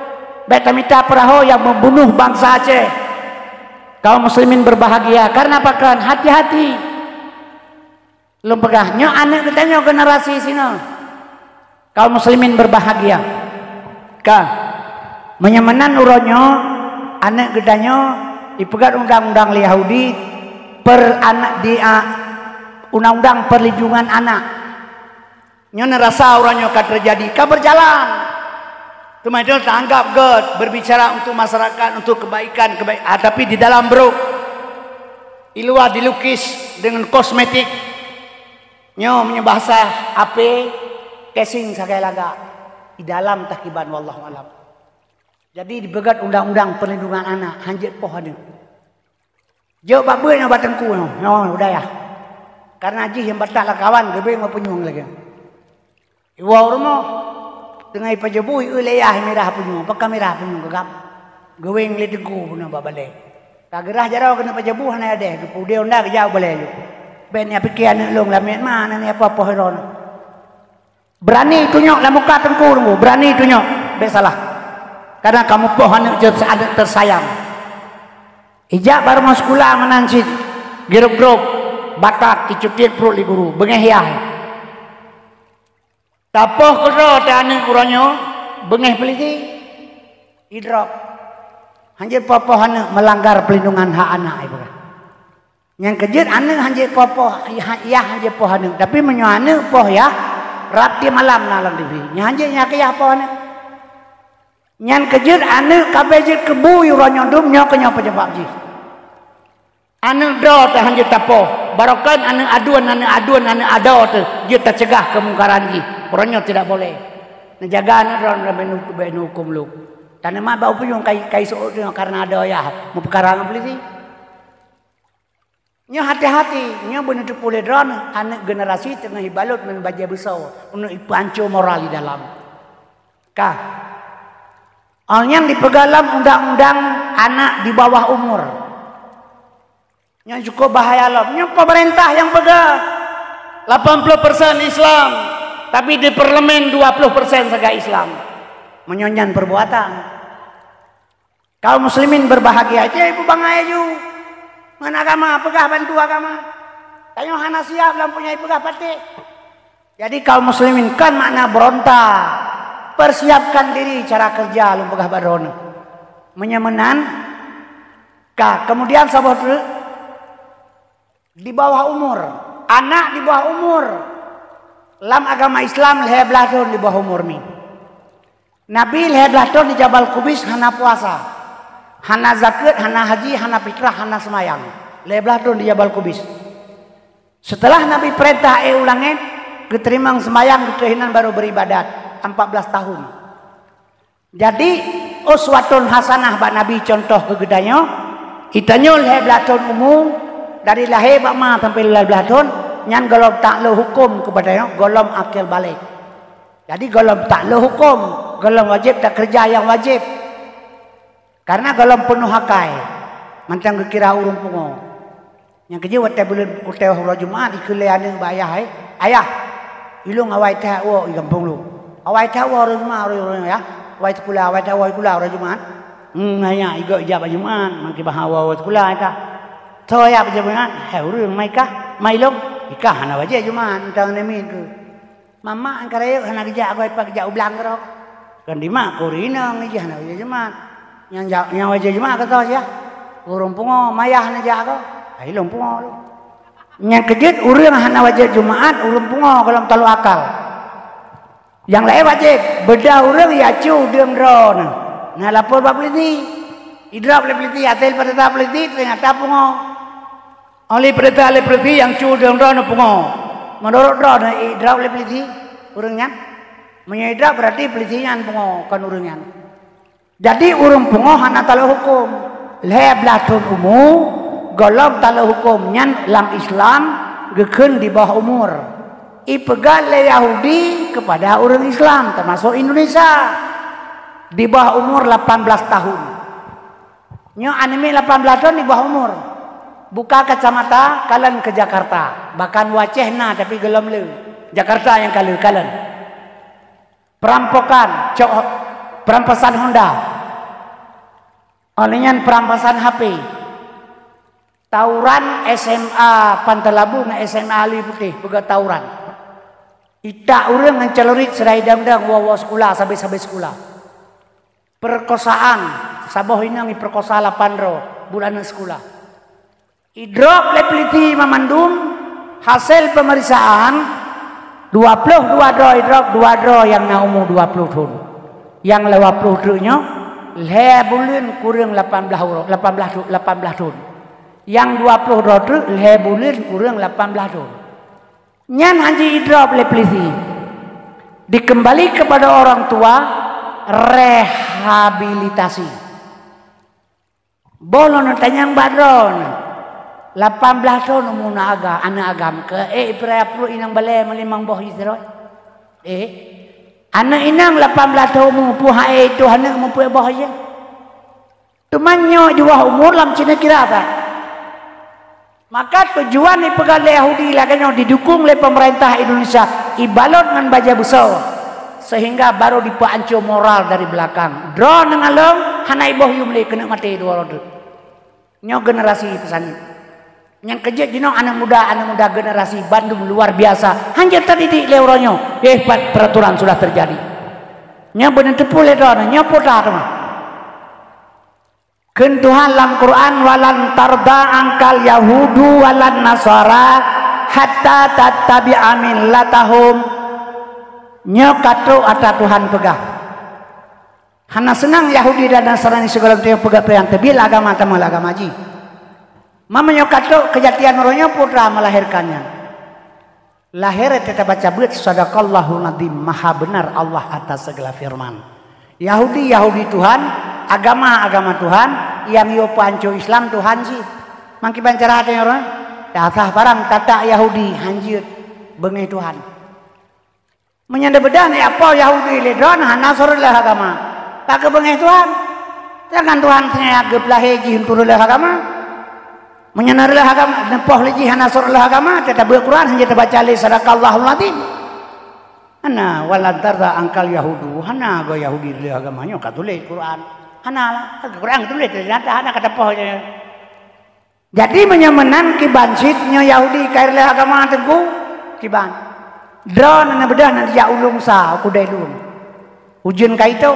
Speaker 2: Betamita perahu yang membunuh bangsa Aceh. Kaum muslimin berbahagia karena apa kan? Hati-hati. Belum pegahnya anak katanya generasi sini. Kaum muslimin berbahagia. Kah? Menyemenan uronyo anak gedanya dipegat undang-undang Yahudi per anak di undang-undang perlindungan anak. Nyonya rasa uronyo kan terjadi. Kah berjalan. Kemudian tanggap God berbicara untuk masyarakat, untuk kebaikan, tapi di dalam bro iluah dilukis dengan kosmetik nyo menyebahasa ape casing sekali laga di dalam takiban wallahu alam. Jadi dibegat undang-undang perlindungan anak hanjit pohon itu. Jo babe nya batengku no udah ya. Karena ji yang batak lah kawan gebe mau penyung lagi. Iwa urmo dengan ipajabui ulayah merah punya, pakai merah punya gegap, gawing lidegu punya babale. Kagerah jarau kena pajabu hana ada, kemudian unda kejauh boleh ju. Ben apa kian long lamet mana ni apa heron. Berani tunjuk lah muka tengku tunggu, berani tunjuk, besalah. Karena kamu pohon jod seadat tersayang. Ijak baru masuk sekolah menansit, geruk-geruk, batak, kicutit perut di guru, bengehiah. Tapoh kedua tani kuranyo bengeh peliti idrop hanjir popoh anak melanggar pelindungan hak anak ibu. Yang kejut anak hanjir popoh ya hanjir poh anak tapi menyo anak poh ya rati malam nalang TV nya hanjir nya kaya poh anak. Yang kejut anak kabejit kebu uranyo dum nyo kenyo pejebab ji. Anak do teh hanjir tapoh barokan anak aduan anak ado teh dia tercegah kemungkaran ji. Orangnya tidak boleh. Menjaga anak orang benu hukum lu. Karena mak bau pun yang kai soal karena ada ya mau perkara ngapli sih. Nya hati-hati, nya benar tu boleh dron anak generasi tengah balut membaca besar untuk pancu moral di dalam. Kah? Yang dipegalam undang-undang anak di bawah umur. Yang cukup bahaya loh. Nya pemerintah yang pegang 80% Islam. Tapi di parlemen 20% saja Islam. Menyonyan perbuatan. Kaum muslimin berbahagia. Cik ibu bang ayu. Mana agama? Pegah bantu agama. Kayu hana siap dalam punya pegah pati. Jadi kaum muslimin kan makna berontak. Persiapkan diri cara kerja lu pegah baron. Menyemenan. Kemudian sahabat di bawah umur. Anak di bawah umur. Dalam agama Islam leher belah di bawah umur mi. Nabi leher belah di Jabal Kubis hana puasa, hana zakat, hana haji, hana fitrah, hana semayang. Leher belah di Jabal Kubis. Setelah Nabi perintah ulangin, keterima semayang ketuhinan baru beribadat 14 tahun. Jadi uswatun hasanah bak Nabi contoh kegedanya. Itanya leher belah umum dari lahir bak ma sampai leher belah nyan golom tak lo hukum kepadanya golom akil balik. Jadi golom tak lo hukum, golom wajib tak kerja yang wajib. Karena golom penuh hakai. Mantang kira urung pungo. Yang kerja watai bulan utai hari Jumaat dikelean bayah ayah. Ilung awai teh wo i kampung lu. Awai teh wo hari Jumaat ya. Awai sekolah awai teh wo sekolah hari Jumaat. Ayah igo ijab Jumaat mangki bahawa sekolah ka. Toya Jumaat hari mai ka mai long ikah hana wajah Jumaat tang nemin tu. Mama angkara yuk hana kerja aku ipak kerja ublang kerok. Kan di mak kurina ngiji hana wajah Jumaat. Yang wajah Jumaat kata ya. Urung pungo mayah hana jago. Ai long pungo lu. Yang kejut urang hana wajah Jumaat urung pungo kalau talu akal. Yang lain wajib bedah urang ya cu deum dron. Nah lapor bab peliti. Idrap peliti atel pada tak peliti ternyata pungo. Oleh perintah oleh peliti yang cudang drone pungo. Menurut drone idrap oleh peliti urangnya. Menyidrap berarti pelitinya pungo kan urangnya. Jadi urung pungoh hana talo hukum. Lebelah tahun umur, golong talo hukum nyan lang Islam gekun di bawah umur. Ipegal le Yahudi kepada orang Islam termasuk Indonesia di bawah umur 18 tahun. Nyo anime 18 tahun di bawah umur. Buka kacamata kalian ke Jakarta. Bahkan wacehna tapi gelom le. Jakarta yang kalian. Perampokan, perampasan Honda. Olehnya perampasan HP. Tauran SMA Pantalabu na SMA Ali Putih, boga tauran. Ita urang ngencalorit serai damdang wawa sekolah sampai sekolah. Perkosaan, saboh inang perkosa 8 ro bulan sekolah. Idrop lepeliti memandum hasil pemeriksaan 22 dro idrop 2 dro yang na umur 20 tahun. Yang lewat 20 tahunnya le bulan kurang 18 tahun. Yang 20 dro tu le bulan kurang 18 tahun. Nyan haji idrop lepeliti dikembali kepada orang tua rehabilitasi. Bolon tanyang badron 18 tahun umur anak agam ke pria perlu inang balai melimang boh istro. Anak inang 18 tahun umur puha itu anak umur puha boh aja. Tumanyo jua umur lam Cina kira tak. Maka tujuan ni pegal Yahudi laganya didukung oleh pemerintah Indonesia ibalot dengan baja besar sehingga baru dipancur moral dari belakang. Drone dengan long hanai boh yumle kena mati dua roda. Nyo generasi pesan. Yang kerja jino anak muda generasi Bandung luar biasa. Hanya terdidik leuronyo. Peraturan sudah terjadi. Nyo benar tepul le drone nyo pota tu mah. Kun Tuhan dalam Quran walan tarda angkal Yahudu walan Nasara hatta tattabi'a millatahum. Nyo kato ata Tuhan pegah. Hana senang Yahudi dan Nasrani segala yang pegah yang tebil agama tamal agama ji. Mama nyo kato kejatian rohnya putra melahirkannya. Lahir kita baca beut sadaqallahu nadim maha benar Allah atas segala firman. Yahudi Tuhan, agama Tuhan, yang yo panco Islam Tuhan sih. Mangki bancara hati orang. Datah barang tata Yahudi hanjir bengi Tuhan. Menyanda bedah ni apa Yahudi ledron hanasor lah agama. Tak ke bengi Tuhan. Jangan Tuhan saya geblah heji untuk lah agama. Menyanda lah agama. Nepoh leji hanasor lah agama. Tetap Quran hanya terbaca li sadaqallahul azim. Hana walantarda angkal Yahudu. Hana go Yahudi lah agamanya katulis Quran. Hana lah Quran tulis ternyata hana kata poh. Jadi menyamenan kibansitnya Yahudi kairlah agama teguh kiban. Drone na bedah na dia ulung sa aku dai lung. Ujian ka itu.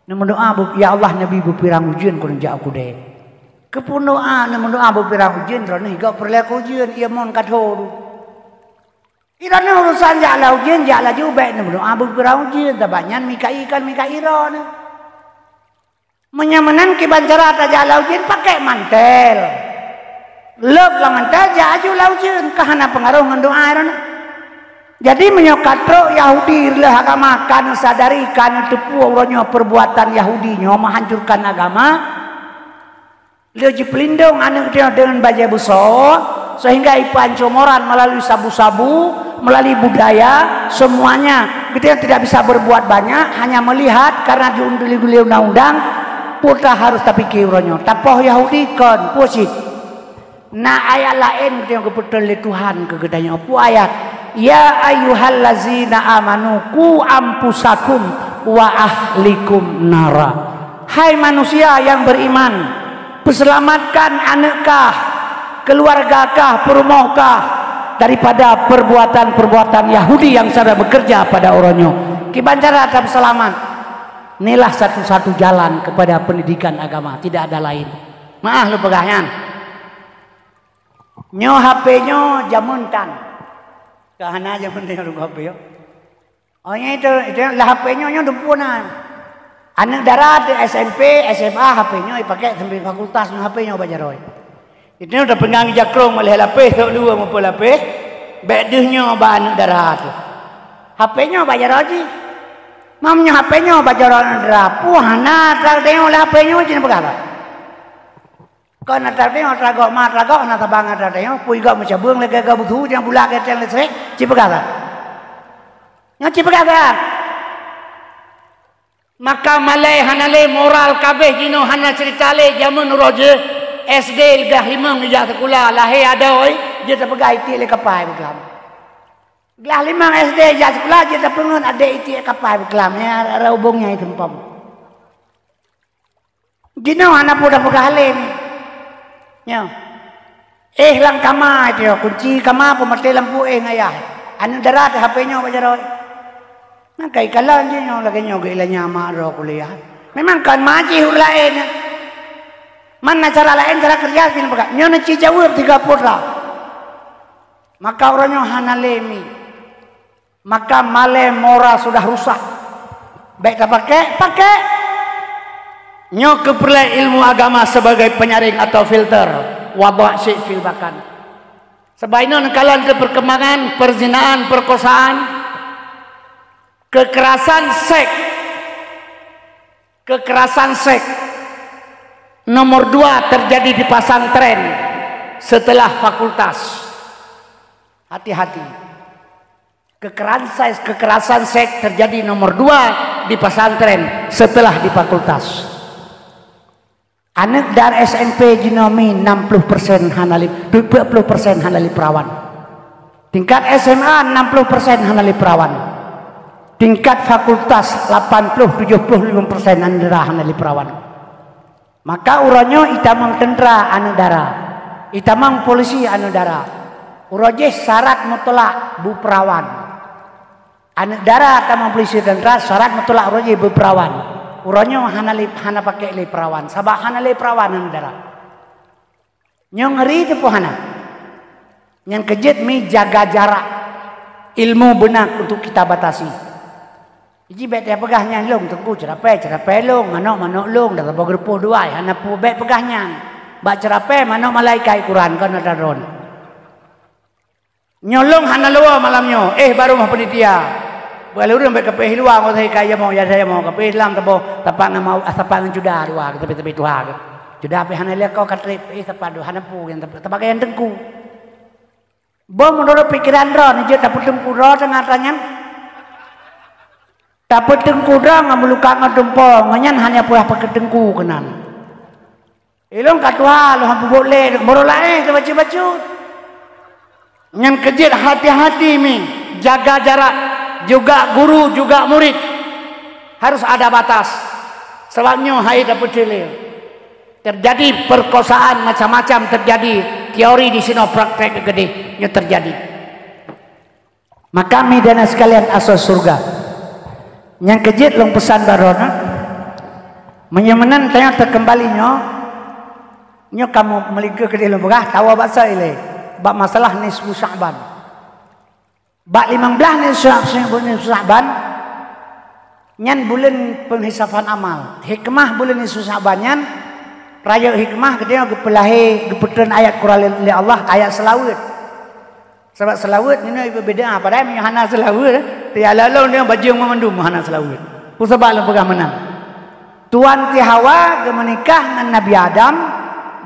Speaker 2: Na mendoa ya Allah nabi bupirang ujian kun ja aku dai. Kepun doa na mendoa bupirang ujian drone higa perle ujian ia mon katho. Irana urusan jala ujian jala juga na mendoa bupirang ujian tabanyan mikaikan mikairon. Menyamenan kibancara ta jala ujian pakai mantel. Lep lah mantel jaju la ujian kahana pengaruh ngan doa irana. Jadi menyokatro Yahudi lah agama kan sadari kan tepu orangnya perbuatan Yahudi nya menghancurkan agama. Leji pelindung anak dia dengan baja besar sehingga ipan comoran melalui sabu-sabu, melalui budaya semuanya kita tidak bisa berbuat banyak hanya melihat karena diunduli-unduli undang-undang putra harus tapi kironya. Tapoh Yahudi kan pusit. Nah ayat lain kita kebetul Tuhan kegedanya apa ayat ya ayyuhallazina amanu qu ampusakum wa ahlikum nara. Hai manusia yang beriman, selamatkan anakkah, keluargakah, perumahkah daripada perbuatan-perbuatan Yahudi yang sedang bekerja pada orangnya. Kibancara tetap selamat. Inilah satu-satu jalan kepada pendidikan agama, tidak ada lain. Maaf lu pegangan. Nyo HP-nyo jamuntan. Kahana aja penting lu HP yo. Oh itu lah HP-nya nya dumpunan. Anak darat SMP, SMA HP-nya dipakai sampai fakultas HP-nya bajaroy. Itu udah pengang jakrong malih lapis tok dua maupun lapis. Bedehnya ba anak darat. HP-nya bajaroy. Mamnya HP-nya bajaran drapu hana tengok le HP-nya cina begala. Kau nak tengok tragok nak tabang tengok pui gak macam buang lagi gak butuh jangan bulak ke teng lesek cina begala. Ngaci begala. Maka malai hanale moral kabeh jino hana cerita le zaman roje SD gah himang ija sekolah lahir ada oi dia tak pegai ti le kapai begala. Belah 5 SD ija sekolah dia tak pengen ada iti kapai beklamnya ada hubungnya itu pom. Gino anak pun dah pegale ni. Nyo. Lang kama itu kunci kama pemati lampu ngayah. Anu darat HP-nya bajaroi. Nah kai kalan je nyo lagi nyo gilanya maro kuliah. Memang kan maji hur lain. Mana cara lain cara kerja sini pegak. Nyo nak jawab 3 putra. Maka orangnya hanalemi. Maka male mora sudah rusak. Baik tak pakai. Nyo keperluan ilmu agama sebagai penyaring atau filter. Wabak syik filbakan. Sebaiknya kalian ke perkembangan perzinaan, perkosaan, kekerasan seks. Nomor 2 terjadi di pesantren setelah fakultas. Hati-hati. Kekerasan seks terjadi nomor 2 di pesantren setelah di fakultas. Anak dar SMP jinomi 60% hanali 20% hanali perawan. Tingkat SMA 60% hanali perawan. Tingkat fakultas 80-75% andara hanali perawan. Maka uranyo itamang tentera anu dara. Itamang polisi anu dara. Uroje syarat mutlak bu perawan. Anak darah tamang polisi tentera syarat mutlak uroje bu perawan. Uronyo hana pakai le perawan. Sabah hana le perawan anu dara. Nyong ngeri tu hana. Yang kejut mi jaga jarak. Ilmu benak untuk kita batasi. Iji bet dia pegahnya long tengku cerapai long manok long dah bagi gerpuh dua hana pu bet pegahnya. Bak cerapai manok malaikat Quran kan ada ron. Nyolong hana luar malamnya. Baru mah penitia. Kalau orang berkepih luar, kalau saya mau, ya saya mau kepih Islam, tapak nama tapak juda luar, tapi tuah, juda apa hana lihat kau katrip, tapak do hana pu yang tapak yang tengku. Bom menurut pikiran ron, je tapak tengku ron tengah tangan, tapak tengku ron ngamulukan ngadumpo, nganyan hanya pulah pakai tengku kenan. Ilong katua, lo hampu boleh, morolai, baca. Ngan kejit hati-hati mi, jaga jarak. Juga guru, juga murid harus ada batas. Sebabnya hai dapat cilik. Terjadi perkosaan macam-macam terjadi. Teori di sini praktek gedenya terjadi. Maka midana sekalian asal surga. Yang kejit long pesan barona. Menyemenan tanya terkembalinya. Nyo kamu melingkar ke dalam begah tawa bahasa ile. Bab masalah nisfu Sya'ban. Bak 15 ni Sya'ban nyan bulan penghisapan amal. Hikmah bulan ni Sya'ban nyan raya hikmah ketika gepelahi geputeun ayat Quran li Allah ayat selawat. Sebab selawat ni berbeza padahal hana selawat ti alalau ni bajing memandum hana selawat. Pusabak lu pegang menang. Tuan ti Hawa ge menikah dengan Nabi Adam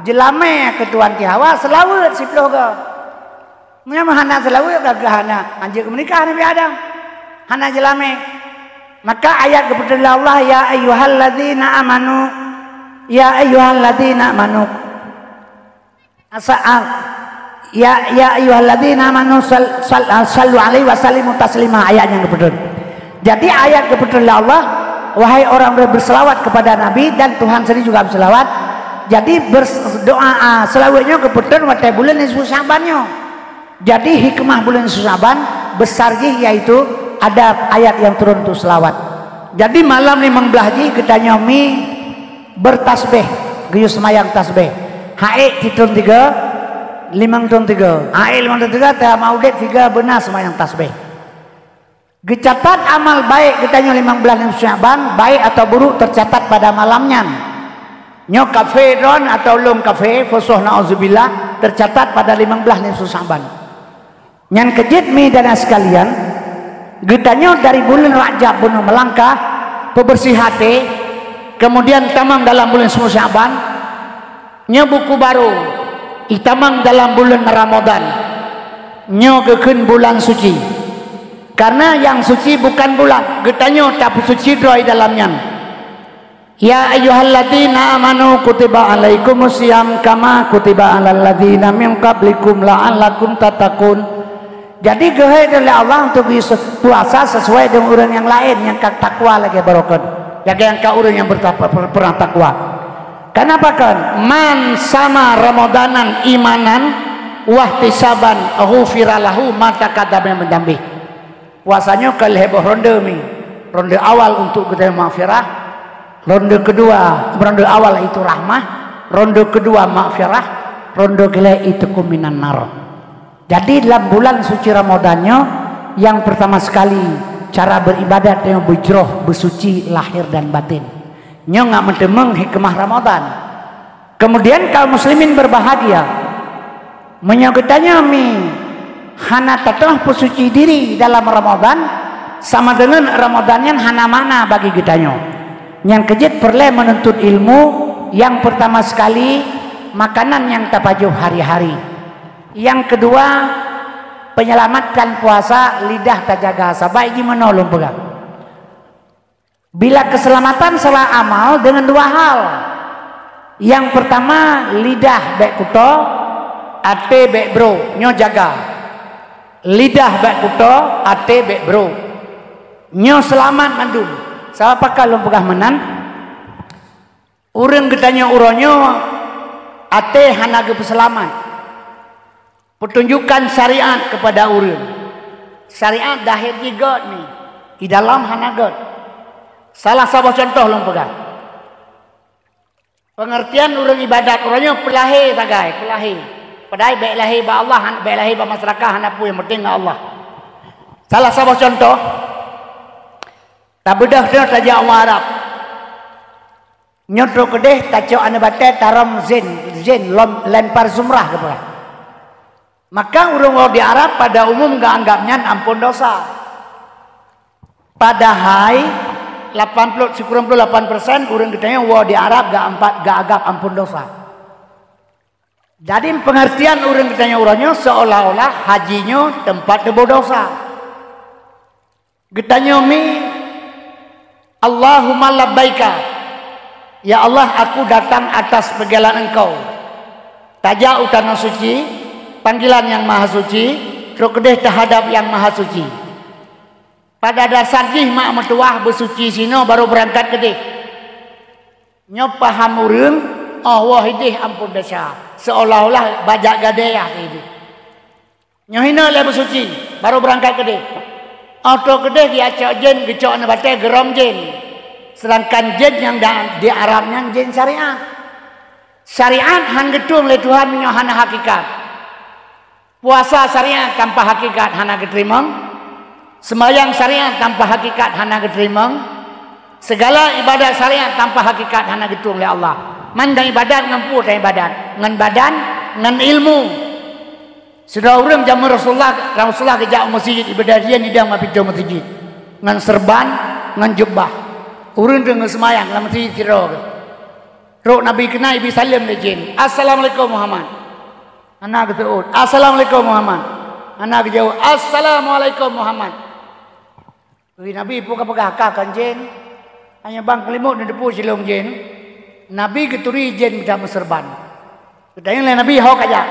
Speaker 2: jelame ke tuan ti Hawa selawat siploh ke. Memang hana selawat gagah hana anjir menikah Nabi Adam. Hana jelame. Maka ayat kepada Allah ya ayyuhalladzina amanu ya ayyuhalladzina amanu asal ya ayyuhalladzina amanu sallu alaihi wasallimu taslima ayatnya kepada. Jadi ayat kepada Allah wahai orang berselawat kepada Nabi dan Tuhan sendiri juga berselawat. Jadi berdoa selawatnya kepada waktu bulan nisfu Sya'bannya. Jadi hikmah bulan Sya'ban besar yaitu ada ayat yang turun untuk selawat. Jadi malam 15 kita nyomi bertasbih, geyus semayang tasbih. Hae titun 3, 5 tun 3. Hae 5 tun 3 teh maudet 3 benar semayang tasbih. Gecatat amal baik kita nyo 15 Sya'ban baik atau buruk tercatat pada malamnya. Nyo kafe ron atau lum kafe fusuh nauzubillah tercatat pada 15 Sya'ban. Yang kejit mi dan sekalian Getanya dari bulan Rajab bunuh melangkah pebersih hati, kemudian tamang dalam bulan Sya'ban, nya buku baru, itamang dalam bulan Ramadan, nya geken bulan suci. Karena yang suci bukan bulan, getanya tapi suci droi dalamnya. Ya ayyuhalladzina amanu kutiba alaikumusiyam kama kutiba alal ladzina min qablikum la'allakum tattaqun. Jadi gehe oleh Allah untuk puasa sesuai dengan orang yang lain yang takwa lagi barokah. Yang orang yang pernah takwa. Kenapa kan? Man sama Ramadanan imanan wahtisaban ghufira lahu ma taqaddama min dzambi. Puasanya kal heboh ronde mi. Ronde awal untuk kita maghfirah, ronde kedua, ronde awal itu rahmah, ronde kedua maghfirah, ronde kedua itu kuminan nar. Jadi dalam bulan suci Ramadannya yang pertama sekali cara beribadat yang bujroh, bersuci lahir dan batin. Nyo nggak mendemeng hikmah Ramadan. Kemudian kaum muslimin berbahagia. Menyogetanya mi hana tatah bersuci diri dalam Ramadan sama dengan Ramadannya hana mana bagi kitanya. Yang kejit perle menuntut ilmu, yang pertama sekali makanan yang tapajuh hari-hari. Yang kedua, penyelamatkan puasa, lidah terjaga. Sabai gimana ulun pegang. Bila keselamatan salah amal dengan dua hal. Yang pertama, lidah baik kuto, ate baik bro, nyo jaga. Lidah baik kuto, ate baik bro, nyo selamat mandum. Siapa kalau pegang menan? Urang getanya uronyo, ate hanaga peselamat. Petunjukan syariat kepada urang. Syariat dahir juga nih di dalam hanagot. Salah satu contoh long pegang. Pengertian urang ibadat urangnya pelahi tagai, pelahi. Padai baik lahi ba Allah, baik lahi ba masyarakat hanapu yang penting Allah. Salah satu contoh. Tabedah dia tajak orang Arab. Nyotro kedeh taco ane bate taram zin lempar zumrah kepada. Maka urang di Arab pada umum gak anggapnya ampun dosa. Padahal 98% urang kitanya di Arab gak anggap ampun dosa. Jadi pengertian urang kitanya urangnya seolah-olah hajinya tempat debu dosa. Kitanya mi Allahumma labbaika. Ya Allah, aku datang atas panggilan Engkau. Taja utana suci. Panggilan yang maha suci, terkedeh terhadap yang maha suci. Pada dasarnya mak metuah bersuci sino baru berangkat kedeh. Nyo paham urang, Allah idih ampun dosa. Seolah-olah bajak gadeyah ini. Nyo hina le bersuci, baru berangkat kedeh. Auto kedeh dia cok jen, gecok na bate gerom jen. Sedangkan jen yang di Arabnya jen syariat. Syariat hang getung le Tuhan minyo hana hakikat. Puasa syariat tanpa hakikat hana keterimang. Sembahyang syariat tanpa hakikat hana keterimang. Segala ibadat syariat tanpa hakikat hana ketung oleh Allah. Mandang ibadat ngempu dan ibadat, ngan badan, ngan ilmu. Sudah urang jamu Rasulullah kejak masjid ibadat dia nidang mapito masjid. Ngan serban, ngan jubah. Urang dengan semayang dalam masjid siro. Rok Nabi kena ibi salam lejin. Assalamualaikum Muhammad. Anak ketuut, Assalamualaikum Muhammad. Anak jauh, Assalamualaikum Muhammad. Nabi pukul-pukul kan jen. Hanya bang kelimut dan depu silong jen. Nabi keturi jen minta serban. Ketanya Nabi hok aja.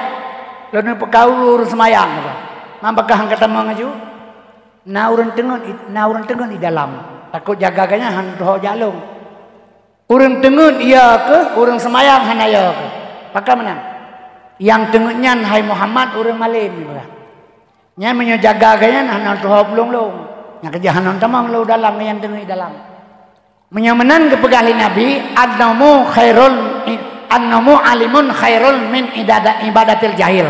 Speaker 2: Lalu pekaur semayang. Mampakah angkatan mengaju? Na urang tengen di dalam. Takut jaganya han hok jalung. Urang tengen iya ke, urang semayang han iya ke. Pakai mana? Yang tengoknya hai Muhammad urang malim juga. Nya menjaga gaya nah tuh belum. Nya kejahanan tamang lo dalam yang tengok dalam. Menyamenan kepegali Nabi annamu alimun khairul min ibadatil jahil.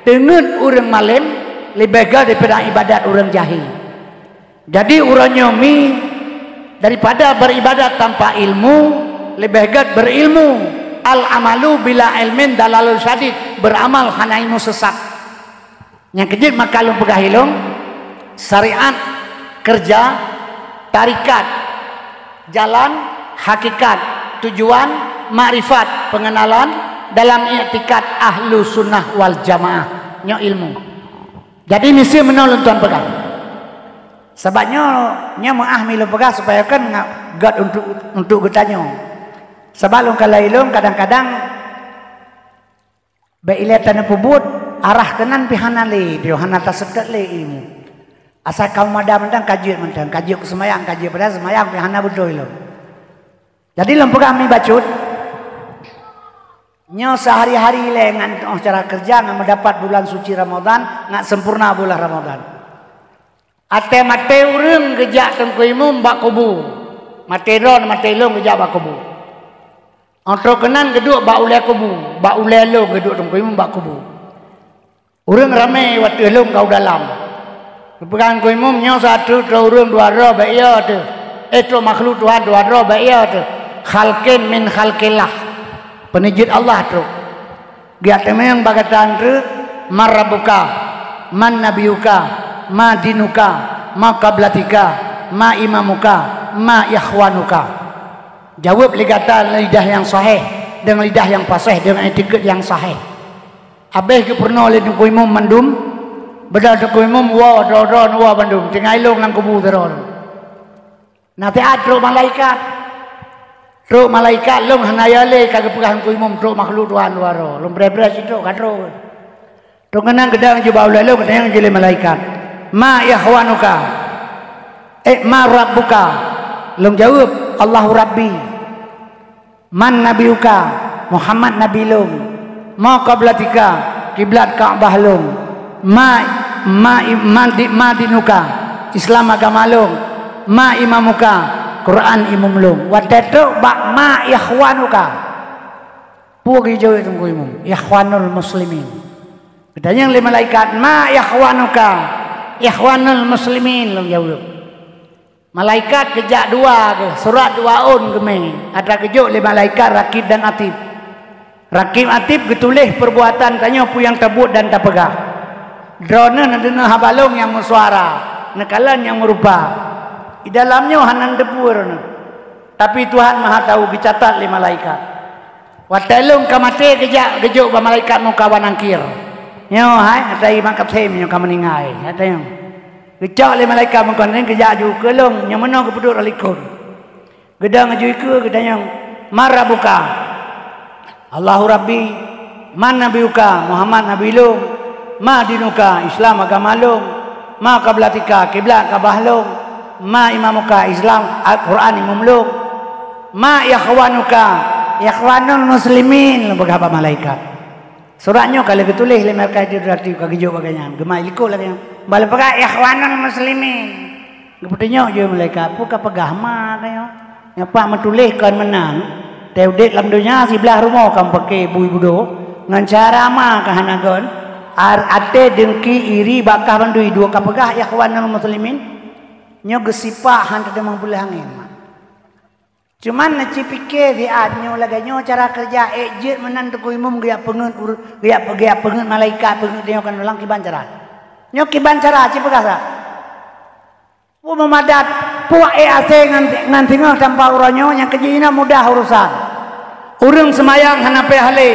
Speaker 2: Tengen urang malim lebih baik daripada ibadat urang jahil. Jadi urang nyomi daripada beribadat tanpa ilmu lebih baik berilmu. Al-amalu bila ilmin dalalul syadid, beramal hana ilmu sesat. Yang kejut maka lu pegahilung syariat kerja, tarikat, jalan, hakikat, tujuan, makrifat, pengenalan dalam i'tikad ahlu sunnah wal jamaah. Nyo ilmu. Jadi mesti menolong tuan pegang. Sebabnya nyo mengahmi lo pegang supaya kan God untuk getanyo. Sebab lo kalau ilmu kadang-kadang beilatan pubut arah kenan pihana le, pihana tasekat le ilmu. Asal kaum madam mentang kaji ke semayang, kaji pada semayang pihana betul lo. Jadi lo pegang mi bacut. Nyo sehari-hari le ngan cara kerja ngan mendapat bulan suci Ramadan, ngan sempurna bulan Ramadan. Ate mate urang gejak tengku imum bak kubu. Mate ron mate long gejak bak kubu. Antro kenan geduk bak ule kubu, bak ule long geduk tengku imum bak kubu. Urang ramai waktu long kau dalam. Pegang ku imum nyo satu tro urang dua ro ba iya tu. Tro makhluk Tuhan dua ro ba iya tu. Khalqin min khalqillah. Penijit Allah tu. Dia temeng bagatan tu marabuka, man nabiyuka, ma dinuka, ma qablatika, ma imamuka, ma ikhwanuka. Jawab ligatan lidah yang sahih dengan lidah yang fasih dengan etikad yang sahih. Abeh ke pernah oleh ku imam mandum, beda ku imam wa dron wa mandum, tinggal ilung nang kubu teron. Nanti adro malaikat. Truk malaikat long hanayale kagak pegang ku imam truk makhluk Tuhan waro. Long bre-bre situ kadro. Truk kenang gedang je baula long kadang jele malaikat. Ma ikhwanuka. Ma rabbuka. Long jawab Allahu Rabbi. Man nabiyuka. Muhammad nabi long. Ma qablatika. Kiblat Ka'bah long. Ma dinuka. Islam agama long. Ma imamuka. Quran imam long. Watetu bak ma ikhwanuka. Pugi jauh itu imam. Ikhwanul muslimin. Katanya yang malaikat ma ikhwanuka. Ikhwanul muslimin long jauh. Malaikat kejak dua ke surat dua on keme. Ada kejuk le malaikat Rakib dan Atib. Rakib Atib getulih perbuatan tanya pu yang tebut dan tak pegah. Drone nadena habalong yang bersuara. Nekalan yang merupa. Di dalamnya hanan debur. Tapi Tuhan Maha tahu dicatat oleh malaikat. Watalung kamate kejak gejuk ba malaikat muka wanangkir. Nyo hai atai makap sem nyo kameningai. Atayong. Gejak oleh malaikat muka ning kejak ju kelong nya meno ke pedut alikun. Gedang ajui ke gedang marabuka. Allahu Rabbi, man nabiyuka, Muhammad nabi long, ma dinuka, Islam agama long, ma qablatika, kiblat Ka'bah long. Ma imamuka Islam Al-Quran imam lu. Ma ikhwanuka ikhwanul muslimin beberapa malaikat. Suratnya kalau ditulis le mereka itu berarti kagijo bagainya. Gemai liko lagi. Bal pakai ikhwanul muslimin. Geputnya je malaikat puka pegah ma kayo. Nyapa metuliskan menang. Teudet lam dunia sebelah rumah kam pakai bui budo. Ngan cara ma kahanagon ate dengki iri bakah bandui dua ka pegah ikhwanul muslimin. Nyo gesipak hantar demang boleh angin. Cuman naci pikir di adnyo lagi nyo cara kerja ejit menan tu imam gaya pengen malaikat pengen dia akan ulang kiban cara. Nyo kiban cara ci pegasa. Pu memadat pu ase ngan tinggal tanpa uranyo yang kejina mudah urusan. Urang semayang hanape hale.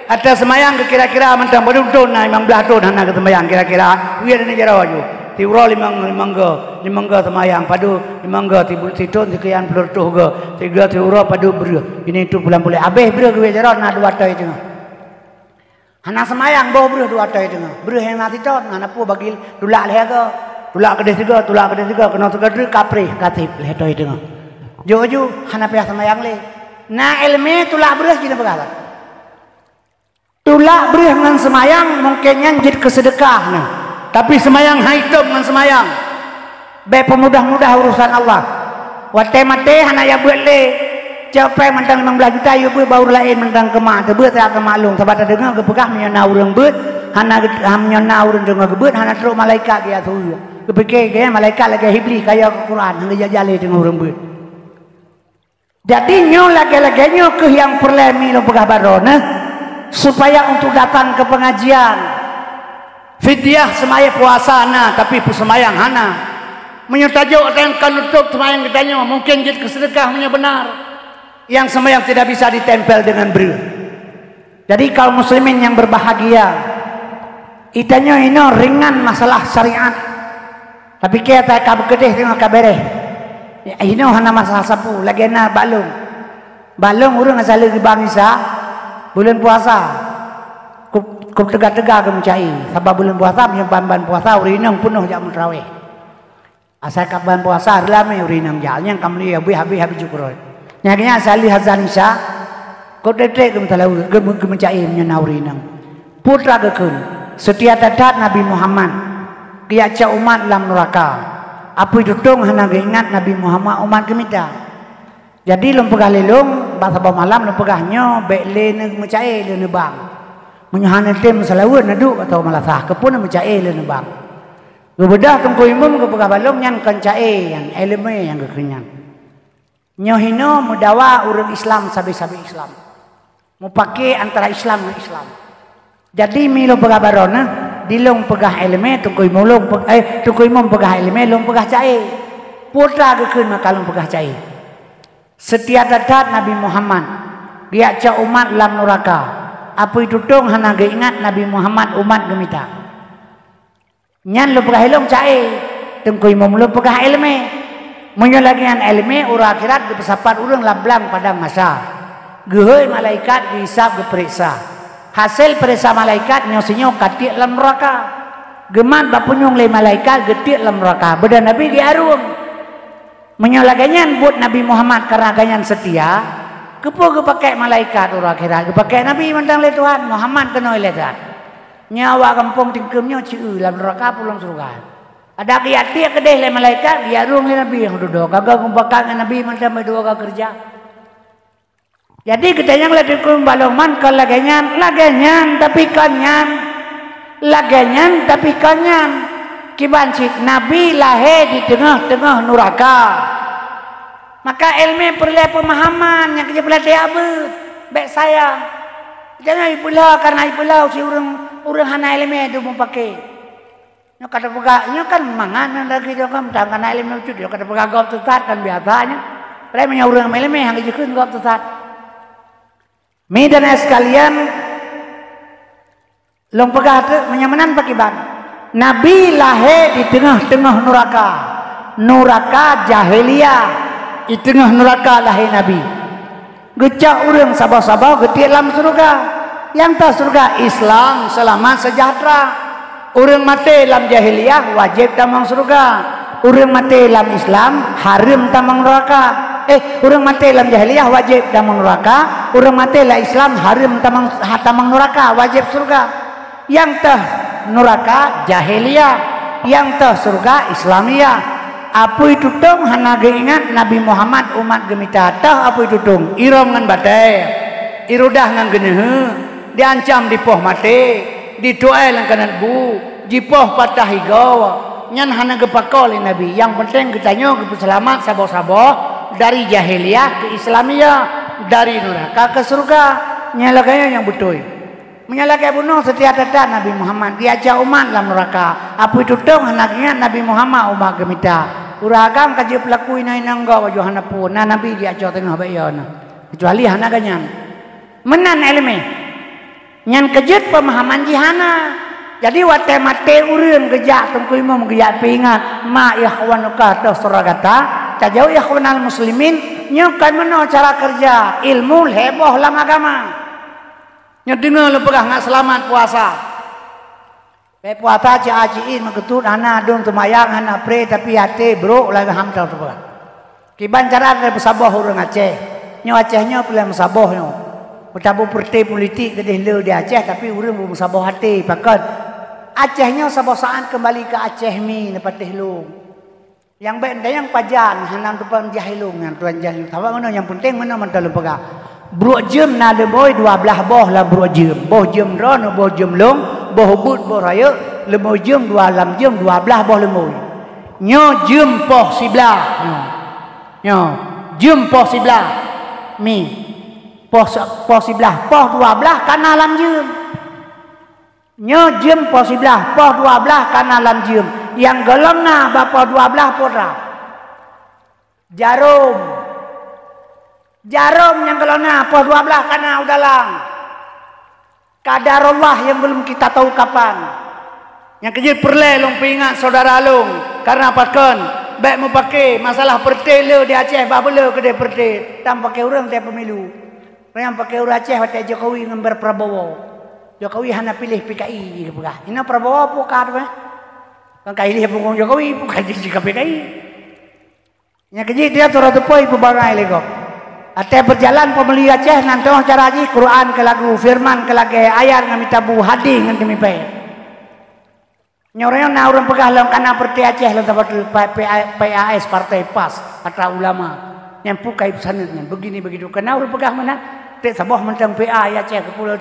Speaker 2: Ada semayang kira-kira mentang baru don na 15 don hana ke semayang kira-kira. Wiya ni jarawajo. Tiura limangga semayang padu limangga titun sekian pelur tuh ke tiga tiura padu ber ini itu bulan boleh abeh ber gue jaran na dua tay tengah hana semayang bawa ber dua tay tengah ber yang nanti ton hana pu bagi tulak leh ke tulak ke tiga kena tiga kapri katip leh tay tengah jojo hana pihak semayang leh na elme tulak ber jadi berapa tulak ber dengan semayang mungkin yang jadi kesedekah nah. Tapi semayang haitum dengan semayang. Be pemudah-mudah urusan Allah. Wate mate hana ya buat le. Capai mentang 15 juta ya buat baur lain mentang kemak. Tebut tak kemalung. Sebab tak dengar kepegah menyana urang buat. Hana menyana urang dengar kebuat. Hana teruk malaikat dia tu. Kepikir kaya malaikat lagi hibli kaya Quran. Hana jajali dengar urang buat. Jadi nyo lagi-lagi nyo ke yang perlemi lo pegah barona. Supaya untuk datang ke pengajian. Fidyah semaya puasa na tapi semayang hana. menyutajuk dan kanutup semayang ditanya mungkin jid kesedekahnya benar yang semayang tidak bisa ditempel dengan ber. Jadi kaum muslimin yang berbahagia itanya ini ringan masalah syariat tapi kita kabegedeh tengok kabereh ini hana masalah sapu lagi na balung urang asal di bangsa bulan puasa kup tegak-tegak ke mencai sabab bulan puasa ban puasa urinang penuh jam terawih asal kapan puasa rame urinang jalnya kamli habis cukur nyaknya asali hazan isya kau detek ke talau ke mencai nyana urinang putra gekun setia tatat Nabi Muhammad kiaca umat dalam neraka apa tutung hana ingat Nabi Muhammad umat gemita jadi lempegah lelong bahasa malam lempegahnya bekle ne mencai le nebang menyahana tem selawun naduk atau malasah kepun mencai le nebang bebedah tungku imum ke pegah balong yang kencai yang eleme yang kekenyan nyohino mudawa urang Islam sabi-sabi Islam mau pakai antara Islam dan Islam jadi milo pegah barona dilong pegah eleme tungku imum pegah eleme long pegah cai putra kekun makalong pegah cai setia tatat Nabi Muhammad dia ca umat lam neraka apa itu tong hana ingat Nabi Muhammad umat gemita nyan lo pegah elong cai tungku imum lo pegah eleme menyalagian eleme ura akhirat dipesapat urang lablang pada masa gehoi malaikat dihisab diperiksa hasil periksa malaikat nyosinyo katik lam neraka geman bapunyong le malaikat getik lam neraka beda Nabi diarum menyalagian buat Nabi Muhammad karena ganyan setia kepo pakai malaikat ura akhirat pakai Nabi mandang le Tuhan Muhammad kena ledat nyawa kampung tingkemnya ciu lam neraka pulang surga ada kiatia kedeh le malaikat dia rung le Nabi yang duduk kagak kumpakan Nabi macam dua kerja jadi katanya ngeliat balongan ke laganyan tapi kanyan kibancik Nabi lahir di tengah-tengah neraka maka ilmu perlu pemahaman yang kerja pelatih abad baik saya jangan ipulah karena ipulah si urang hana ilmu itu mau pakai nyo kata pegaknya kan mangan lagi juga tangan ilmu itu dia kata pegak gop tetap kan biasanya lain punya urang ilmu yang kerja gop tetap medan sekalian long pegak menyamanan pakai ban Nabi lahir di tengah-tengah neraka jahiliyah di tengah neraka lahir Nabi gecak urang sabah-sabah getik dalam surga yang tak surga Islam selamat sejahtera urang mati dalam jahiliyah wajib tamang surga urang mati dalam Islam haram tamang neraka urang mati dalam jahiliyah wajib tamang neraka urang mati dalam Islam haram tamang neraka wajib surga yang tah neraka jahiliyah yang tah surga Islamiyah apa itu tong hana ingat Nabi Muhammad umat gemita tah apa itu tong iram ngan batai irudah ngan genehe diancam dipoh mati didoa lang kanan bu dipoh patah higau nyan hana gepakol Nabi yang penting kitanya selamat sabo-sabo dari jahiliyah ke Islamiyah dari neraka ke surga nyalaganya yang betul menyalakai bunuh setiap tetap Nabi Muhammad diajak umat dalam neraka apa itu dong anaknya Nabi Muhammad umat gemita uragam kaji pelaku ina enggak wajah hana pun Nabi diajak tengah bayana kecuali hana ganyan menan ilmu nyan kejut pemahaman jihana jadi wate mate urun gejak tengku imam gejak pingat ma ikhwanuka ta suragata tajau ikhwanal muslimin nyukan meno cara kerja ilmu heboh lam agama nya dengar lu pegah nggak selamat puasa puasa ciaciin maketut anak dong temayang anak pre tapi hati bro lagi hamtal tu pegah kiban cara ada bersabah urang Aceh nyo Acehnya pula bersabahnya bertabu partai politik kedeh le di Aceh tapi urang bersabah hati pakat Acehnya sabosaan kembali ke Aceh mi nepatih lu yang baik yang pajan hanam tuan jahilung yang tuan jahilung tahu mana yang penting mana mantal pegah bro jem na le boy 12 boh lah bro jem boh jem ron boh jem long boh but boh raya le boh jem 2 jem 12 boh le moy nyo jem poh siblah nyo jem poh siblah mi poh siblah poh 12 kana lam jem nyo jem poh siblah poh 12 kana lam jem yang golongna bapa 12 putra. Jarum yang golongna apa 12 karena udalang. Kadarullah yang belum kita tahu kapan. Yang kecil perle long pingat saudara long karena apakah baik mau pakai masalah pertele di Aceh babele ke dia pertele tanpa pakai orang tiap pemilu. Yang pakai orang Aceh waktu Jokowi ngambil Prabowo. Jokowi hanya pilih PKI gitu kan. Ini Prabowo bukan apa? Kan kaili punggung Jokowi bukan jadi PKI. Yang kecil dia turut tepoi pebangai lego. Ate berjalan pemilih Aceh nanti cara aji Quran ke lagu firman ke lagu ayat ngami tabu hadi ngan kami pay. Nyoreng na orang pegah lang kana perti Aceh lang dapat PAS Partai PAS atau ulama yang pukai pesanan begini begitu kana orang pegah mana te sabah mentang PA Aceh ke pulau